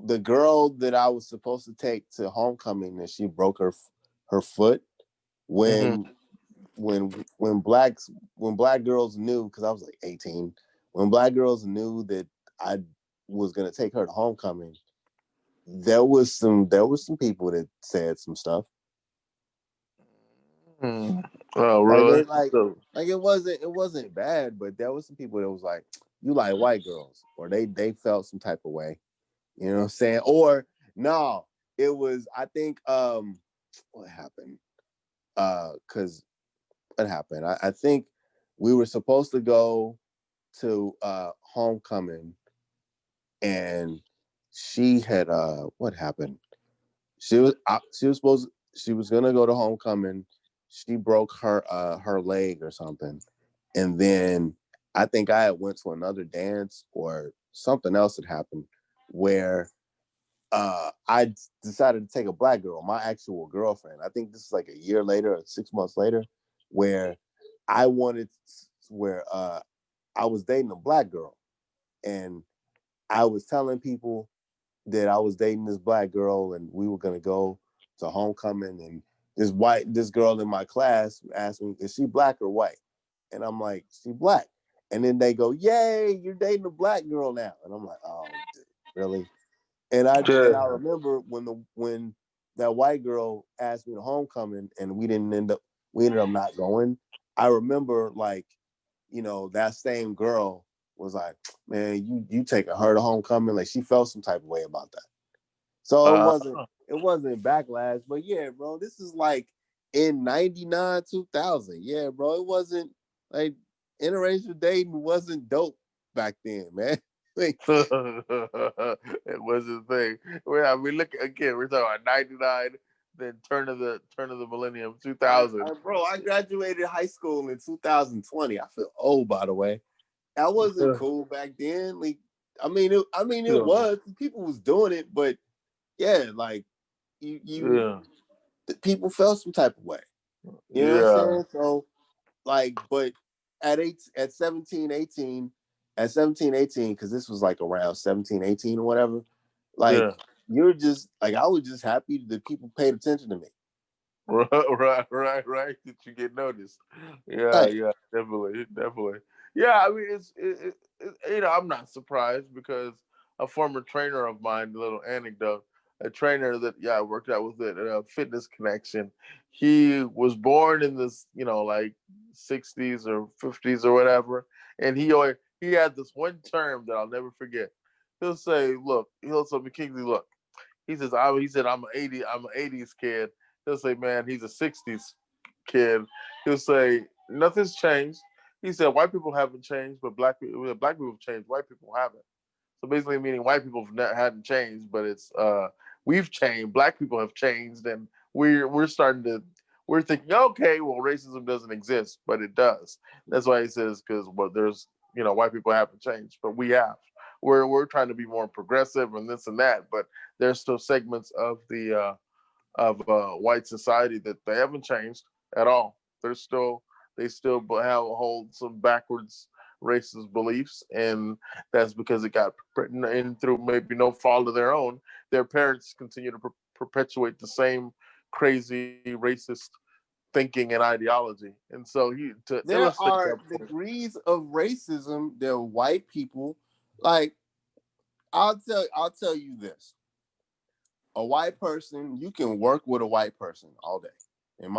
the girl that I was supposed to take to homecoming and she broke her foot Mm-hmm. when when black girls knew, because I was like 18, when black girls knew that I was gonna take her to homecoming, there was some people that said some stuff. Mm-hmm. Oh, Like really? it like So, like it wasn't bad, but there was some people that was like, you like white girls, or they felt some type of way. You know what I'm saying? Or no, it was, I think, what happened? Because what happened? I think we were supposed to go to homecoming, and she had what happened? She was gonna go to homecoming. She broke her leg or something, and then I think I had went to another dance or something else had happened where I decided to take a black girl, my actual girlfriend. I think this is like a year later or 6 months later, where I wanted where I was dating a black girl, and I was telling people that I was dating this black girl and we were gonna go to homecoming, and this girl in my class asked me, is she black or white? And I'm like, she black. And then they go, yay, you're dating a black girl now. And I'm like, oh, really? And I yeah. remember when that white girl asked me to homecoming and we ended up not going. I remember, like, that same girl was like, man, you taking her to homecoming. Like, she felt some type of way about that. So it Uh, wasn't it wasn't backlash, but yeah, bro, this is like in 99, 2000. Yeah, bro, it wasn't like interracial dating wasn't dope back then, man. Like, it was a thing. We look again. We're talking about 99, then turn of the millennium, 2000. bro, I graduated high school in 2020. I feel old, by the way. That wasn't cool back then. Like, it Yeah, was. People was doing it, but yeah, like you yeah, people felt some type of way. You know what I'm yeah, saying? So, like, but at 17, 18, at 17, 18, because this was like around 17, 18 or whatever, like, yeah. you're just like, I was just happy that people paid attention to me. Right, right. Did you get noticed? Yeah, Right. yeah, definitely, definitely. Yeah, I mean, I'm not surprised because a former trainer of mine, a little anecdote, a trainer that I worked out with at Fitness Connection. He was born in this, like 60s or 50s or whatever, and he had this one term that I'll never forget. He'll say, "Look," he'll say, "McKinsey, look." He said, I'm an 80s kid. He'll say, man, he's a 60s kid. He'll say, nothing's changed. He said, white people haven't changed, but black people have changed. White people haven't. So basically, meaning white people hadn't changed, but it's we've changed. Black people have changed, and we're starting to we're thinking, okay, well, racism doesn't exist, but it does. That's why he says because there's white people haven't changed, but we have. We're trying to be more progressive and this and that, but there's still segments of the of white society that they haven't changed at all. They're still they still have hold some backwards racist beliefs, and that's because it got written in through maybe no fault of their own. Their parents continue to perpetuate the same crazy racist thinking and ideology. And so, to There illustrate are that point, degrees of racism. There are white people. Like I'll tell you this. A white person, you can work with a white person all day. And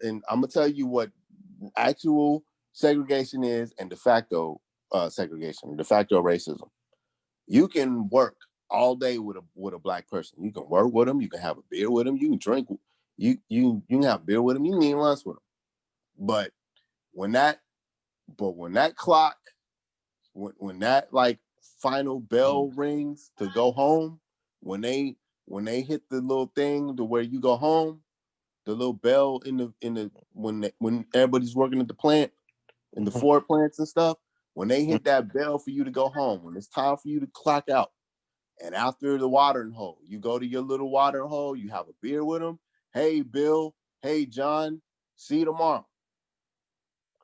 and I'm gonna tell you what actual segregation is and de facto segregation, de facto racism. You can work all day with a black person. You can work with them. You can have a beer with them. You can drink. You can have beer with them. You can eat lunch with them. But when that when that clock when that like final bell rings to go home, when they hit the little thing to where you go home, the little bell in the when everybody's working at the plant in the Ford plants and stuff, when they hit that bell for you to go home, when it's time for you to clock out, and after the watering hole, you go to your little watering hole, you have a beer with them. Hey, Bill. Hey, John. See you tomorrow.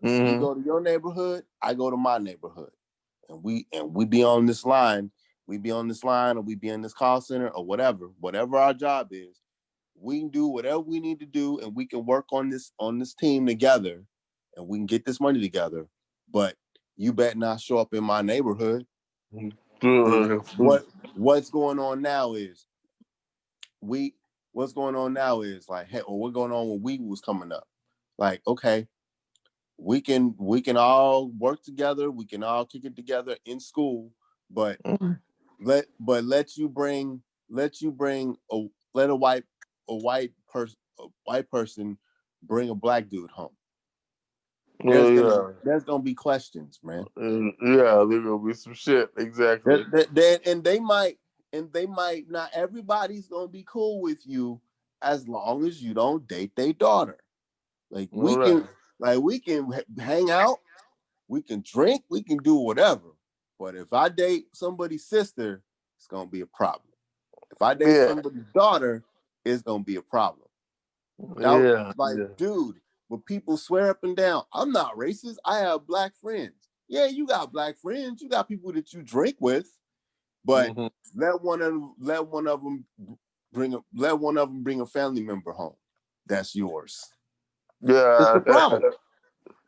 You mm-hmm. go to your neighborhood, I go to my neighborhood. And we be on this line. We be on this line, or we be in this call center, or whatever our job is. We can do whatever we need to do, and we can work on this team together, and we can get this money together. But you better not show up in my neighborhood. See, what's going on now is we what's going on now is like, hey, or what's going on when we was coming up. Like, okay, we can all work together, we can all kick it together in school, but let you bring a let a white person bring a black dude home. Yeah, There's gonna be questions, man. yeah, there gonna be some shit. Exactly. And they might not everybody's gonna be cool with you as long as you don't date their daughter. Like All right. we can hang out, we can drink, we can do whatever. But if I date somebody's sister, it's gonna be a problem. If I date Yeah, somebody's daughter, it's gonna be a problem. That yeah, like, yeah. dude, when people swear up and down, I'm not racist. I have black friends. Yeah, you got black friends. You got people that you drink with, but Mm-hmm. let one of them bring a family member home. That's yours. It's Yeah, the problem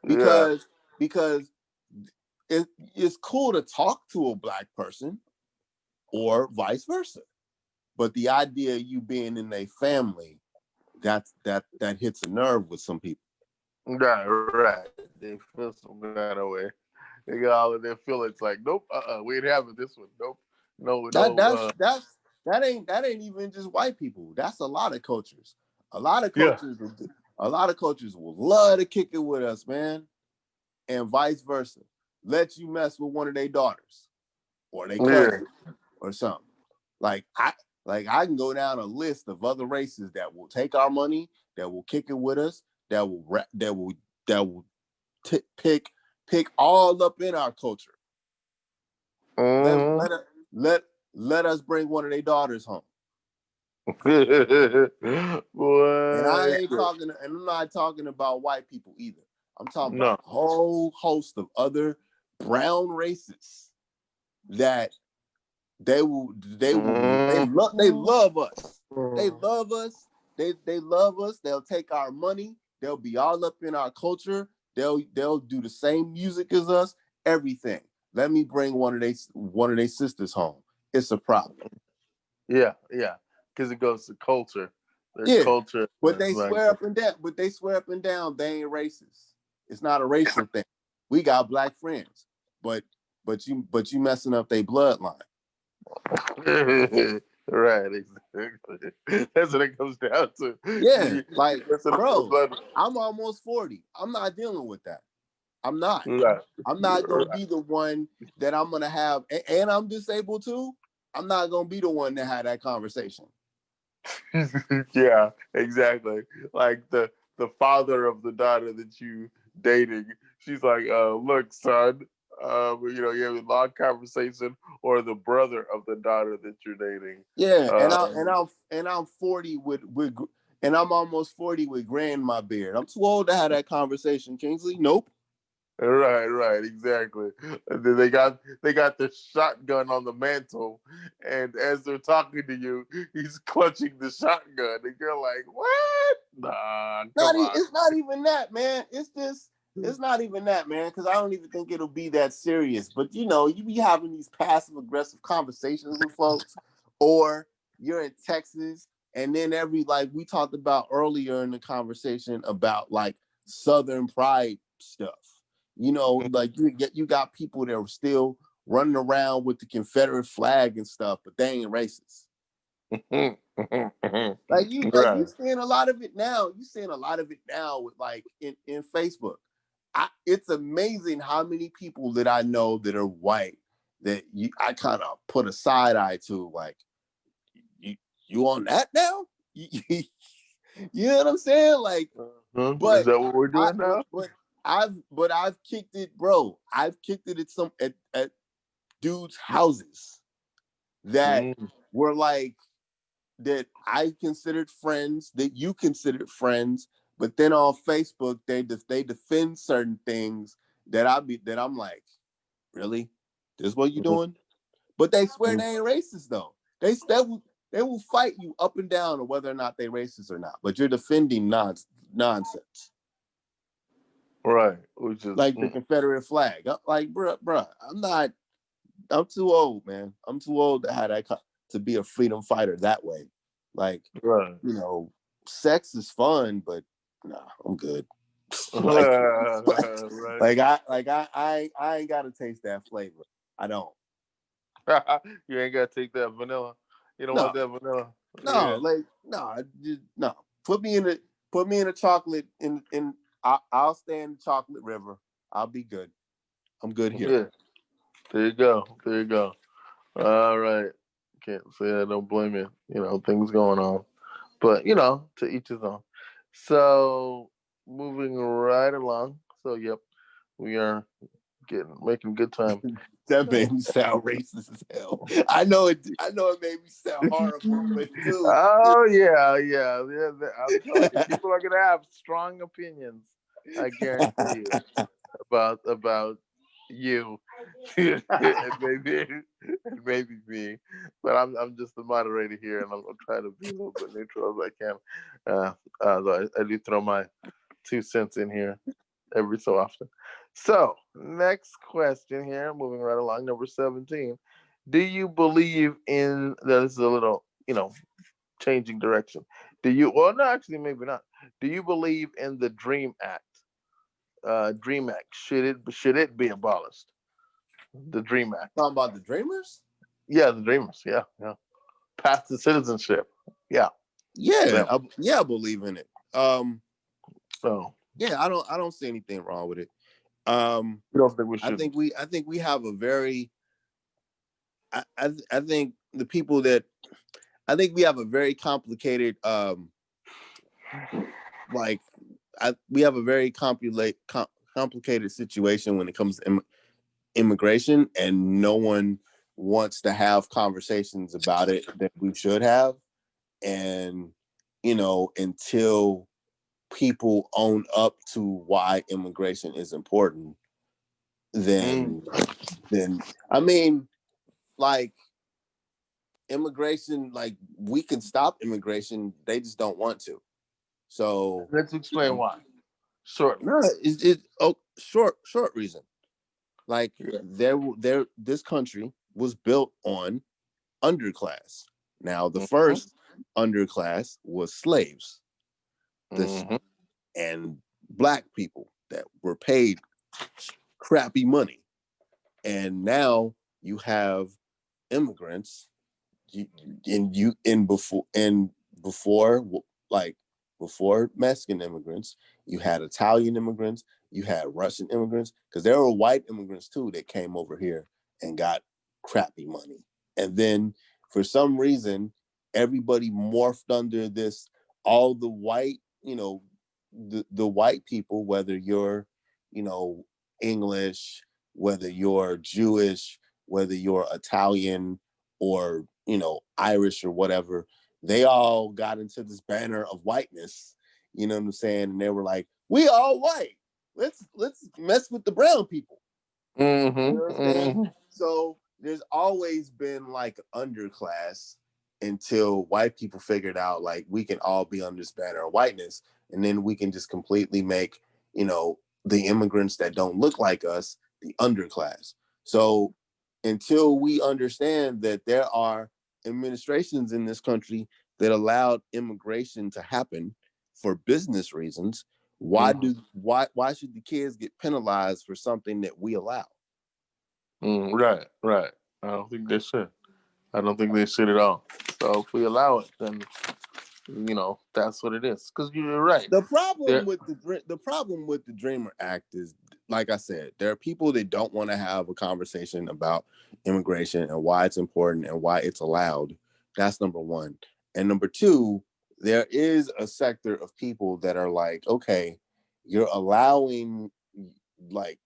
yeah. because because it's cool to talk to a black person or vice versa. But the idea of you being in a family, that hits a nerve with some people. Right. They feel some kind of way. They got all of their feelings like, nope, we ain't having this one. Nope, no, That no. that ain't even just white people. That's a lot of cultures. A lot of Yeah, cultures a lot of cultures will love to kick it with us, man, and vice versa. Let you mess with one of their daughters or their yeah. cousin or something. Like I can go down a list of other races that will take our money, that will kick it with us, that will pick all up in our culture. Let Mm-hmm. let let let us bring one of their daughters home. And I Boy, ain't talking, and I'm not talking about white people either. I'm talking about no. a whole host of other brown races that they Mm-hmm. love us. They love us. They love us. They'll take our money. They'll be all up in our culture. They'll do the same music as us. Everything. Let me bring one of their sisters home. It's a problem. Yeah, because it goes to culture. Their Yeah, culture but is they like, swear up and down. They ain't racist. It's not a racial thing. We got black friends, but you messing up their bloodline. right, exactly. That's what it comes down to. Yeah, You like, messing up the bro, blood. I'm almost 40. I'm not dealing with that. I'm not. Right, I'm not gonna be the one that I'm gonna have, and I'm disabled too. I'm not gonna be the one to have that conversation. yeah, exactly. Like the father of the daughter that you dating, she's like, look, son, you have a long conversation, or the brother of the daughter that you're dating. Yeah, and Um, I'm 40 with and I'm almost 40 with gray in my beard. I'm too old to have that conversation, Kingsley. Nope. Right, exactly. And then they got the shotgun on the mantle, and as they're talking to you, he's clutching the shotgun, and you're like, "What? Nah, come on." It's not even that, man. It's not even that, man, because I don't even think it'll be that serious. But you be having these passive aggressive conversations with folks, or you're in Texas, and then like we talked about earlier in the conversation about like Southern pride stuff. Like you got people that are still running around with the Confederate flag and stuff, but they ain't racist. You Right. seeing a lot of it now. You seeing a lot of it now with like in Facebook. It's amazing how many people that I know that are white that I kind of put a side eye to. Like, you on that now? You know what I'm saying? Like, Is but that what we're doing now? I've kicked it, bro. I've kicked it at dudes' houses that were like, that I considered friends, that you considered friends, but then on Facebook they defend certain things that I'm like, really? This is what you doing? But they swear they ain't racist though. They will fight you up and down on whether or not they racist or not. But you're defending nonsense. Right, which is Like the Confederate flag. Like, bruh, I'm too old, man. I'm too old to have that to be a freedom fighter that way. Like, right. Sex is fun, but nah, I'm good. like, Right. I ain't gotta taste that flavor. I don't. You ain't gotta take that vanilla. You don't want No, that vanilla. no, Yeah. like no, just no. Put me in a chocolate in I'll stay in the chocolate river. I'll be good. I'm good here. Yeah. There you go. There you go. All right. Can't say I don't blame you. Things going on. But, to each his own. So, moving right along. So, yep, we are making good time. That made me sound racist as hell. I know it. I know it made me sound horrible, but dude. Oh, yeah. I'm telling you, people are going to have strong opinions. I guarantee you about you. It may be me, but I'm just the moderator here, and I'm trying to be a little bit neutral as I can. Though I do throw my 2 cents in here every so often. So, next question here, moving right along, number 17. Do you believe in that? This is a little, changing direction. Do you? Well, no, actually, maybe not. Do you believe in the Dream Act? Dream Act, should it be abolished? The Dream Act. Talking about the Dreamers? Yeah, the Dreamers. Yeah. Path to citizenship. Yeah. Yeah, Them. I believe in it. So Yeah, I don't see anything wrong with it. you don't think we shouldn't? I think we have a very I think the people that I think we have a very complicated like we have a very complicated situation when it comes to immigration, and no one wants to have conversations about it that we should have. And until people own up to why immigration is important, Mm. then I mean, like, immigration, like, we can stop immigration, they just don't want to. So Let's explain why. Shortly. no, short reason. Like, Yeah. this country was built on underclass. Now, the Mm-hmm. first underclass was slaves, this Mm-hmm. and black people that were paid crappy money. And now you have immigrants, before, like, before Mexican immigrants, you had Italian immigrants, you had Russian immigrants, because there were white immigrants too that came over here and got crappy money. And then for some reason, everybody morphed under this. All the white, the white people, whether you're, English, whether you're Jewish, whether you're Italian, or Irish or whatever, they all got into this banner of whiteness. You know what I'm saying? And they were like, "We all white. Let's mess with the brown people." You Mm-hmm. understand? Mm-hmm. So there's always been like underclass until white people figured out like we can all be under this banner of whiteness, and then we can just completely make, the immigrants that don't look like us the underclass. So until we understand that there are administrations in this country that allowed immigration to happen for business reasons, why should the kids get penalized for something that we allow? Right, right. I don't think they should. I don't think they should at all. So if we allow it, then that's what it is. Because you're right. The problem There. with the Dreamer Act is, like I said, there are people that don't want to have a conversation about immigration and why it's important and why it's allowed. That's number one. And number two, there is a sector of people that are like, okay, you're allowing like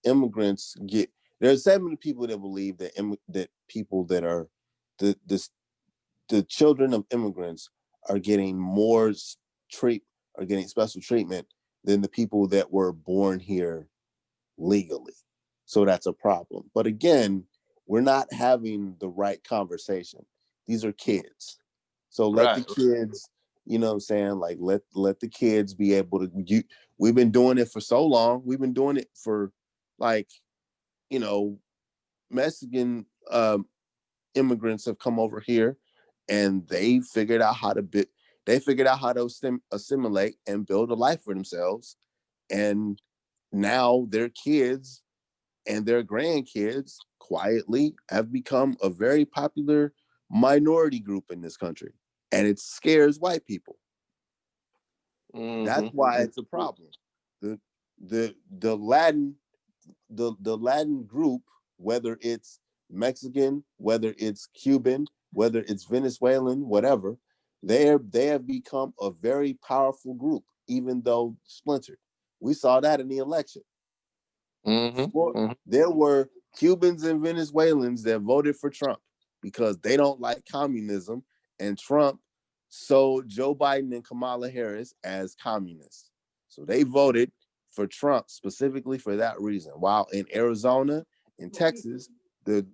immigrants get. There's so many people that believe that that people that are the the children of immigrants are getting treat are getting special treatment than the people that were born here legally. So that's a problem. But again, we're not having the right conversation. These are kids. So let the Right. kids, you know what I'm saying? Like let the kids be able to we've been doing it for so long. We've been doing it for like, you know, Mexican immigrants have come over here and they figured out how to assimilate and build a life for themselves, and now their kids and their grandkids quietly have become a very popular minority group in this country, and it scares white people. That's why Mm-hmm. it's a problem. The Latin the Latin group, whether it's Mexican, whether it's Cuban, whether it's Venezuelan, whatever, they have become a very powerful group, even though splintered. We saw that in the election. Mm-hmm. There were Cubans and Venezuelans that voted for Trump because they don't like communism, and Trump sold Joe Biden and Kamala Harris as communists. So they voted for Trump specifically for that reason. While in Arizona, in Texas, the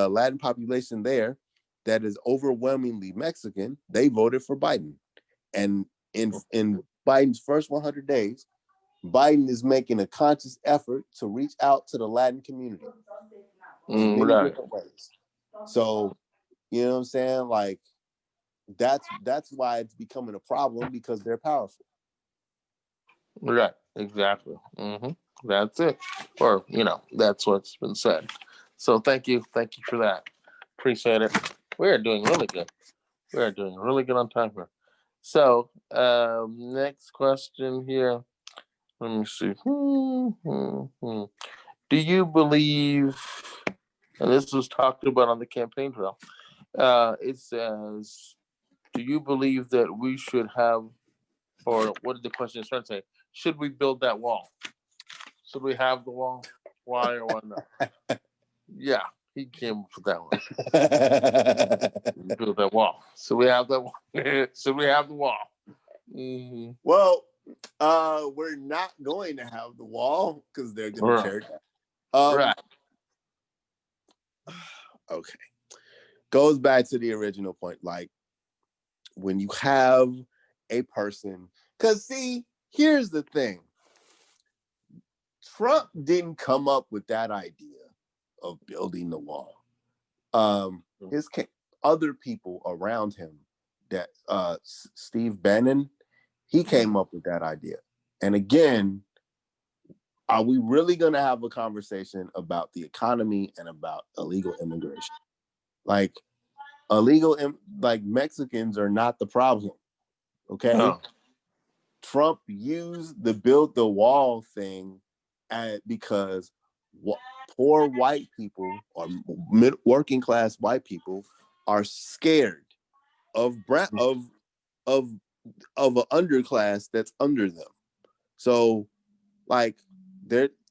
Latin population there that is overwhelmingly Mexican, they voted for Biden. And in Biden's first 100 days, Biden is making a conscious effort to reach out to the Latin community in many Right. different ways. So, you know what I'm saying? Like that's why it's becoming a problem, because they're powerful. Right. Exactly. Mm-hmm. That's it. Or that's what's been said. So thank you for that. Appreciate it. We're doing really good. We're doing really good on time here. So next question here. Let me see. Do you believe? And this was talked about on the campaign trail. It says, "Do you believe that we should have, or what did the question start saying? Should we build that wall? Should we have the wall? Why or why not?" Yeah, he came up with that one. Build that wall. So we have that wall. So we have the wall. Mm-hmm. Well, we're not going to have the wall because they're going to Right. tear it down. Right. Okay. Goes back to the original point. Like when you have a person, because see, here's the thing. Trump didn't come up with that idea of building the wall. His other people around him, that Steve Bannon, he came up with that idea. And again, are we really going to have a conversation about the economy and about illegal immigration? Like like Mexicans are not the problem. Okay. No. Trump used the build the wall thing because poor white people or working class white people are scared of of of an underclass that's under them. So like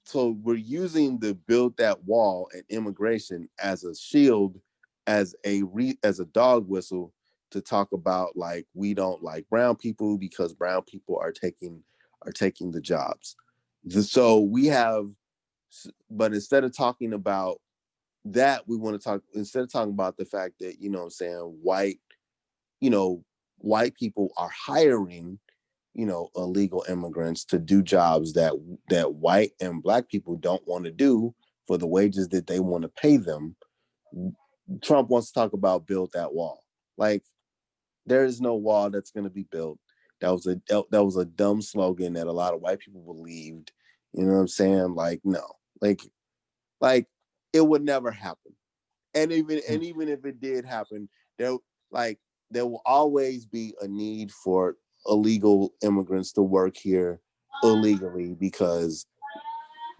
so we're using the build that wall and immigration as a shield as a dog whistle to talk about like we don't like brown people because brown people are taking the jobs. So we have, but instead of talking about that, we want to talk instead of talking about the fact that what I'm saying you know white people are hiring illegal immigrants to do jobs that white and black people don't want to do for the wages that they want to pay them. Trump wants to talk about build that wall. Like there is no wall that's going to be built. That was a dumb slogan that a lot of white people believed. You know what I'm saying? Like no, like like it would never happen. And even if it did happen, there like there will always be a need for illegal immigrants to work here illegally because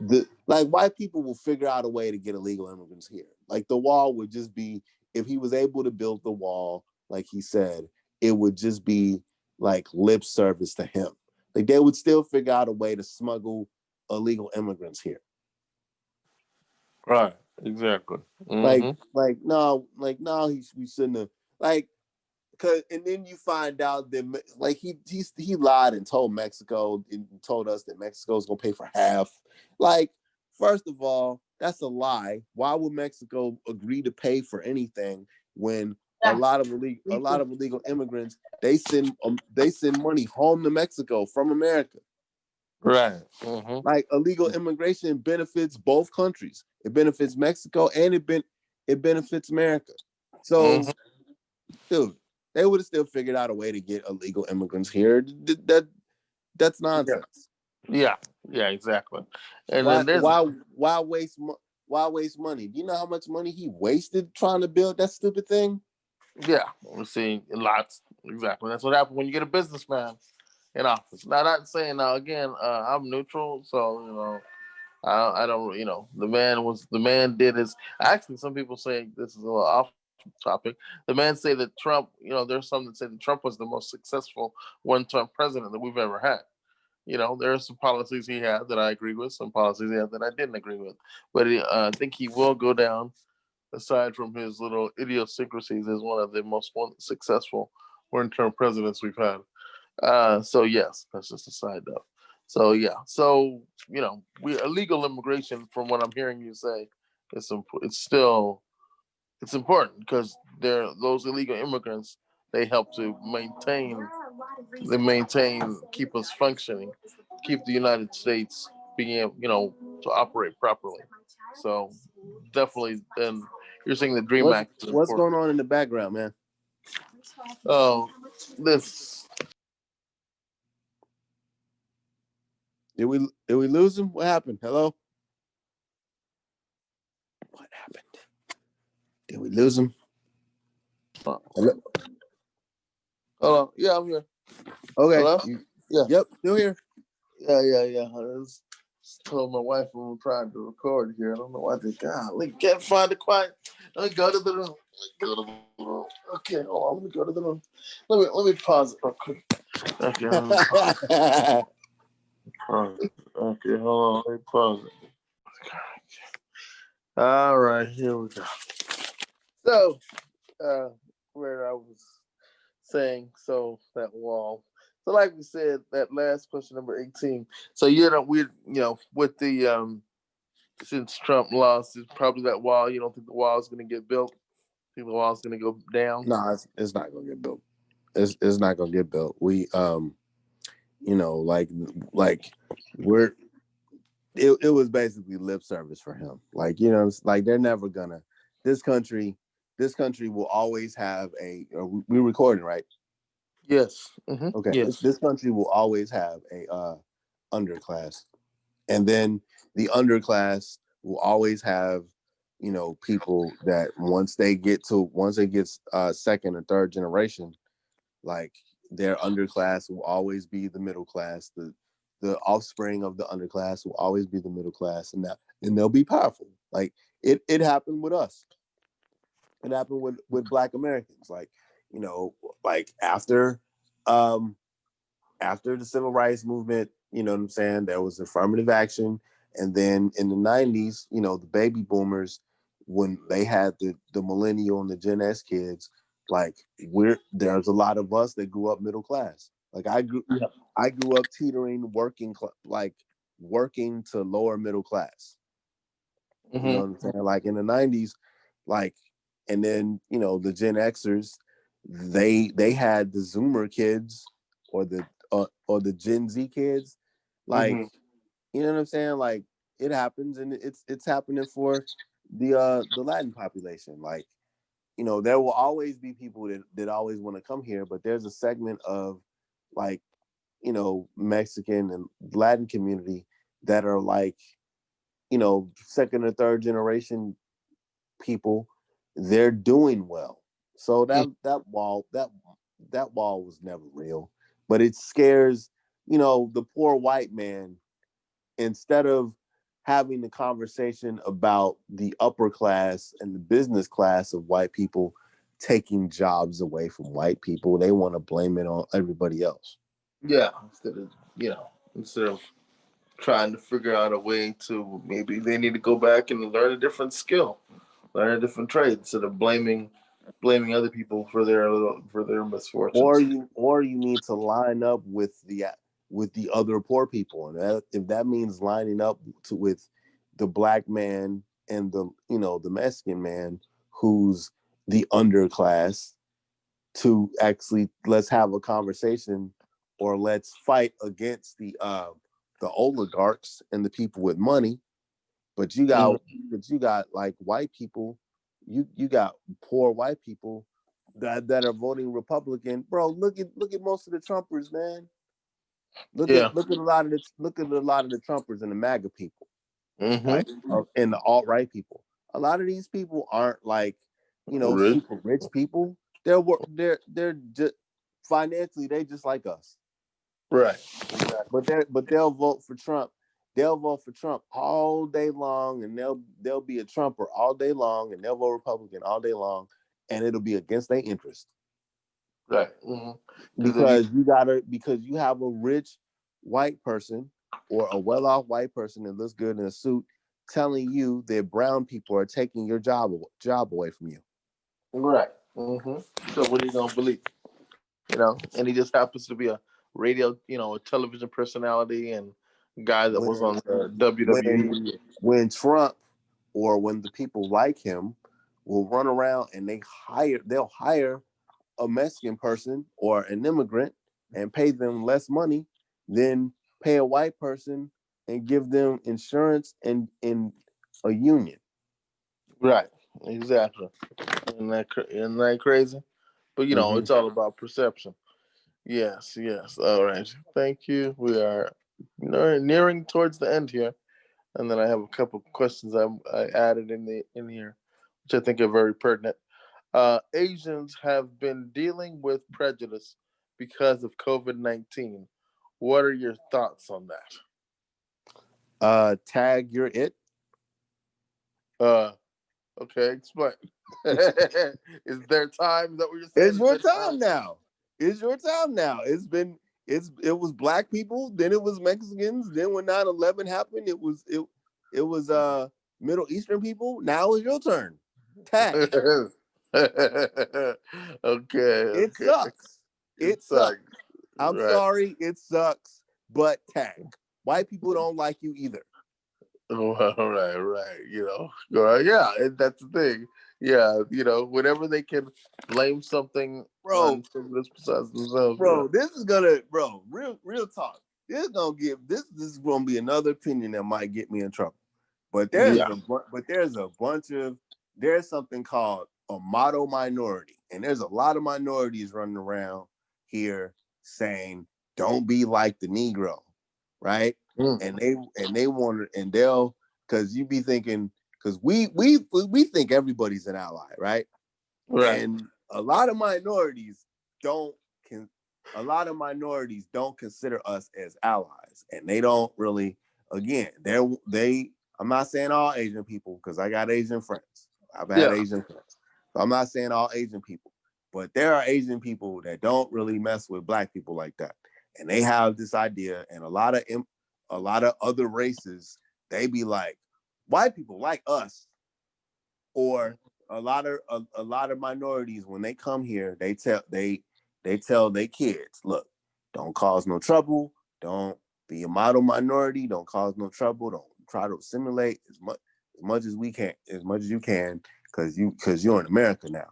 the like white people will figure out a way to get illegal immigrants here. Like the wall would just be if he was able to build the wall, like he said, it would just be like lip service to him. Like they would still figure out a way to smuggle illegal immigrants here. Right. Exactly. Like, Mm-hmm. no, we shouldn't have. Like, cause, and then you find out that like he lied and told Mexico and told us that Mexico's gonna pay for half. Like, first of all, that's a lie. Why would Mexico agree to pay for anything when a lot of illegal immigrants they send money home to Mexico from America? Right. Mm-hmm. Like illegal immigration benefits both countries. It benefits Mexico and it benefits America. Mm-hmm. So, dude, they would have still figured out a way to get illegal immigrants here. That's Yeah. nonsense. Yeah. Yeah. Exactly. And Why then there's why why waste why waste money? Do you know how much money he wasted trying to build that stupid thing? yeah, we're seeing lots. Exactly. That's what happens when you get a businessman in office. Now, not saying now again, I'm neutral, so I don't. The man did his. Actually, some people say this is a little off topic. The man say that Trump. There's some that say that Trump was the most successful one-term president that we've ever had. There are some policies he had that I agree with, some policies he had that I didn't agree with. But I think he will go down, aside from his little idiosyncrasies, as one of the most successful one-term presidents we've had. So yes, that's just a side note. So yeah, so we illegal immigration, from what I'm hearing you say, it's still it's important because those illegal immigrants, they help to keep us functioning, keep the United States being able, to operate properly. So definitely, then you're saying the Dream What's Act is what's going important. on in the background, man? Oh, this Did we lose him? What happened? Hello? What happened? Did we lose him? Hello? Hello, yeah, I'm here. Okay. Hello, yeah. Yep, still here. Yeah. I just told my wife we were trying to record here. I don't know why they can't find it quiet. Let me go to the room. Okay, hold on. Let me go to the room. Let me pause it real quick. Okay, let me pause it. Okay, hold on. Let me pause it. All right, here we go. So, uh, where I was saying, so that wall. So, like we said, that last question, number 18. So, with the since Trump lost, it's probably that wall. You don't think the wall is going to get built? Think the wall is going to go down? No, it's not gonna get built. It's not gonna get built. We like we're it was basically lip service for him. Like, like they're never gonna this country this country will always have we're recording, right? Yes. Mm-hmm. Okay. This, Yes. this country will always have a underclass. And then the underclass will always have, people that once they get second or third generation, like their underclass will always be the middle class. The offspring of the underclass will always be the middle class, and they'll be powerful. Like it happened with us. It happened with Black Americans. Like, like um after the civil rights movement, you know what I'm saying, there was affirmative action. And then in the 90s, the baby boomers, when they had the millennial and the Gen S kids, like there's a lot of us that grew up middle class. Like Yeah. I grew up teetering like working to lower middle class. You know Hmm. what I'm saying? Like in the 90s, like, and then the Gen Xers, they had the Zoomer kids or the Gen Z kids, like, Hmm. you know what I'm saying? Like it happens, and it's happening for the Latin population. Like, there will always be people that always want to come here, but there's a segment of like, Mexican and Latin community that are like, second or third generation people. They're doing well. So that wall was never real, but it scares, the poor white man. Instead of having the conversation about the upper class and the business class of white people taking jobs away from white people, they want to blame it on everybody else. Yeah. Instead of trying to figure out a way to, maybe they need to go back and learn a different skill, learn a different trade, instead of blaming other people for their or misfortunes. you need to line up with the other poor people, and if that means lining up with the black man and the Mexican man who's the underclass, to actually let's have a conversation, or let's fight against the oligarchs and the people with money. But you got like white people, you got poor white people that are voting Republican. Bro, look at most of the Trumpers, man. Yeah. Look at a lot of the Trumpers and the MAGA people, Hmm. like, and the alt right people. A lot of these people aren't like, Rich. super rich people. They're just financially, they just like us. Right. Exactly. But they'll vote for Trump. They'll vote for Trump all day long, and they'll be a Trumper all day long, and they'll vote Republican all day long, and it'll be against their interest, Right. Hmm. Because because you have a rich white person or a well-off white person that looks good in a suit telling you that brown people are taking your job away from you. right. Hmm. So what are you gonna believe? And he just happens to be a radio, a television personality and guy that was When on the when WWE. when Trump, or when the people like him, will run around and they'll hire a Mexican person or an immigrant and pay them less money than pay a white person and give them insurance and in a union. Right. Exactly. Isn't that crazy? But Mm-hmm. it's all about perception. Yes. Yes. All right. Thank you. We are nearing towards the end here, and then I have a couple questions I added in here, which I think are very pertinent. Asians have been dealing with prejudice because of COVID-19. What are your thoughts on that? Tag, you're it. Uh, okay, explain. Is there time? Is that what you're saying? It's Is your there time? time now. It's your time now. It was black people, then it was Mexicans, then when 9/11 happened, it was Middle Eastern people. Now it's your turn. Tag. Okay, It okay. sucks. It It's like, sucks. I'm right. sorry, it sucks, but tag. White people don't like you either. Right, right. Yeah, that's the thing. Yeah, whenever they can blame something Bro, on somebody else besides themselves. Yeah. this is gonna, real talk. This is gonna be another opinion that might get me in trouble. But Yeah. there's something called a model minority, and there's a lot of minorities running around here saying, "Don't be like the Negro," right? Mm. And they want to, and they'll, because you be thinking, because we think everybody's an ally, right? Right. And don't can a lot of minorities don't consider us as allies, and they don't really. Again, they I'm not saying all Asian people, because I got Asian friends. I've had Yeah. Asian friends. So I'm not saying all Asian people, but there are Asian people that don't really mess with black people like that, and they have this idea. And a lot of other races, they be like, white people like us, or a lot of minorities when they come here, they tell their kids, look, don't cause no trouble, don't be a model minority, don't cause no trouble, don't try to assimilate as much as we can, as much as you can, because you're in America now.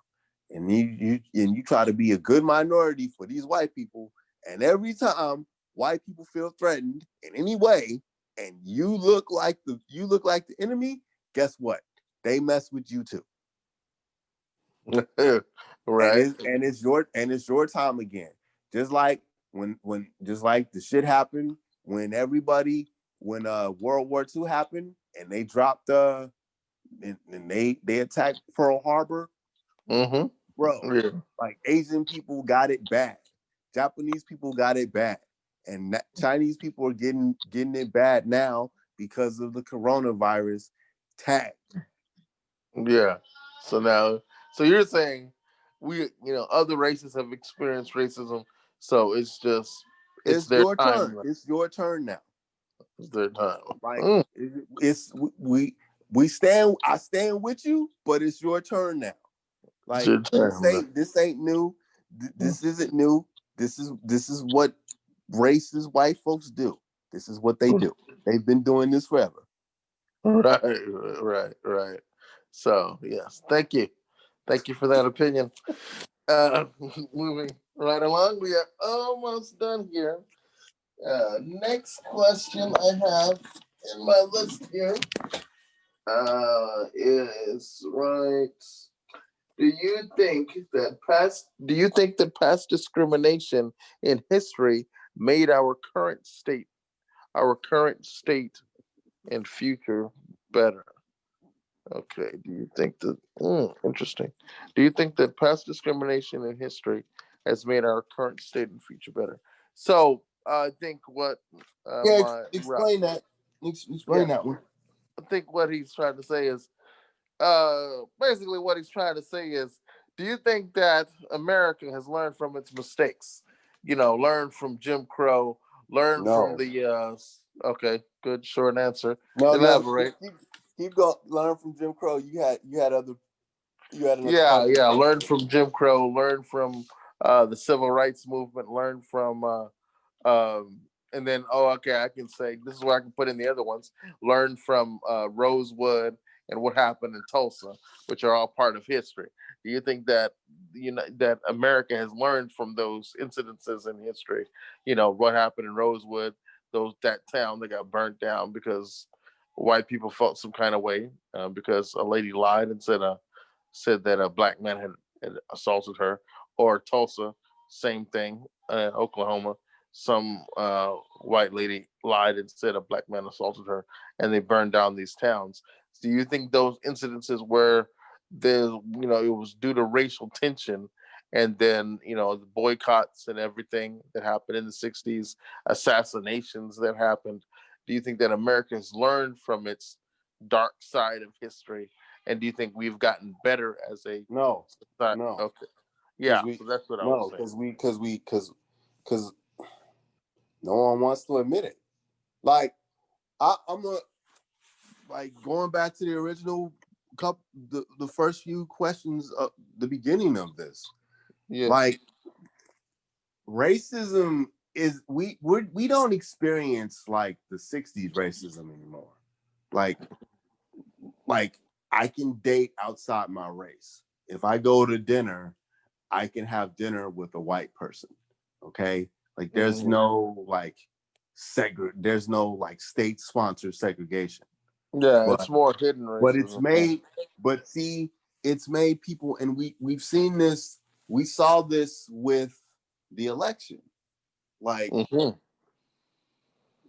And you try to be a good minority for these white people, and every time white people feel threatened in any way, and you look like the enemy, guess what? They mess with you too. And Right. it's your time again. Just like when just like the shit happened when World War II happened and they dropped and they attacked Pearl Harbor, Mm-hmm. bro. Yeah. Like Asian people got it bad, Japanese people got it bad, and Chinese people are getting it bad now because of the coronavirus tag. Yeah. So now, so you're saying other races have experienced racism, so it's It's their your time. turn. It's your turn now. It's their time. Like Mm. it's we stand. I stand with you, but it's your turn now. It's Like your time. this ain't new. This isn't new. This is what racist white folks do. This is what they do. They've been doing this forever. Right, right, right. So yes, thank you for that opinion. Uh, moving right along, we are almost done here. Next question I have in my list here is right. Do you think that past discrimination in history made our current state and future better? Okay. Do you think that? Interesting. Do you think that past discrimination in history has made our current state and future better? So I think what Yeah, my right, explain that. yeah, Explain that one. I think what he's trying to say is basically what he's trying to say is, do you think that America has learned from its mistakes? Learn from Jim Crow, learn from No, the. Okay, good short answer. no. Elaborate. Keep going. Learn from Jim Crow. You had another Yeah, part. yeah. Learn from Jim Crow. Learn from the civil rights movement. Learn from and then, okay, I can say this is where I can put in the other ones. Learn from Rosewood and what happened in Tulsa, which are all part of history. Do you think that that America has learned from those incidences in history? What happened in Rosewood, that town that got burnt down because white people felt some kind of way because a lady lied and said that a black man had assaulted her, or Tulsa, same thing, Oklahoma. Some white lady lied and said a black man assaulted her, and they burned down these towns. Do you think those incidences where it was due to racial tension, and then the boycotts and everything that happened in the '60s, assassinations that happened? Do you think that America has learned from its dark side of history, and do you think we've gotten better as a No, society? no, Okay, because yeah. So that's what I was saying. because no one wants to admit it. Like I'm a like going back to the original couple, the first few questions of the beginning of this. Yeah. Like racism is we don't experience like the '60s racism anymore. Like like I can date outside my race. If I go to dinner, I can have dinner with a white person. Okay? Like there's Mhm. no like there's no like state sponsored segregation. Yeah, But it's more hidden it's racism. made but see it's made people and we've seen this we saw this with the election. Like Mm-hmm.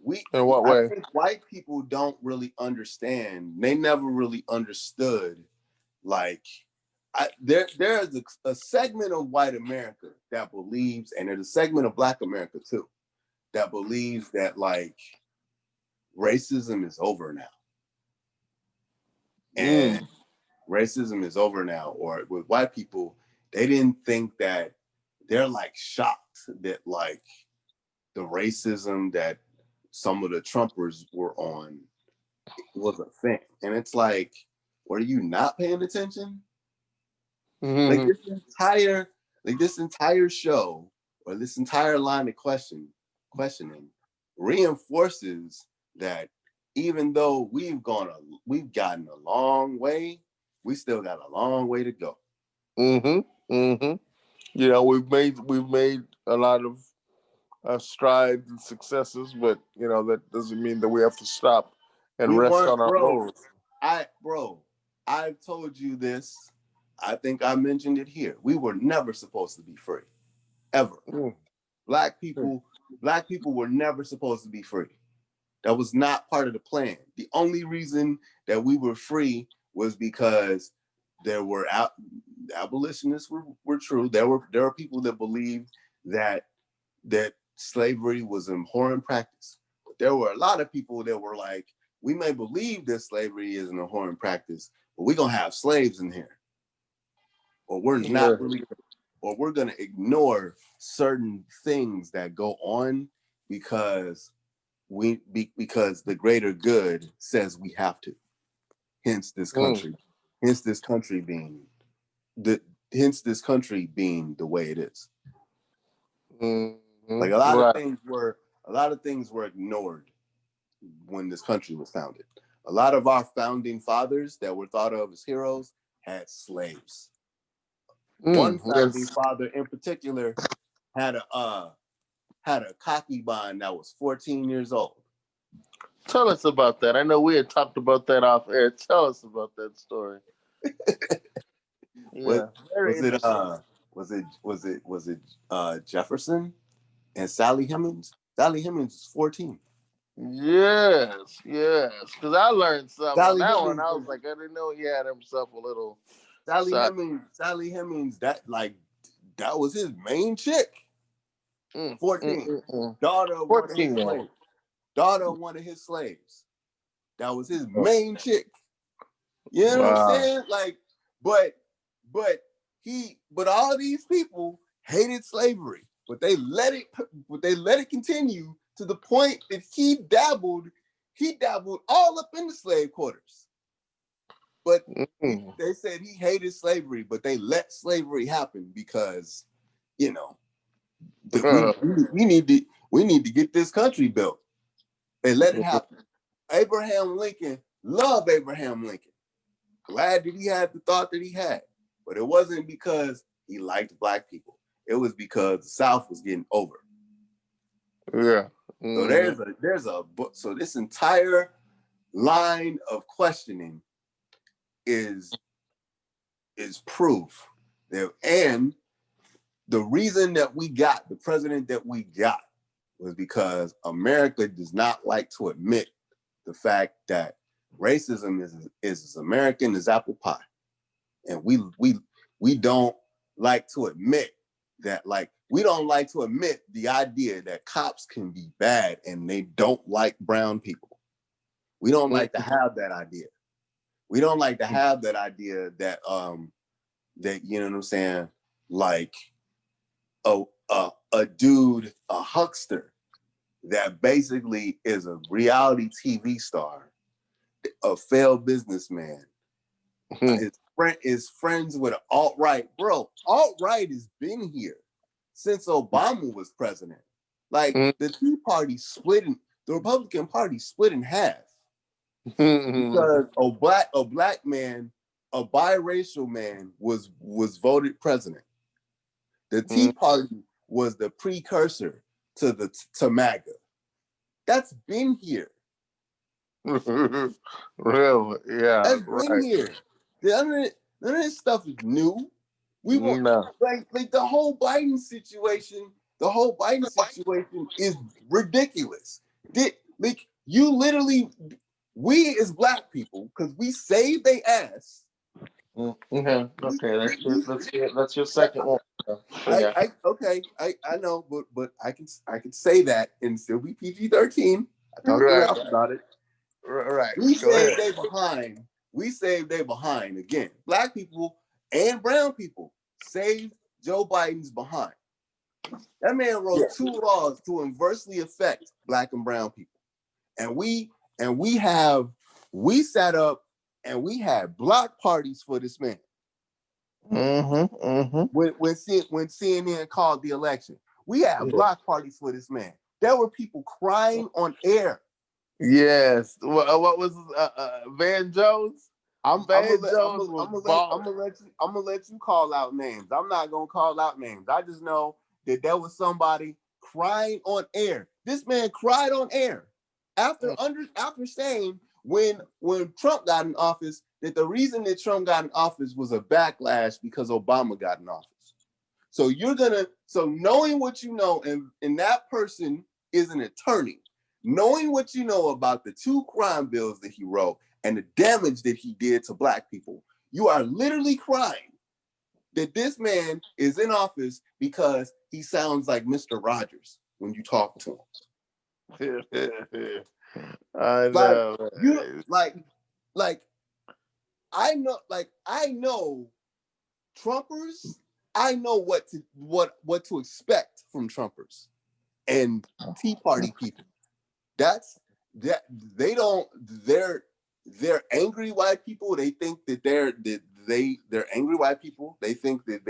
we In what I way? think white people don't really understand. They never really understood like there's a segment of white America that believes, and there's a segment of black America too, that believes that like racism is over now. And Mm. racism is over now. Or with white people, they didn't think that they're like shocked that like the racism that some of the Trumpers were on was a thing. And it's like Were you not paying attention? Like Mm-hmm. this entire show or this entire line of questioning reinforces that even though we've gotten a long way, we still got a long way to go. Mm-hmm. Mm-hmm. You know, we've made a lot of strides and successes, but you know that doesn't mean that we have to stop and We rest weren't, on our bro. laurels. Bro, I've told you this. I think I mentioned it here. We were never supposed to be free, ever. Mm-hmm. Black people, black people were never supposed to be free. That was not part of the plan. The only reason that we were free was because there were abolitionists were true. There were people that believed that slavery was an abhorrent practice. But there were a lot of people that were like, we may believe that slavery is an abhorrent practice, but we're gonna have slaves in here, or we're Yeah. not really, or we're gonna ignore certain things that go on because because the greater good says we have to. Hence this country, hence this country being the hence this country being the way it is. Mm-hmm. Like a lot of Right. things were ignored when this country was founded. A lot of our founding fathers that were thought of as heroes had slaves. One founding Yes. father in particular had a concubine that was 14 years old. Tell us about that. I know we had talked about that off air. Tell us about that story. Was Yeah, very was it interesting. Jefferson and Sally Hemings? Sally Hemings was 14. Yes, yes. Because I learned something on Sally that one. Hemings I was was like, I didn't know he had himself a little Sally side. Hemings. Sally Hemings. That was his main chick. 14. Mm. Daughter of one of his 14-year-old. slaves. Daughter of one of his slaves. That was his main chick. You know what I'm Wow. saying? Like, but but all these people hated slavery, but they let it continue to the point that he dabbled all up in the slave quarters. But they said he hated slavery, but they let slavery happen because, you know, that we need to get this country built. They let it happen. Abraham Lincoln, love Abraham Lincoln. Glad that he had the thought that he had, but it wasn't because he liked black people. It was because the South was getting over. Yeah. So so this entire line of questioning is proof that, and the reason that we got the president that we got was because America does not like to admit the fact that racism is as American as apple pie. And we don't like to admit that, like, we don't like to admit the idea that cops can be bad and they don't like brown people. We don't like to have that idea. We don't like to have that idea that that, you know what I'm saying, like a dude, a huckster that basically is a reality TV star, a failed businessman, is friends with an alt-right. Bro, alt-right has been here since Obama was president. Like, the Tea Party the Republican Party split in half because a black man, a biracial man was voted president. The Tea Party was the precursor to MAGA. That's been here. Real, yeah, That's been right. here. None of this stuff is new. We want, No. like the whole Biden situation. The whole Biden situation is ridiculous. Like, you literally, we as black people, because we saved they ass. Okay, okay. That's your second one. Yeah. I know, but I can say that and still be PG-13. I talked to Right, Ralph about it. right. We Go saved ahead. they behind. We saved they behind again. Black people and brown people saved Joe Biden's behind. That man wrote 2 laws to adversely affect black and brown people, and we sat up and we had block parties for this man. When CNN called the election, we had block parties for this man. There were people crying on air. Yes. What was Van Jones? I'm Van gonna Jones was balling. let you call out names. I'm not gonna call out names. I just know that there was somebody crying on air. This man cried on air after saying when Trump got in office that the reason that Trump got in office was a backlash because Obama got in office. So knowing what you know, and that person is an attorney, knowing what you know about the 2 crime bills that he wrote and the damage that he did to Black people, you are literally crying that this man is in office because he sounds like Mr. Rogers when you talk to him. I know. I know Trumpers. I know what to expect from Trumpers and Tea Party people. They're angry white people. They think that they're angry white people. They think that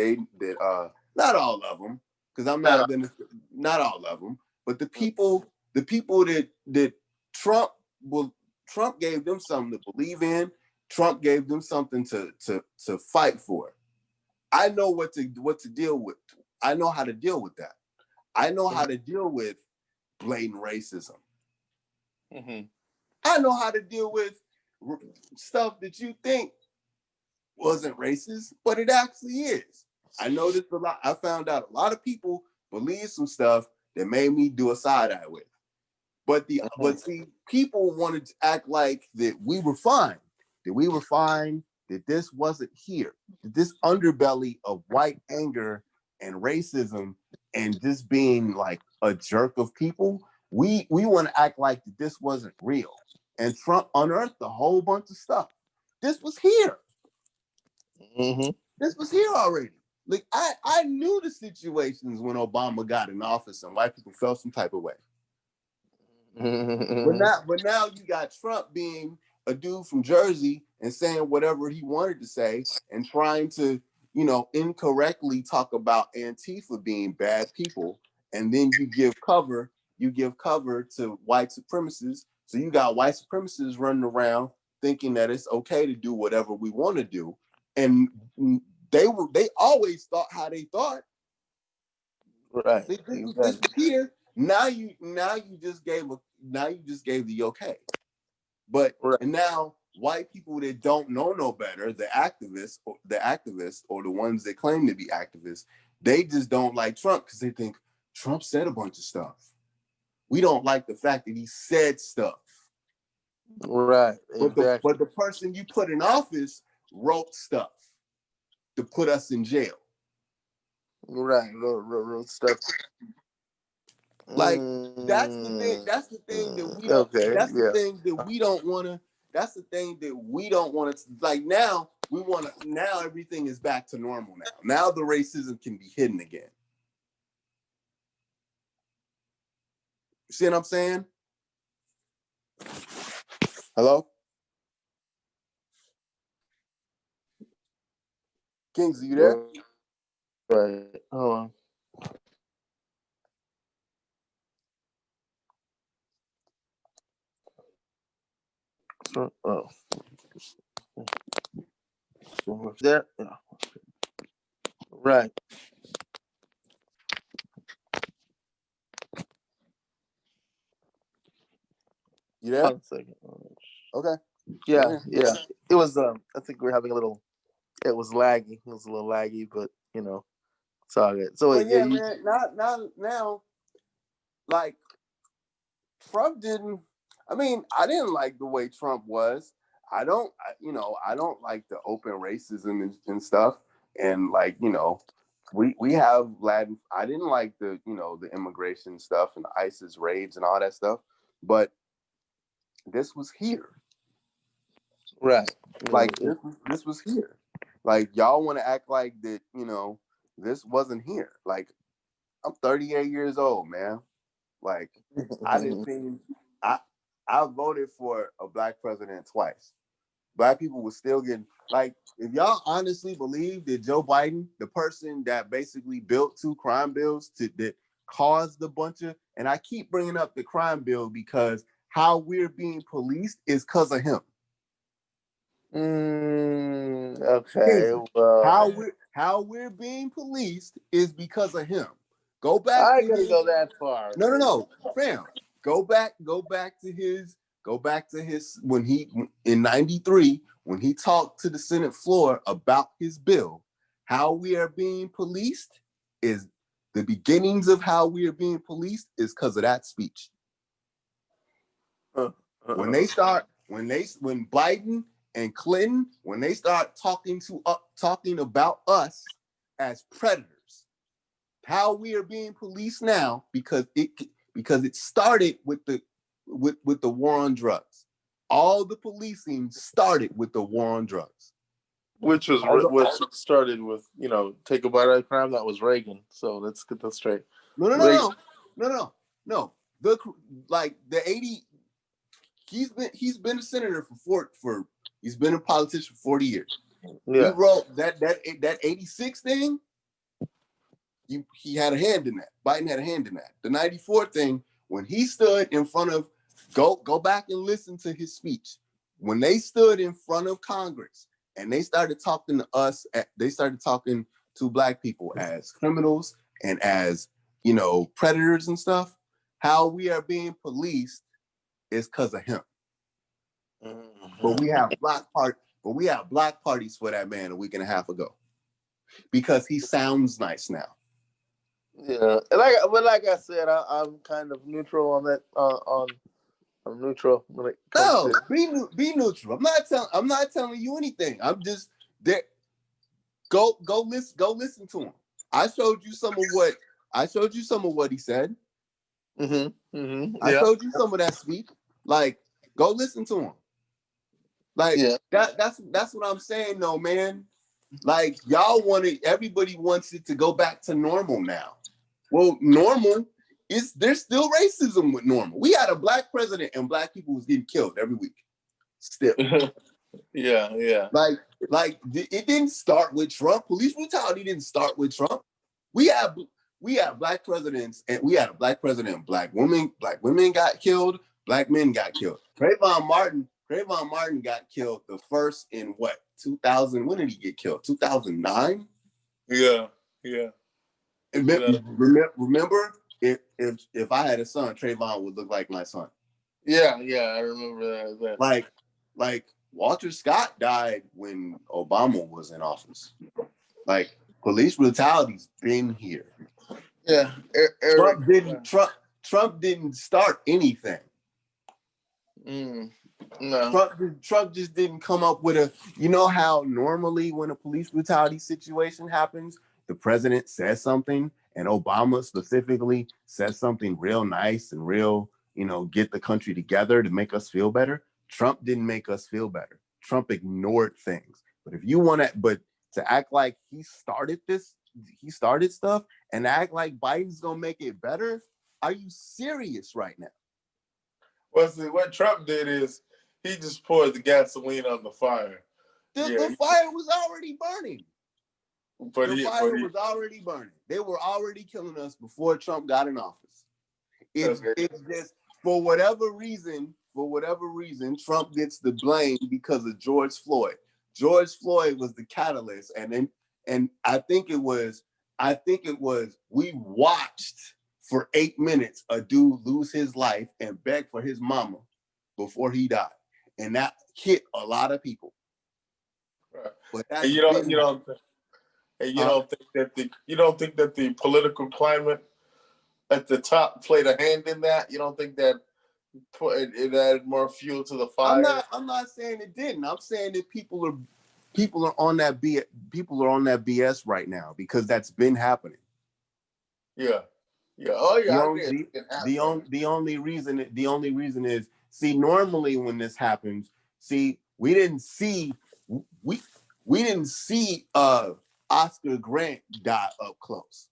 not all of them, because I'm not gonna, not all of them, but the people that Trump gave them something to believe in. Trump gave them something to fight for. I know what to deal with. I know how to deal with that. I know how to deal with blatant racism. I know how to deal with stuff that you think wasn't racist, but it actually is. I noticed a lot. I found out a lot of people believe some stuff that made me do a side eye with. But see, people wanted to act like that we were fine, that this wasn't here, that this underbelly of white anger and racism and just being like a jerk of people, we want to act like that this wasn't real. And Trump unearthed a whole bunch of stuff. This was here. This was here already. Like I knew the situations when Obama got in office and white people felt some type of way. But now you got Trump being a dude from Jersey and saying whatever he wanted to say and trying to, incorrectly talk about Antifa being bad people. And then you give cover to white supremacists. So you got white supremacists running around thinking that it's okay to do whatever we want to do. And they always thought how they thought. Right. This was here. Now you just gave the okay. But and now white people that don't know no better, the activists or the ones that claim to be activists, they just don't like Trump because they think Trump said a bunch of stuff. We don't like the fact that he said stuff. Right. Exactly. But the person you put in office wrote stuff to put us in jail. Right. Wrote stuff. Like that's the thing. That's the thing that we don't. Okay, that's the thing that we don't want to. That's the thing that we don't want to. Like now, we want to. Now everything is back to normal. Now the racism can be hidden again. You see what I'm saying? Hello, Kings, are you there? Right. Hold on. Oh. There. Yeah. Right. You there? 1 second. Okay. Yeah. Yeah. It was. I think we're having a little. It was laggy. It was a little laggy, but it's all good. So but man. Now, like Trump didn't. I mean, I didn't like the way Trump was. I don't like the open racism and stuff. And we have Latin. I didn't like the immigration stuff and the ISIS raids and all that stuff. But this was here. Right. Like this was here. Like y'all want to act like that, this wasn't here. Like I'm 38 years old, man. Like I didn't think I voted for a black president twice. black people were still getting, like, if y'all honestly believe that Joe Biden, the person that basically built 2 crime bills that caused a bunch of, and I keep bringing up the crime bill because how we're being policed is because of him. Okay, well, How we're being policed is because of him. Go back I to gotta his go that far. no, fam. Go back to his when he in 93 when he talked to the Senate floor about his bill. How we are being policed is the beginnings of how we are being policed is because of that speech. When Biden and Clinton, when they start talking about us as predators, how we are being policed now because it started with the war on drugs. All the policing started with the war on drugs, which started with take a bite out of crime. That was Reagan. So let's get that straight. No. The 80. He's been a senator he's been a politician for 40 years. Yeah. He wrote that 86 thing. He had a hand in that. Biden had a hand in that. The 94 thing, when he stood in front of, go back and listen to his speech. When they stood in front of Congress and they started talking to us, they started talking to black people as criminals and as, predators and stuff. How we are being policed is because of him. Mm-hmm. But we have black parties for that man a week and a half ago because he sounds nice now. Yeah, but like I said, I'm kind of neutral on that. I'm neutral when it comes to be neutral. I'm not telling you anything. I'm just there. Go listen to him. I showed you some of what he said. Mm-hmm. Mm-hmm. I showed you some of that speech. Like, go listen to him. Like, that's what I'm saying, though, man. Like, everybody wants it to go back to normal now. Well, normal there's still racism with normal. We had a black president and black people was getting killed every week. Still. Yeah. Like it didn't start with Trump. Police brutality didn't start with Trump. We have black presidents and we had a black president. Black women got killed. Black men got killed. Trayvon Martin got killed the first in 2000. When did he get killed? 2009. Yeah. Remember, if I had a son, Trayvon would look like my son. Yeah, I remember that. Like Walter Scott died when Obama was in office. Like, police brutality's been here. Yeah, Trump didn't start anything. No. Trump just didn't come up with how normally when a police brutality situation happens, the president says something and Obama specifically says something real nice and real, get the country together to make us feel better. Trump didn't make us feel better. Trump ignored things. But to act like he started stuff and act like Biden's gonna make it better, are you serious right now? Well, see, what Trump did is he just poured the gasoline on the fire. The fire was already burning. Was already burning. They were already killing us before Trump got in office. It's just for whatever reason, Trump gets the blame because of George Floyd. George Floyd was the catalyst, and I think it was we watched for 8 minutes a dude lose his life and beg for his mama before he died, and that hit a lot of people. Right. But that's you don't think that the political climate at the top played a hand in that? You don't think that it added more fuel to the fire? I'm not saying it didn't. I'm saying that people are on that BS right now because that's been happening. Yeah. Oh yeah. The only reason is, see, normally when this happens, we didn't see Oscar Grant die up close.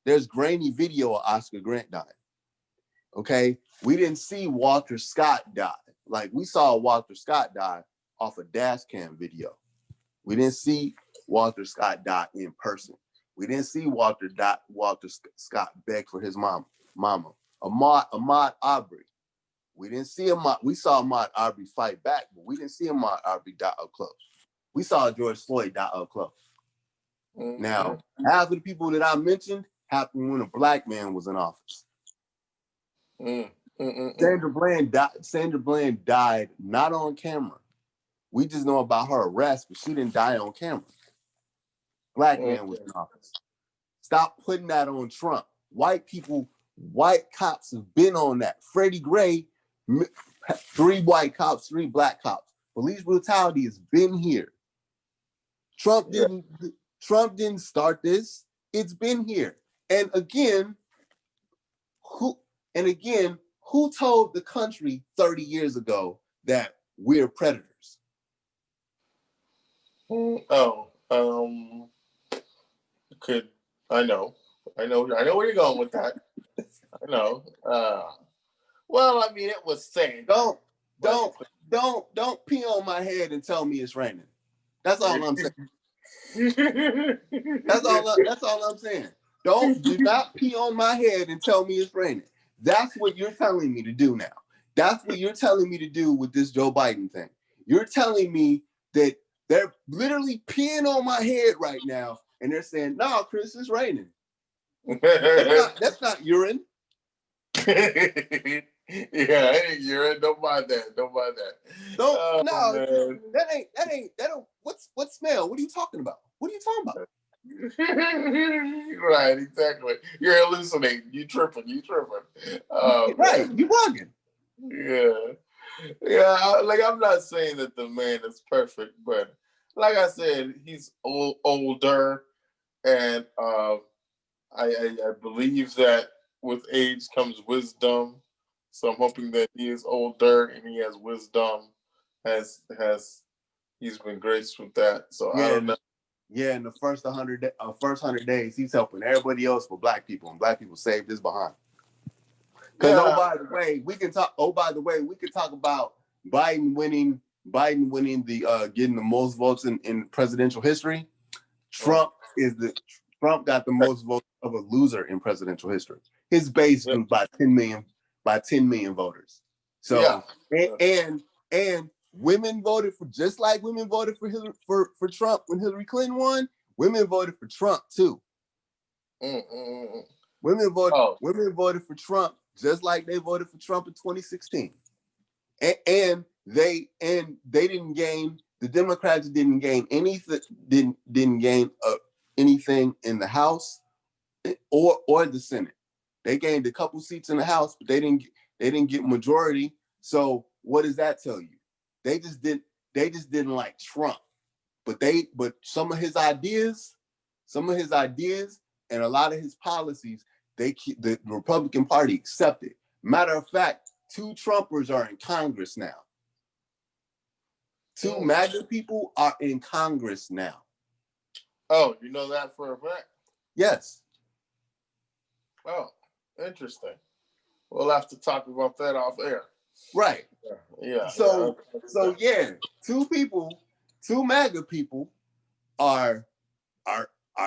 There's grainy video of Oscar Grant dying. Okay, we didn't see Walter Scott die. Like, we saw Walter Scott die off a dash cam video. We didn't see Walter Scott die in person. We didn't see Walter Scott beg for his mama. Ahmaud Arbery. We didn't see Ahmaud. We saw Ahmaud Arbery fight back, but we didn't see Ahmaud Arbery die up close. We saw George Floyd die up close. Mm-hmm. Now, half of the people that I mentioned happened when a black man was in office. Sandra Bland died not on camera. We just know about her arrest, but she didn't die on camera. Black man was in office. Stop putting that on Trump. White cops have been on that. Freddie Gray, 3 white cops, 3 black cops. Police brutality has been here. Trump didn't start this. It's been here. And again, who told the country 30 years ago that we're predators? I know where you're going with that. I know. Well, I mean, it was saying. Don't pee on my head and tell me it's raining. That's all I'm saying. That's all I'm saying. Do not pee on my head and tell me it's raining. That's what you're telling me to do now. That's what you're telling me to do with this Joe Biden thing. You're telling me that they're literally peeing on my head right now, and they're saying, "No, Chris, it's raining." That's not urine. Yeah, it ain't urine. Don't mind that. That don't. What smell? What are you talking about? Right, exactly. You're hallucinating. You tripping. Right, you bugging. Yeah. Like, I'm not saying that the man is perfect, but like I said, he's older, and I believe that with age comes wisdom. So I'm hoping that he is older and he has wisdom. He's been graced with that. So I don't know. Yeah, in the first 100 days, he's helping everybody else but black people, and black people saved his behind. Because by the way, we can talk about Biden winning the getting the most votes in presidential history. Trump got the most votes of a loser in presidential history. His base grew by 10 million voters. So and women voted for, just like women voted for Trump when Hillary Clinton won. Women voted for Trump too. Women voted for Trump just like they voted for Trump in 2016. And they didn't gain. The Democrats didn't gain anything. Didn't gain anything in the House or the Senate. They gained a couple seats in the House, but they didn't get majority. So what does that tell you? They just didn't like Trump, but some of his ideas and a lot of his policies, the Republican Party accepted. Matter of fact, 2 Trumpers are in Congress now. 2 MAGA people are in Congress now. Oh, you know that for a fact? Yes. Oh, interesting. We'll have to talk about that off air. Right. Yeah. So 2 MAGA people are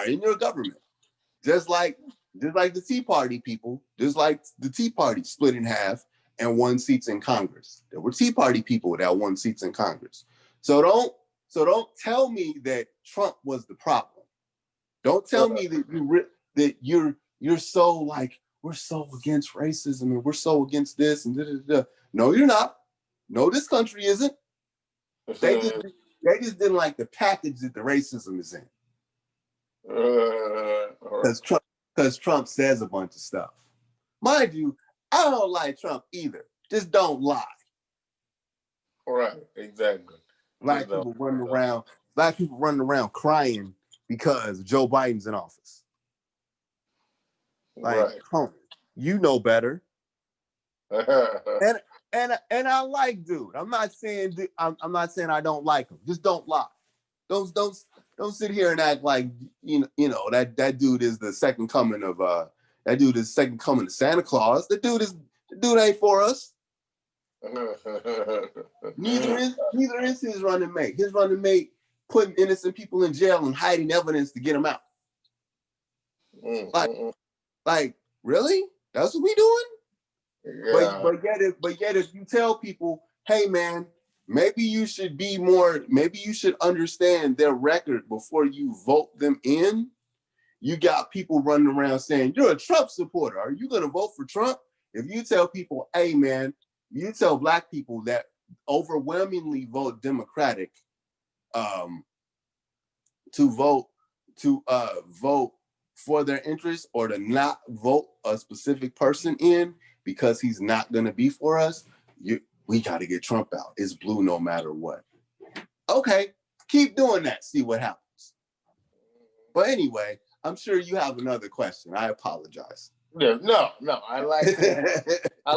in your government. Just like the Tea Party people, just like the Tea Party split in half and won seats in Congress. There were Tea Party people that won seats in Congress. So don't tell me that Trump was the problem. Don't tell me that you're so like, we're so against racism and we're so against this and da. No, you're not. No, this country isn't. They just didn't like the package that the racism is in. Because Trump says a bunch of stuff. Mind you, I don't like Trump either. Just don't lie. Right, exactly. Black people running around crying because Joe Biden's in office. Like, right. You know better. and I like dude. I'm not saying I don't like him. Just don't lie. Don't sit here and act like you know that dude is the second coming of Santa Claus. The dude ain't for us. Neither is his running mate. His running mate putting innocent people in jail and hiding evidence to get them out. Like really? That's what we doing? Yeah. But yet if you tell people, hey man, maybe you should understand their record before you vote them in. You got people running around saying, you're a Trump supporter. Are you gonna vote for Trump? If you tell people, hey man, you tell black people that overwhelmingly vote Democratic, to vote for their interests, or to not vote a specific person in because he's not going to be for us, we got to get Trump out. It's blue no matter what. Okay, keep doing that. See what happens. But anyway, I'm sure you have another question. I apologize. Yeah, no. I like I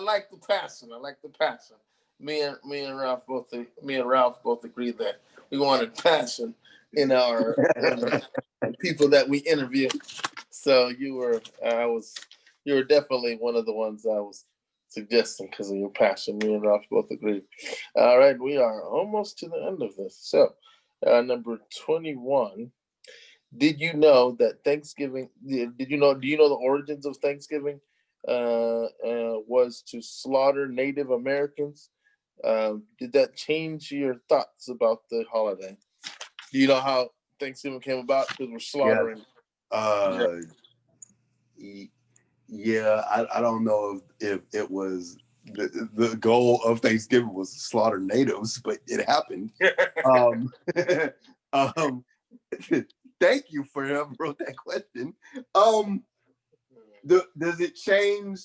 like the passion. I like the passion. Me and Ralph both agreed that we wanted passion in our people that we interview. So you were definitely one of the ones I was suggesting because of your passion. Me and Ralph both agreed. All right, we are almost to the end of this. So, number 21. Did you know that Thanksgiving? Did you know? Do you know the origins of Thanksgiving? Was to slaughter Native Americans. Did that change your thoughts about the holiday? Do you know how Thanksgiving came about? Because we're slaughtering. Yeah, I don't know if it was the goal of Thanksgiving was to slaughter natives, but it happened. Thank you for whoever wrote that question. Does it change?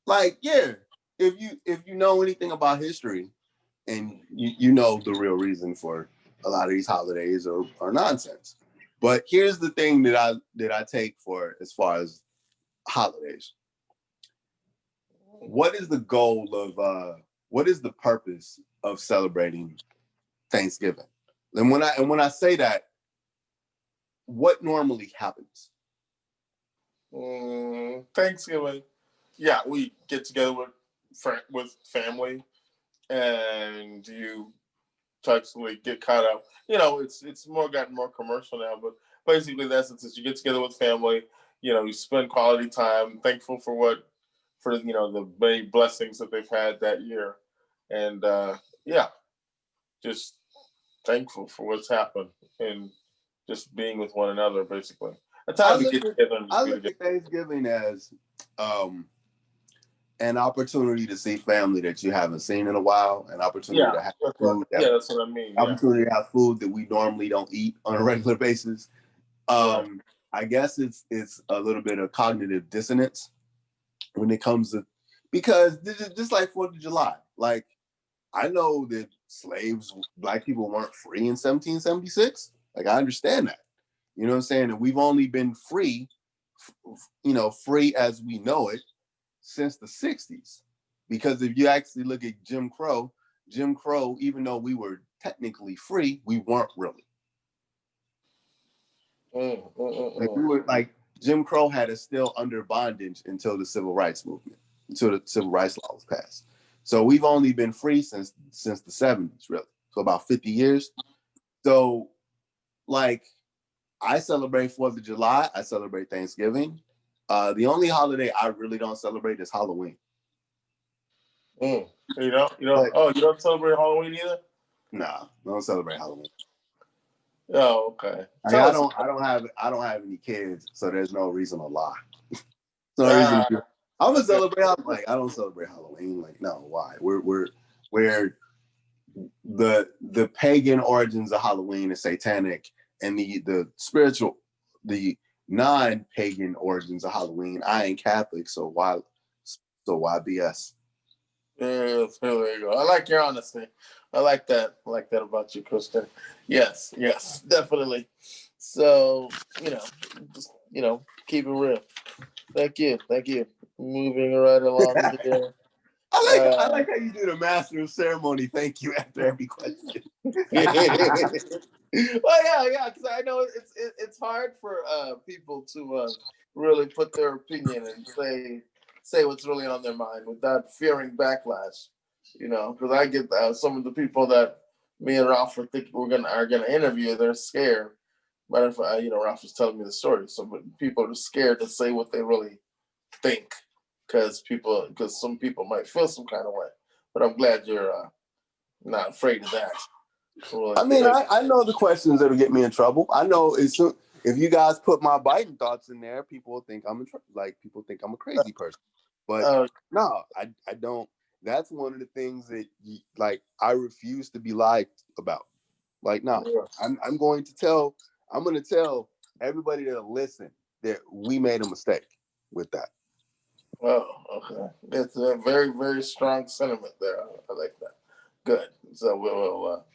Like, yeah, if you know anything about history, and you know the real reason for a lot of these holidays are nonsense. But here's the thing that I take for as far as holidays. What is the goal of what is the purpose of celebrating Thanksgiving? And when I say that, what normally happens? Thanksgiving, yeah, we get together with family, and you actually get caught up. It's gotten more commercial now, but basically that's it. You get together with family. You spend quality time, thankful for the many blessings that they've had that year, and just thankful for what's happened and just being with one another, basically. A time to get together and just I be look together. at Thanksgiving as an opportunity to see family that you haven't seen in a while, an opportunity to have food. That's what I mean. Opportunity to have food that we normally don't eat on a regular basis. I guess it's a little bit of cognitive dissonance when it comes to, because this is just like 4th of July. Like, I know that black people weren't free in 1776. Like, I understand that. You know what I'm saying? And we've only been free, free as we know it, since the 60s. Because if you actually look at Jim Crow, even though we were technically free, we weren't really. Like, we were like, Jim Crow had us still under bondage until the civil rights movement, until the civil rights law was passed. So we've only been free since the 70s, really. So about 50 years. So, like, I celebrate 4th of July. I celebrate Thanksgiving. The only holiday I really don't celebrate is Halloween. You don't celebrate Halloween either? Nah, I don't celebrate Halloween. Oh, okay. I don't have any kids, so there's no reason to lie. No reason to. I'm gonna celebrate. Like, I don't celebrate Halloween. Like, no, why? We're the pagan origins of Halloween is satanic, and the spiritual, the non-pagan origins of Halloween. I ain't Catholic, so why BS? Yeah, there you go. I like your honesty. I like that. I like that about you, Kristen. Yes, definitely. So, just keep it real. Thank you. Moving right along here. I like how you do the master of ceremony. Thank you after every question. Well, yeah, because I know it's hard for people to really put their opinion and say what's really on their mind without fearing backlash. Because I get some of the people that me and Ralph are thinking are gonna interview. They're scared. Matter of fact, Ralph was telling me the story. So people are scared to say what they really think because some people might feel some kind of way. But I'm glad you're not afraid of that. I mean, I know the questions that'll get me in trouble. I know if you guys put my Biden thoughts in there, people will think I'm in trouble. Like, people think I'm a crazy person. But no, I don't. That's one of the things that I refuse to be lied about. Like, no, I'm going to tell everybody that'll listen that we made a mistake with that. Oh, okay. That's a very, very strong sentiment there. I like that. Good. So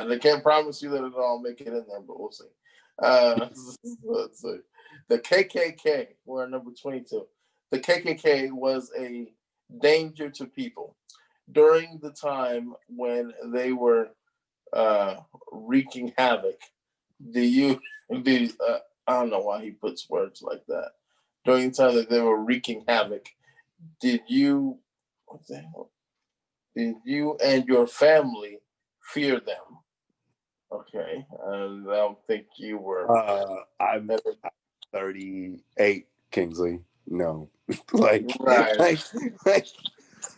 they can't promise you that it'll all make it in there, but we'll see. Let's see. The KKK, we're at number 22. The KKK was a danger to people during the time when they were wreaking havoc. I don't know why he puts words like that. During the time that they were wreaking havoc, did you what the hell? Did you and your family fear them? Okay, and I don't think you were. I'm 38, Kingsley. No, like, right.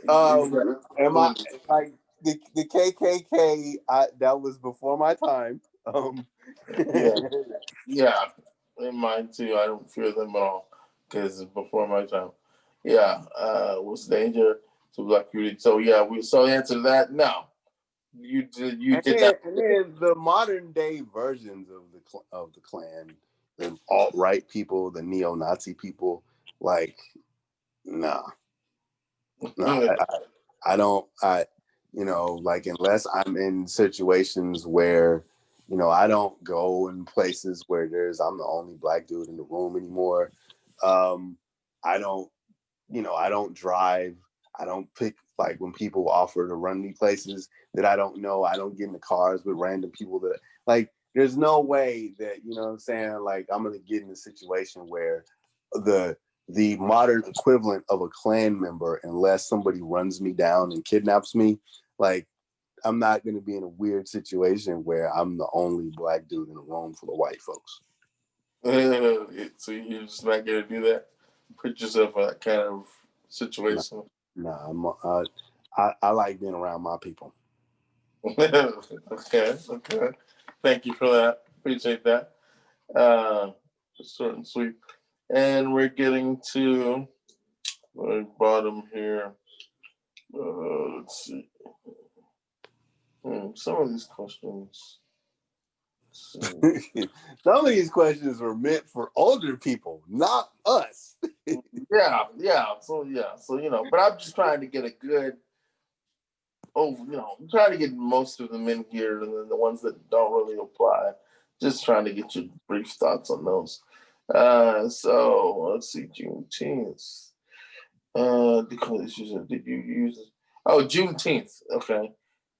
Am I like the KKK? That was before my time. Yeah, in mine too. I don't fear them at all because it's before my time. Yeah, was danger to black community. So yeah, we so answer that. No, you did. You did that. And then the modern day versions of the Klan, the alt right people, the neo-Nazi people, like, nah, I don't. Like, unless I'm in situations where, I don't go in places where I'm the only black dude in the room anymore. I don't, I don't drive. I don't pick, like, when people offer to run me places that I don't know. I don't get in the cars with random people that, like, there's no way that, you know what I'm saying? Like, I'm going to get in a situation where the modern equivalent of a Klan member, unless somebody runs me down and kidnaps me, like, I'm not going to be in a weird situation where I'm the only black dude in a room full of white folks. So you're just not going to do that? Put yourself in that kind of situation? Nah, I like being around my people. Okay. Thank you for that. Appreciate that. Short and sweet. And we're getting to the bottom here. Let's see. Some of these questions. Some of these questions were meant for older people, not us. Yeah. So but I'm just trying to get a good. I'm trying to get most of them in here, and then the ones that don't really apply, just trying to get your brief thoughts on those. So let's see, Juneteenth. Did you use? Oh, Juneteenth. Okay.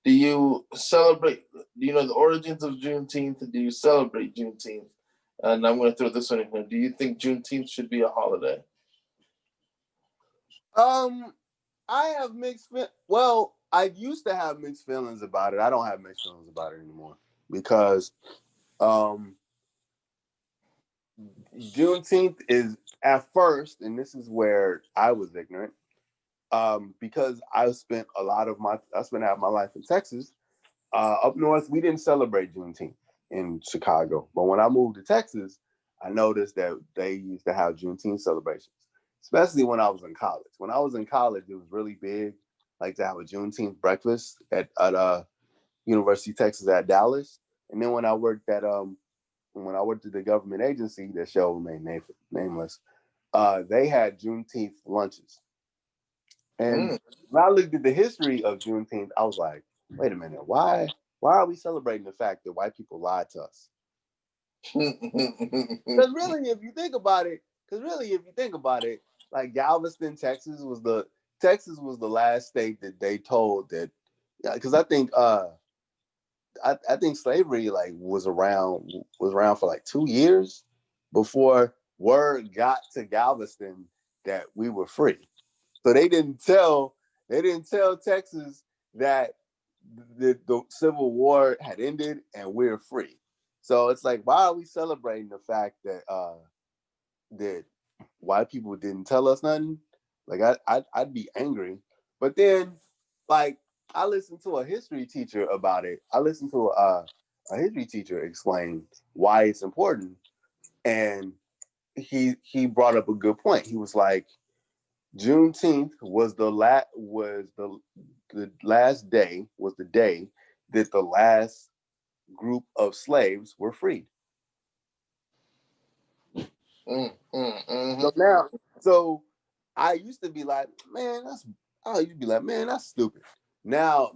Do you celebrate? Do you know the origins of Juneteenth? Do you celebrate Juneteenth? And I'm going to throw this one in here. Do you think Juneteenth should be a holiday? I have well, I used to have mixed feelings about it. I don't have mixed feelings about it anymore because Juneteenth is, at first, and this is where I was ignorant, because I spent half my life in Texas. Up north, we didn't celebrate Juneteenth in Chicago, but when I moved to Texas, I noticed that they used to have Juneteenth celebrations, especially when I was in college. When I was in college, it was really big, like, to have a Juneteenth breakfast at University of Texas at Dallas. And then when I worked at the government agency that shall remain nameless, they had Juneteenth lunches. And when I looked at the history of Juneteenth, I was like, wait a minute, why are we celebrating the fact that white people lied to us? Because really, if you think about it, like, Galveston, Texas was the last state that they told that, because I think slavery, like, was around for like 2 years before word got to Galveston that we were free. So they didn't tell They didn't tell Texas that the Civil War had ended and we're free. So it's like, why are we celebrating the fact that that white people didn't tell us nothing? Like I'd be angry. But then, like, I listened to a history teacher about it. I listened to a history teacher explain why it's important, and he brought up a good point. He was like, Juneteenth was the last day, was the day that the last group of slaves were freed. So now, so I used to be like, man, that's stupid. Now,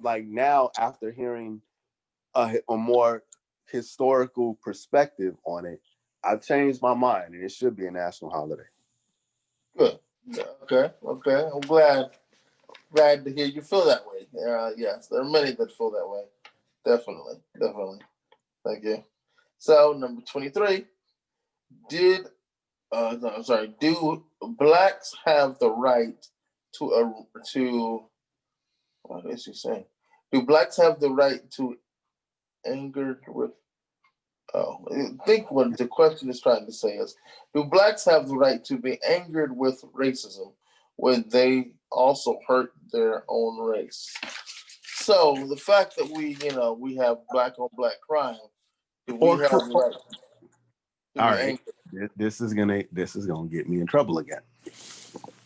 after hearing a more historical perspective on it, I've changed my mind, and it should be a national holiday. Good. Okay. I'm glad to hear you feel that way. Yes, there are many that feel that way. Definitely. Thank you. So number 23, do blacks have the right what is he saying? Do blacks have the right to anger with I think what the question is trying to say is, do blacks have the right to be angered with racism when they also hurt their own race? So the fact that we have black on black crime, do we have the right to All be right, angered? this is gonna get me in trouble again.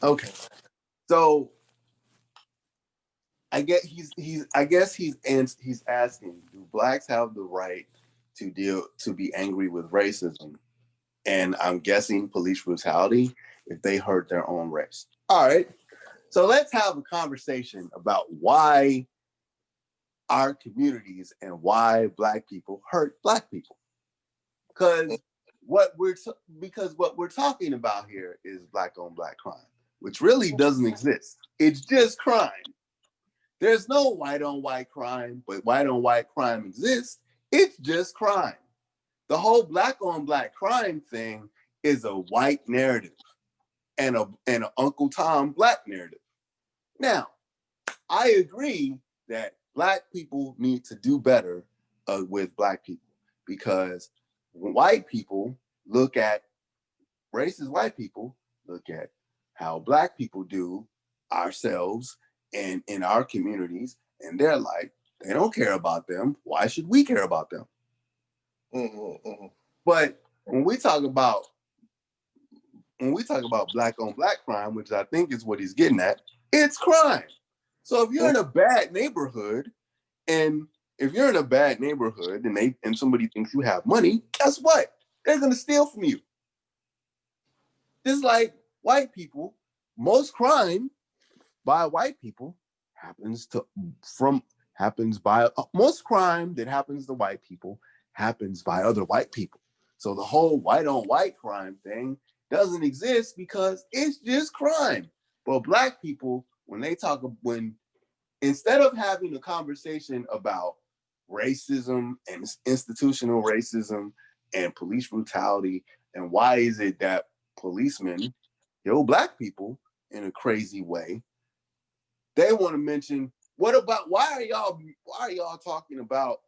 Okay, so I guess he's asking, do blacks have the right to be angry with racism? And I'm guessing police brutality if they hurt their own race. All right. So let's have a conversation about why our communities and why black people hurt black people. Because what we're talking about here is black on black crime, which really doesn't exist. It's just crime. There's no white on white crime, but white on white crime exists. It's just crime. The whole black on black crime thing is a white narrative and an Uncle Tom black narrative. Now, I agree that black people need to do better with black people, because white people look at racist white people look at how black people do ourselves and in our communities, and they're like, they don't care about them. Why should we care about them? But when we talk about black on black crime, which I think is what he's getting at, it's crime. So if you're in a bad neighborhood, and and somebody thinks you have money, guess what? They're gonna steal from you. Just like white people, most crime by white people most crime that happens to white people happens by other white people. So the whole white on white crime thing doesn't exist because it's just crime. But black people, when instead of having a conversation about racism and institutional racism and police brutality and why is it that policemen kill black people in a crazy way, they want to mention, why are y'all talking about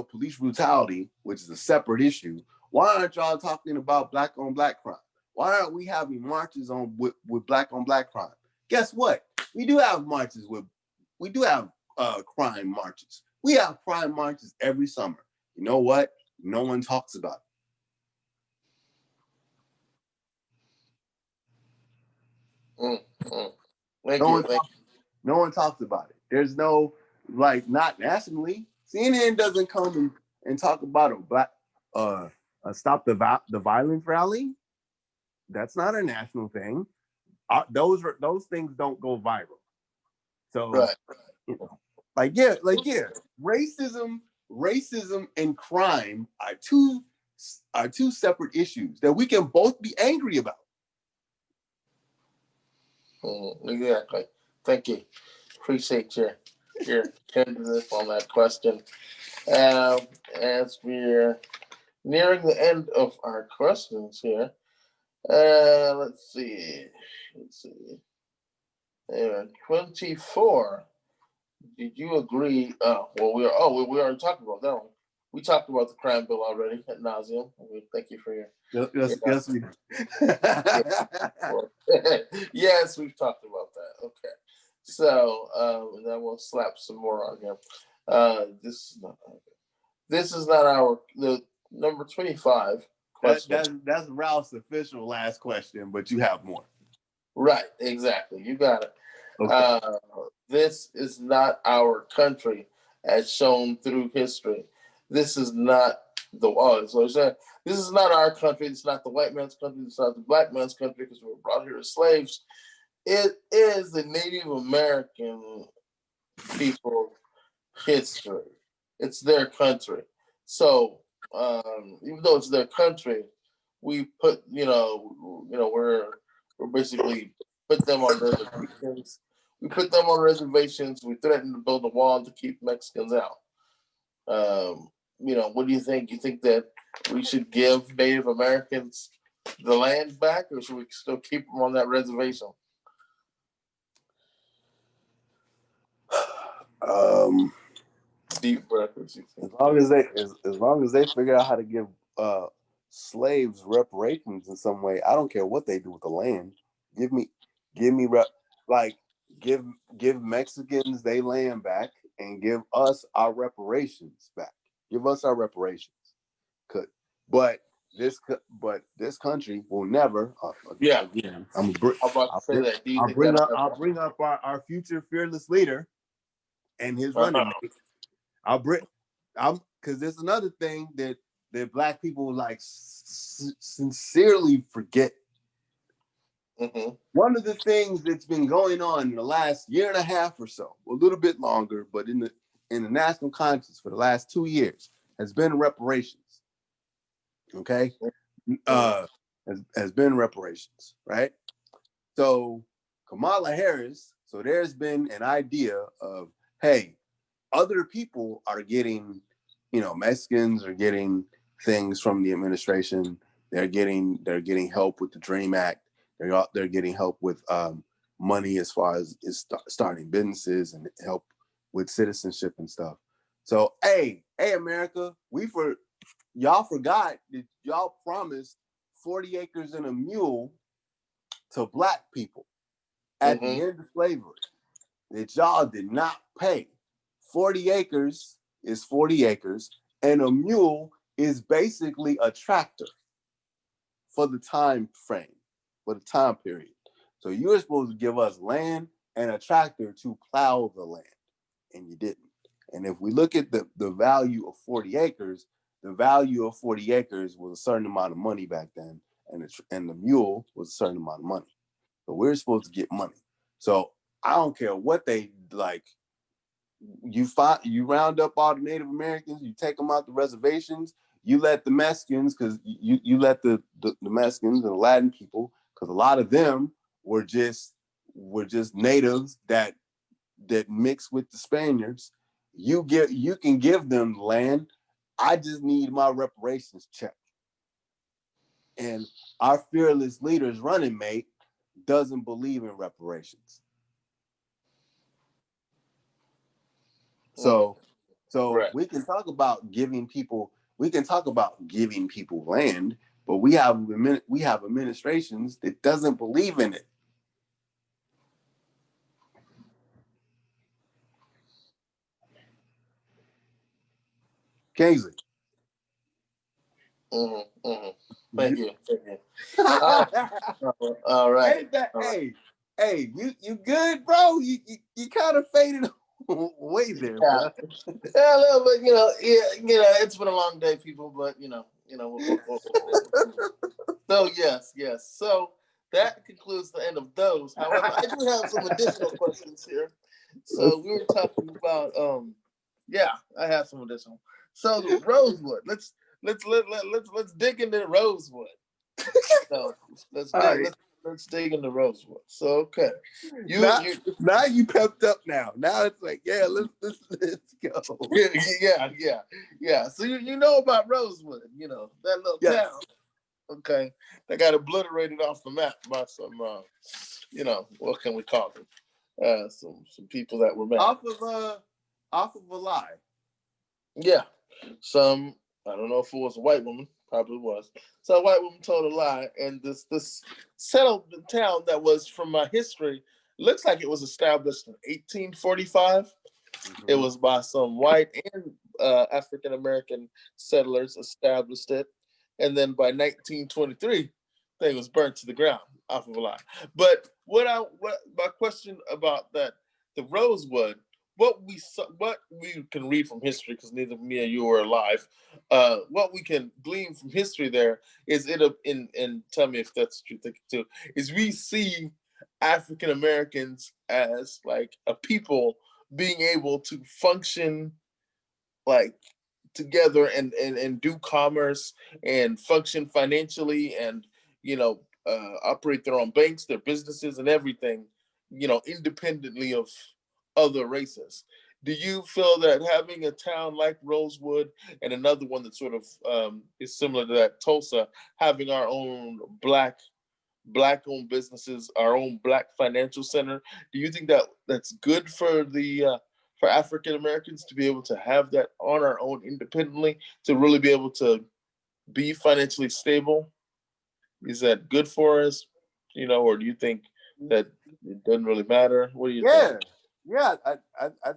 police brutality, which is a separate issue? Why aren't y'all talking about black on black crime? Why aren't we having marches with black on black crime? Guess what? We do have crime marches. We have crime marches every summer. You know what? No one talks about Thank it. No one talks about it. There's no, not nationally. CNN doesn't come and talk about a stop the violence rally. That's not a national thing. Those things don't go viral. So, racism and crime are two separate issues that we can both be angry about. Exactly. Thank you. Appreciate your tenderness on that question. As we're nearing the end of our questions here, let's see. 24. Did you agree? We already talked about that one. We talked about the crime bill already at nauseum. Thank you for your. Yes, we. Yeah. Yes, we've talked about that. Okay, so and then we'll slap some more on him. This is not our the number 25 question. That's Ralph's official last question, but you have more. Right, exactly. You got it. Okay. This is not our country as shown through history. This is not this is not our country. It's not the white man's country. It's not the black man's country because we were brought here as slaves. It is the Native American people's history. It's their country. So even though it's their country, we put we're basically put them on reservations. We put them on reservations. We threaten to build a wall to keep Mexicans out. What do you think? You think that we should give Native Americans the land back, or should we still keep them on that reservation? Deep breath. As long as they figure out how to give slaves reparations in some way, I don't care what they do with the land. Give me give Mexicans their land back and give us our reparations back. Give us our reparations. But this country will never. Again, I'm about to say that. I'll bring up our future fearless leader and his running mate. Because there's another thing that black people sincerely forget. Mm-hmm. One of the things that's been going on in the last year and a half or so, a little bit longer, but in the national conscience for the last 2 years, has been reparations. Okay, has been reparations, right? So Kamala Harris. So there's been an idea of, hey, other people are getting, Mexicans are getting things from the administration. They're getting help with the Dream Act. They're getting help with money as far as starting businesses and help with citizenship and stuff. So hey America, y'all forgot that y'all promised 40 acres and a mule to black people at the end of slavery that y'all did not pay. 40 acres is 40 acres, and a mule is basically a tractor for the time frame, for the time period. So you were supposed to give us land and a tractor to plow the land, and you didn't. And if we look at the value of 40 acres, the value of 40 acres was a certain amount of money back then, and the mule was a certain amount of money. So we're supposed to get money. So I don't care what they like. You round up all the Native Americans, you take them out the reservations, you let the Mexicans, because you let the Mexicans and the Latin people, because a lot of them were just natives that mix with the Spaniards. You can give them land. I just need my reparations check. And our fearless leader's running mate doesn't believe in reparations. So right. we can talk about giving people land, but we have administrations that doesn't believe in it. Kingsley. Thank you. All right. Hey, you good, bro? You kind of faded away there, bro. Yeah, a little bit. It's been a long day, people, but So yes. So that concludes the end of those. However, I do have some additional questions here. So we were talking about I have some additional. So the rosewood. Let's dig into rosewood. So let's dig into rosewood. So okay, now you pepped up now. Now it's like let's go. Yeah. So you know about Rosewood, that little town. Okay, they got obliterated off the map by some what can we call them? Some people that were mad. Off of a lie. Yeah, some, I don't know if it was a white woman, probably was. So a white woman told a lie, and this settled town that was from my history looks like it was established in 1845. It was by some white and African American settlers established it, and then by 1923, thing was burnt to the ground off of a lie. But what my question about that, the Rosewood, what we can read from history, because neither me or you are alive. What we can glean from history there is it in and tell me if that's what you're thinking too. Is we see African Americans as like a people being able to function like together and do commerce and function financially and operate their own banks, their businesses, and everything, independently of other races. Do you feel that having a town like Rosewood and another one that sort of is similar to that, Tulsa, having our own black owned businesses, our own black financial center. Do you think that that's good for the for African Americans to be able to have that on our own independently, to really be able to be financially stable? Is that good for us? Or do you think that it doesn't really matter? What do you think? Yeah. I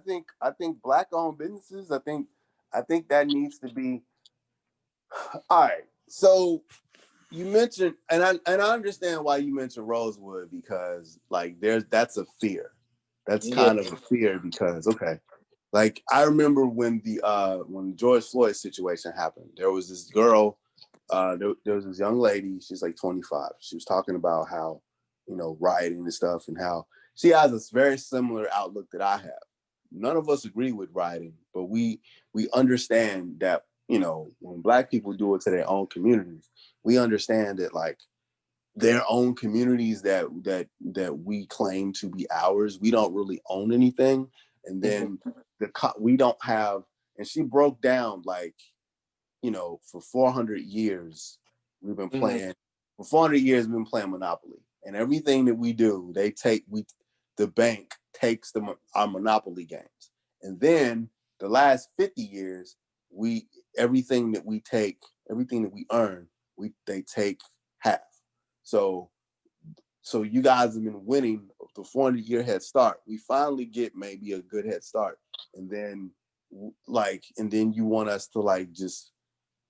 think black owned businesses. I think that needs to be. All right. So you mentioned, and I understand why you mentioned Rosewood, because like that's a fear. That's Yeah. kind of a fear because okay, like I remember when the George Floyd situation happened, there was this girl, there was this young lady, she's like 25. She was talking about how, rioting and stuff, and how she has a very similar outlook that I have. None of us agree with rioting, but we understand that, when black people do it to their own communities, we understand that like their own communities that we claim to be ours, we don't really own anything. And then we don't have, and she broke down like, for 400 years we've been playing for 400 years we've been playing Monopoly, and everything that we do, the bank takes our Monopoly games, and then the last 50 years we everything that we take, everything that we earn, they take half. So you guys have been winning the 400-year head start. We finally get maybe a good head start, and then you want us to like just,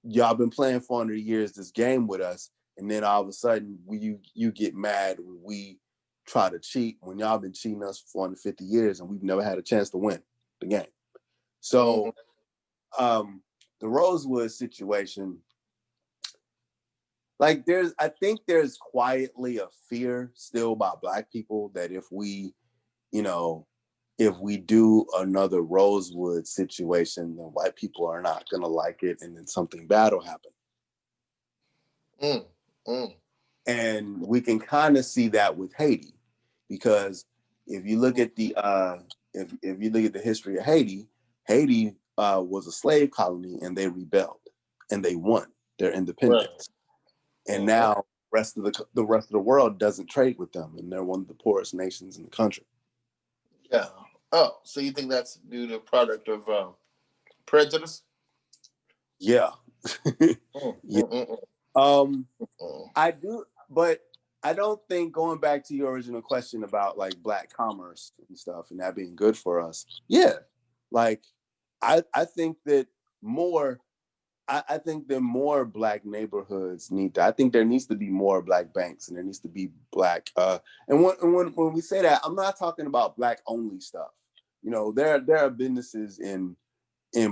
y'all been playing 400 years this game with us, and then all of a sudden you get mad when we try to cheat, when y'all been cheating us for 450 years and we've never had a chance to win the game. So the Rosewood situation, like I think there's quietly a fear still by black people that if we do another Rosewood situation, then white people are not going to like it, and then something bad will happen. And we can kind of see that with Haiti, because if you look at the if you look at the history of Haiti, Haiti was a slave colony, and they rebelled and they won their independence. Right. And now the rest of the world doesn't trade with them, and they're one of the poorest nations in the country. Yeah. Oh, so you think that's due to a product of prejudice? Yeah. Yeah. I do, but I don't think, going back to your original question about like black commerce and stuff and that being good for us. Yeah. Like I think that more I think that more black neighborhoods I think there needs to be more black banks, and there needs to be black and when we say that, I'm not talking about black only stuff. There are businesses in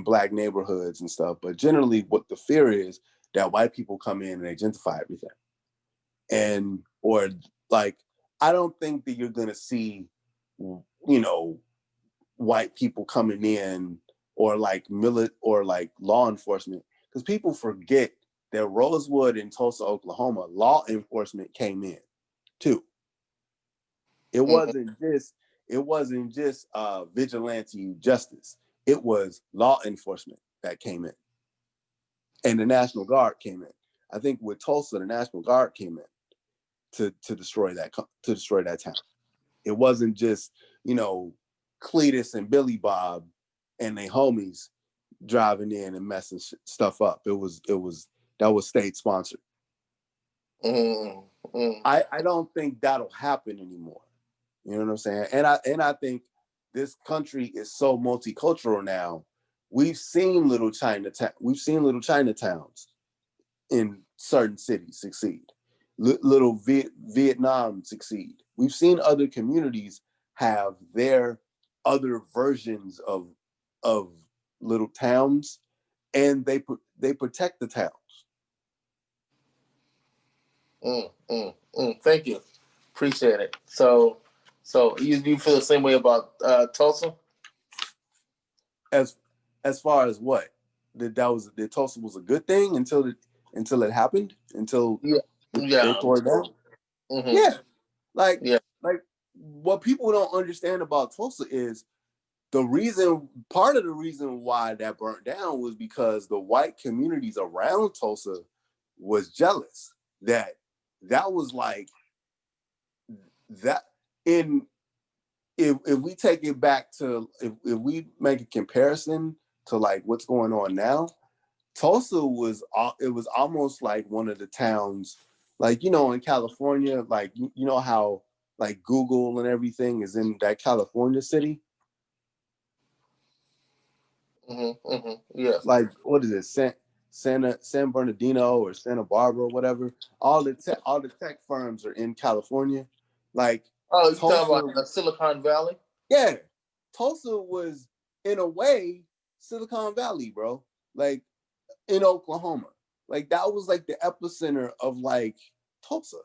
black neighborhoods and stuff, but generally what the fear is that white people come in and they gentrify everything. And or like I don't think that you're gonna see white people coming in, or like or like law enforcement, because people forget that Rosewood in Tulsa, Oklahoma, law enforcement came in too. It wasn't just vigilante justice. It was law enforcement that came in, and the National Guard came in. I think with Tulsa, the National Guard came in to destroy that town. It wasn't just, Cletus and Billy Bob and they homies driving in and messing stuff up. That was state sponsored. I don't think that'll happen anymore. You know what I'm saying? And I think this country is so multicultural now. We've seen little Chinatowns in certain cities succeed. Little Vietnam succeed. We've seen other communities have their other versions of little towns, and they protect the towns. Thank you, appreciate it. So you feel the same way about Tulsa? As far as what that Tulsa was a good thing until it happened, until they tore it down. Yeah, like what people don't understand about Tulsa is part of the reason why that burnt down was because the white communities around Tulsa was jealous that was like that. If we take it back to if we make a comparison to like what's going on now, Tulsa was almost like one of the towns, like, in California, like, how like Google and everything is in that California city. Yeah. Like, what is it, San Bernardino or Santa Barbara or whatever? All the tech firms are in California. Like, oh, you talking about Silicon Valley? Yeah, Tulsa was in a way Silicon Valley, bro. Like, in Oklahoma, like that was like the epicenter of like Tulsa,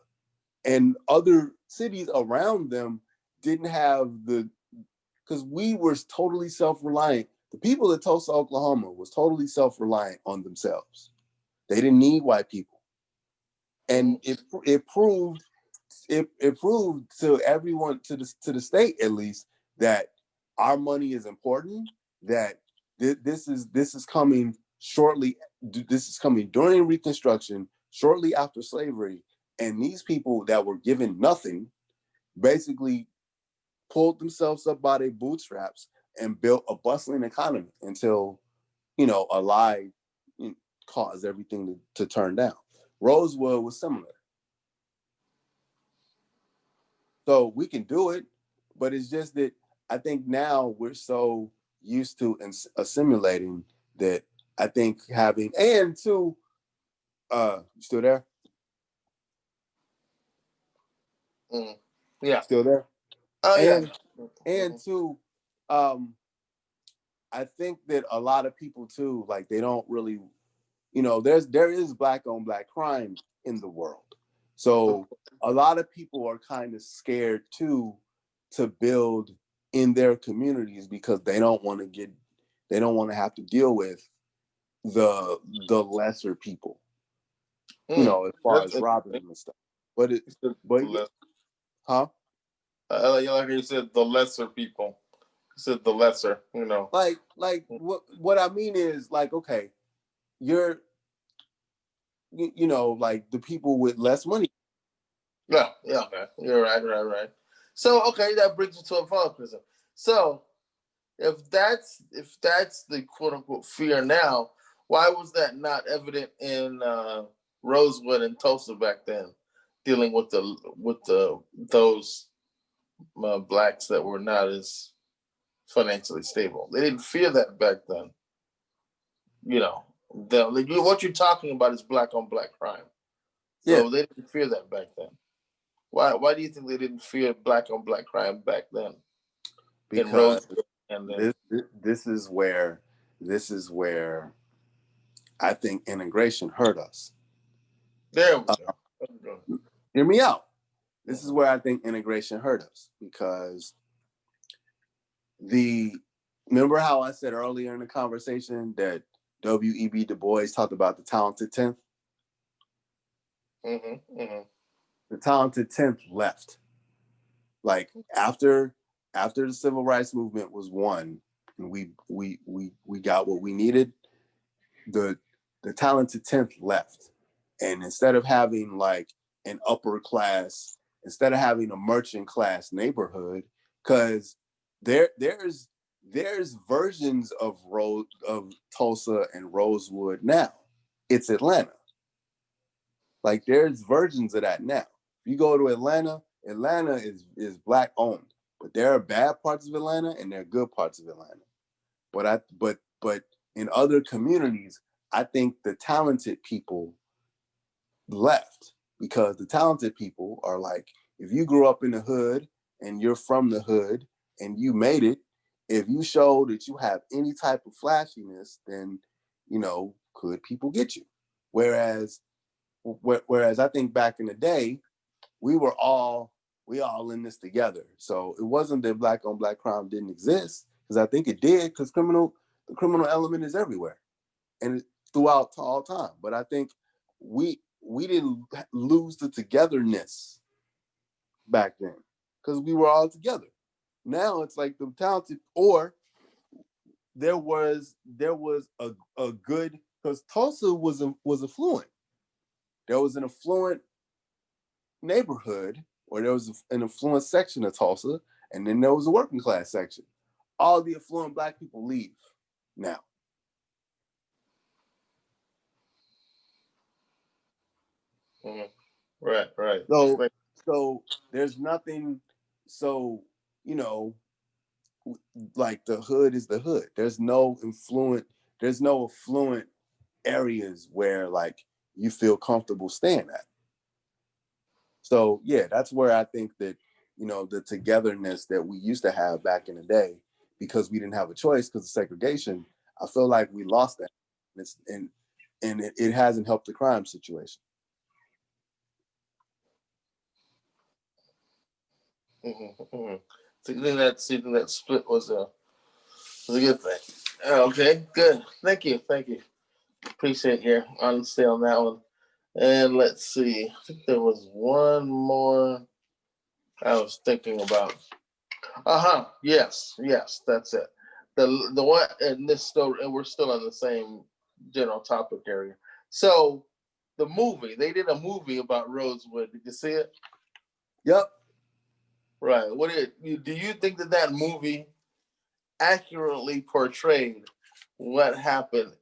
and other cities around them didn't have because we were totally self-reliant. The people of Tulsa, Oklahoma was totally self-reliant on themselves. They didn't need white people. And it proved to everyone, to the state at least, that our money is important, that this is coming shortly. This is coming during Reconstruction, shortly after slavery, and these people that were given nothing basically pulled themselves up by their bootstraps and built a bustling economy until, a lie caused everything to turn down. Rosewood was similar. So we can do it, but it's just that I think now we're so used to assimilating that I think having, and two, you still there? Yeah. Still there? Oh, and, yeah. And two, I think that a lot of people too, like they don't really, there is black on black crime in the world. So a lot of people are kind of scared too to build in their communities because they don't want to have to deal with the lesser people, as far as robbing them and stuff. But huh? Like you said, the lesser people. You said the lesser, Like what I mean is, like, okay, you're like the people with less money. Yeah, man. You're right. So, okay, that brings you to a follow-up question. So, if that's the quote unquote fear now, why was that not evident in Rosewood and Tulsa back then, dealing with those blacks that were not as financially stable? They didn't fear that back then. What you're talking about is black on black crime. So they didn't fear that back then. Why do you think they didn't fear black on black crime back then? Because this is where I think integration hurt us. There we go. Hear me out. This is where I think integration hurt us, because remember how I said earlier in the conversation that W.E.B. Du Bois talked about the talented 10th? The talented 10th left. Like after the civil rights movement was won and we got what we needed, the talented 10th left. And instead of having like an upper class instead of having a merchant class neighborhood, because there's versions of Tulsa and Rosewood now. It's Atlanta. Like there's versions of that now. If you go to Atlanta, Atlanta is black owned, but there are bad parts of Atlanta and there are good parts of Atlanta. But in other communities, I think the talented people left, because the talented people are like, if you grew up in the hood and you're from the hood and you made it, if you show that you have any type of flashiness, then, could people get you? Whereas I think back in the day, we all in this together. So it wasn't that black on black crime didn't exist, because I think it did, because the criminal element is everywhere and throughout all time. But I think we didn't lose the togetherness back then, because we were all together. Now it's like the talented, or there was a good, because Tulsa was affluent. There was an affluent neighborhood, or there was an affluent section of Tulsa, and then there was a working class section. All the affluent black people leave now. Mm-hmm. Right. So there's nothing. So like the hood is the hood. There's no affluent areas where like you feel comfortable staying at. So yeah, that's where I think that the togetherness that we used to have back in the day, because we didn't have a choice because of segregation, I feel like we lost that. And it hasn't helped the crime situation. Mm-hmm. So you think that split was a good thing? Okay, good. Thank you. Appreciate your honesty on that one. And let's see. I think there was one more I was thinking about. Yes, that's it. The one in this story, and we're still on the same general topic area. So the movie, they did a movie about Rosewood. Did you see it? Yep. Right. Do you think that movie accurately portrayed what happened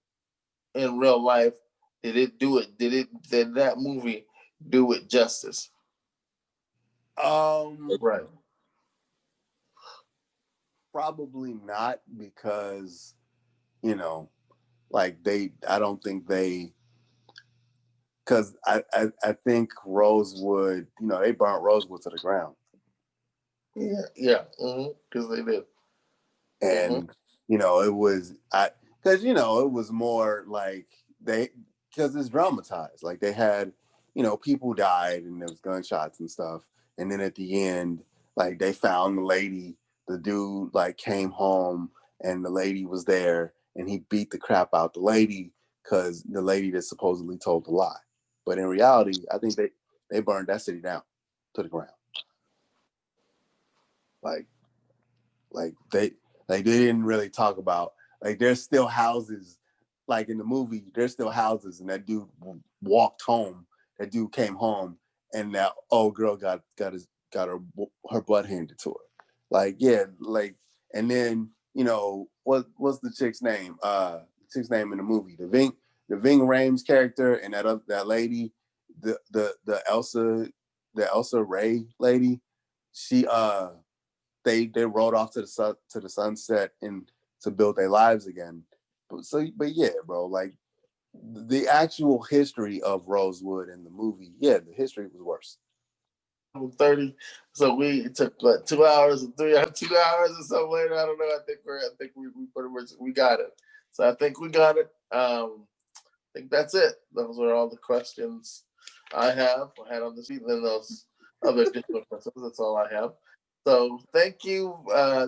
in real life? Did it do it? Did that movie do it justice? Right. Probably not, because like I don't think they, because I think Rosewood, they burnt Rosewood to the ground. Yeah. Because they did. And it was because it was more like because it's dramatized. Like they had, people died and there was gunshots and stuff, and then at the end, like they found the lady. The dude like came home and the lady was there, and he beat the crap out the lady, because the lady that supposedly told the lie. But in reality, I think they burned that city down to the ground. Like they didn't really talk about, like, there's still houses, like in the movie, there's still houses, and that dude walked home. That dude came home, and that old girl got her butt handed to her. Like, yeah, like, and then what's the chick's name? Chick's name in the movie, the Ving Rhames character, and that lady, the Elsa Ray lady, she they rode off to the sunset and to build their lives again. But yeah, bro, like the actual history of Rosewood in the movie, yeah, the history was worse. 30. So we took what, 2 hours and 2 hours or something later. I don't know. I think we pretty much we got it. So I think we got it. I think that's it. Those are all the questions I had on the sheet. And then those other additional questions. That's all I have. So thank you.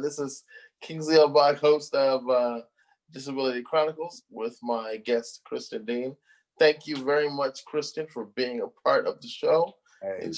This is Kingsley Obach, host of Disability Chronicles, with my guest Kristen Dean. Thank you very much, Kristen, for being a part of the show. Hey.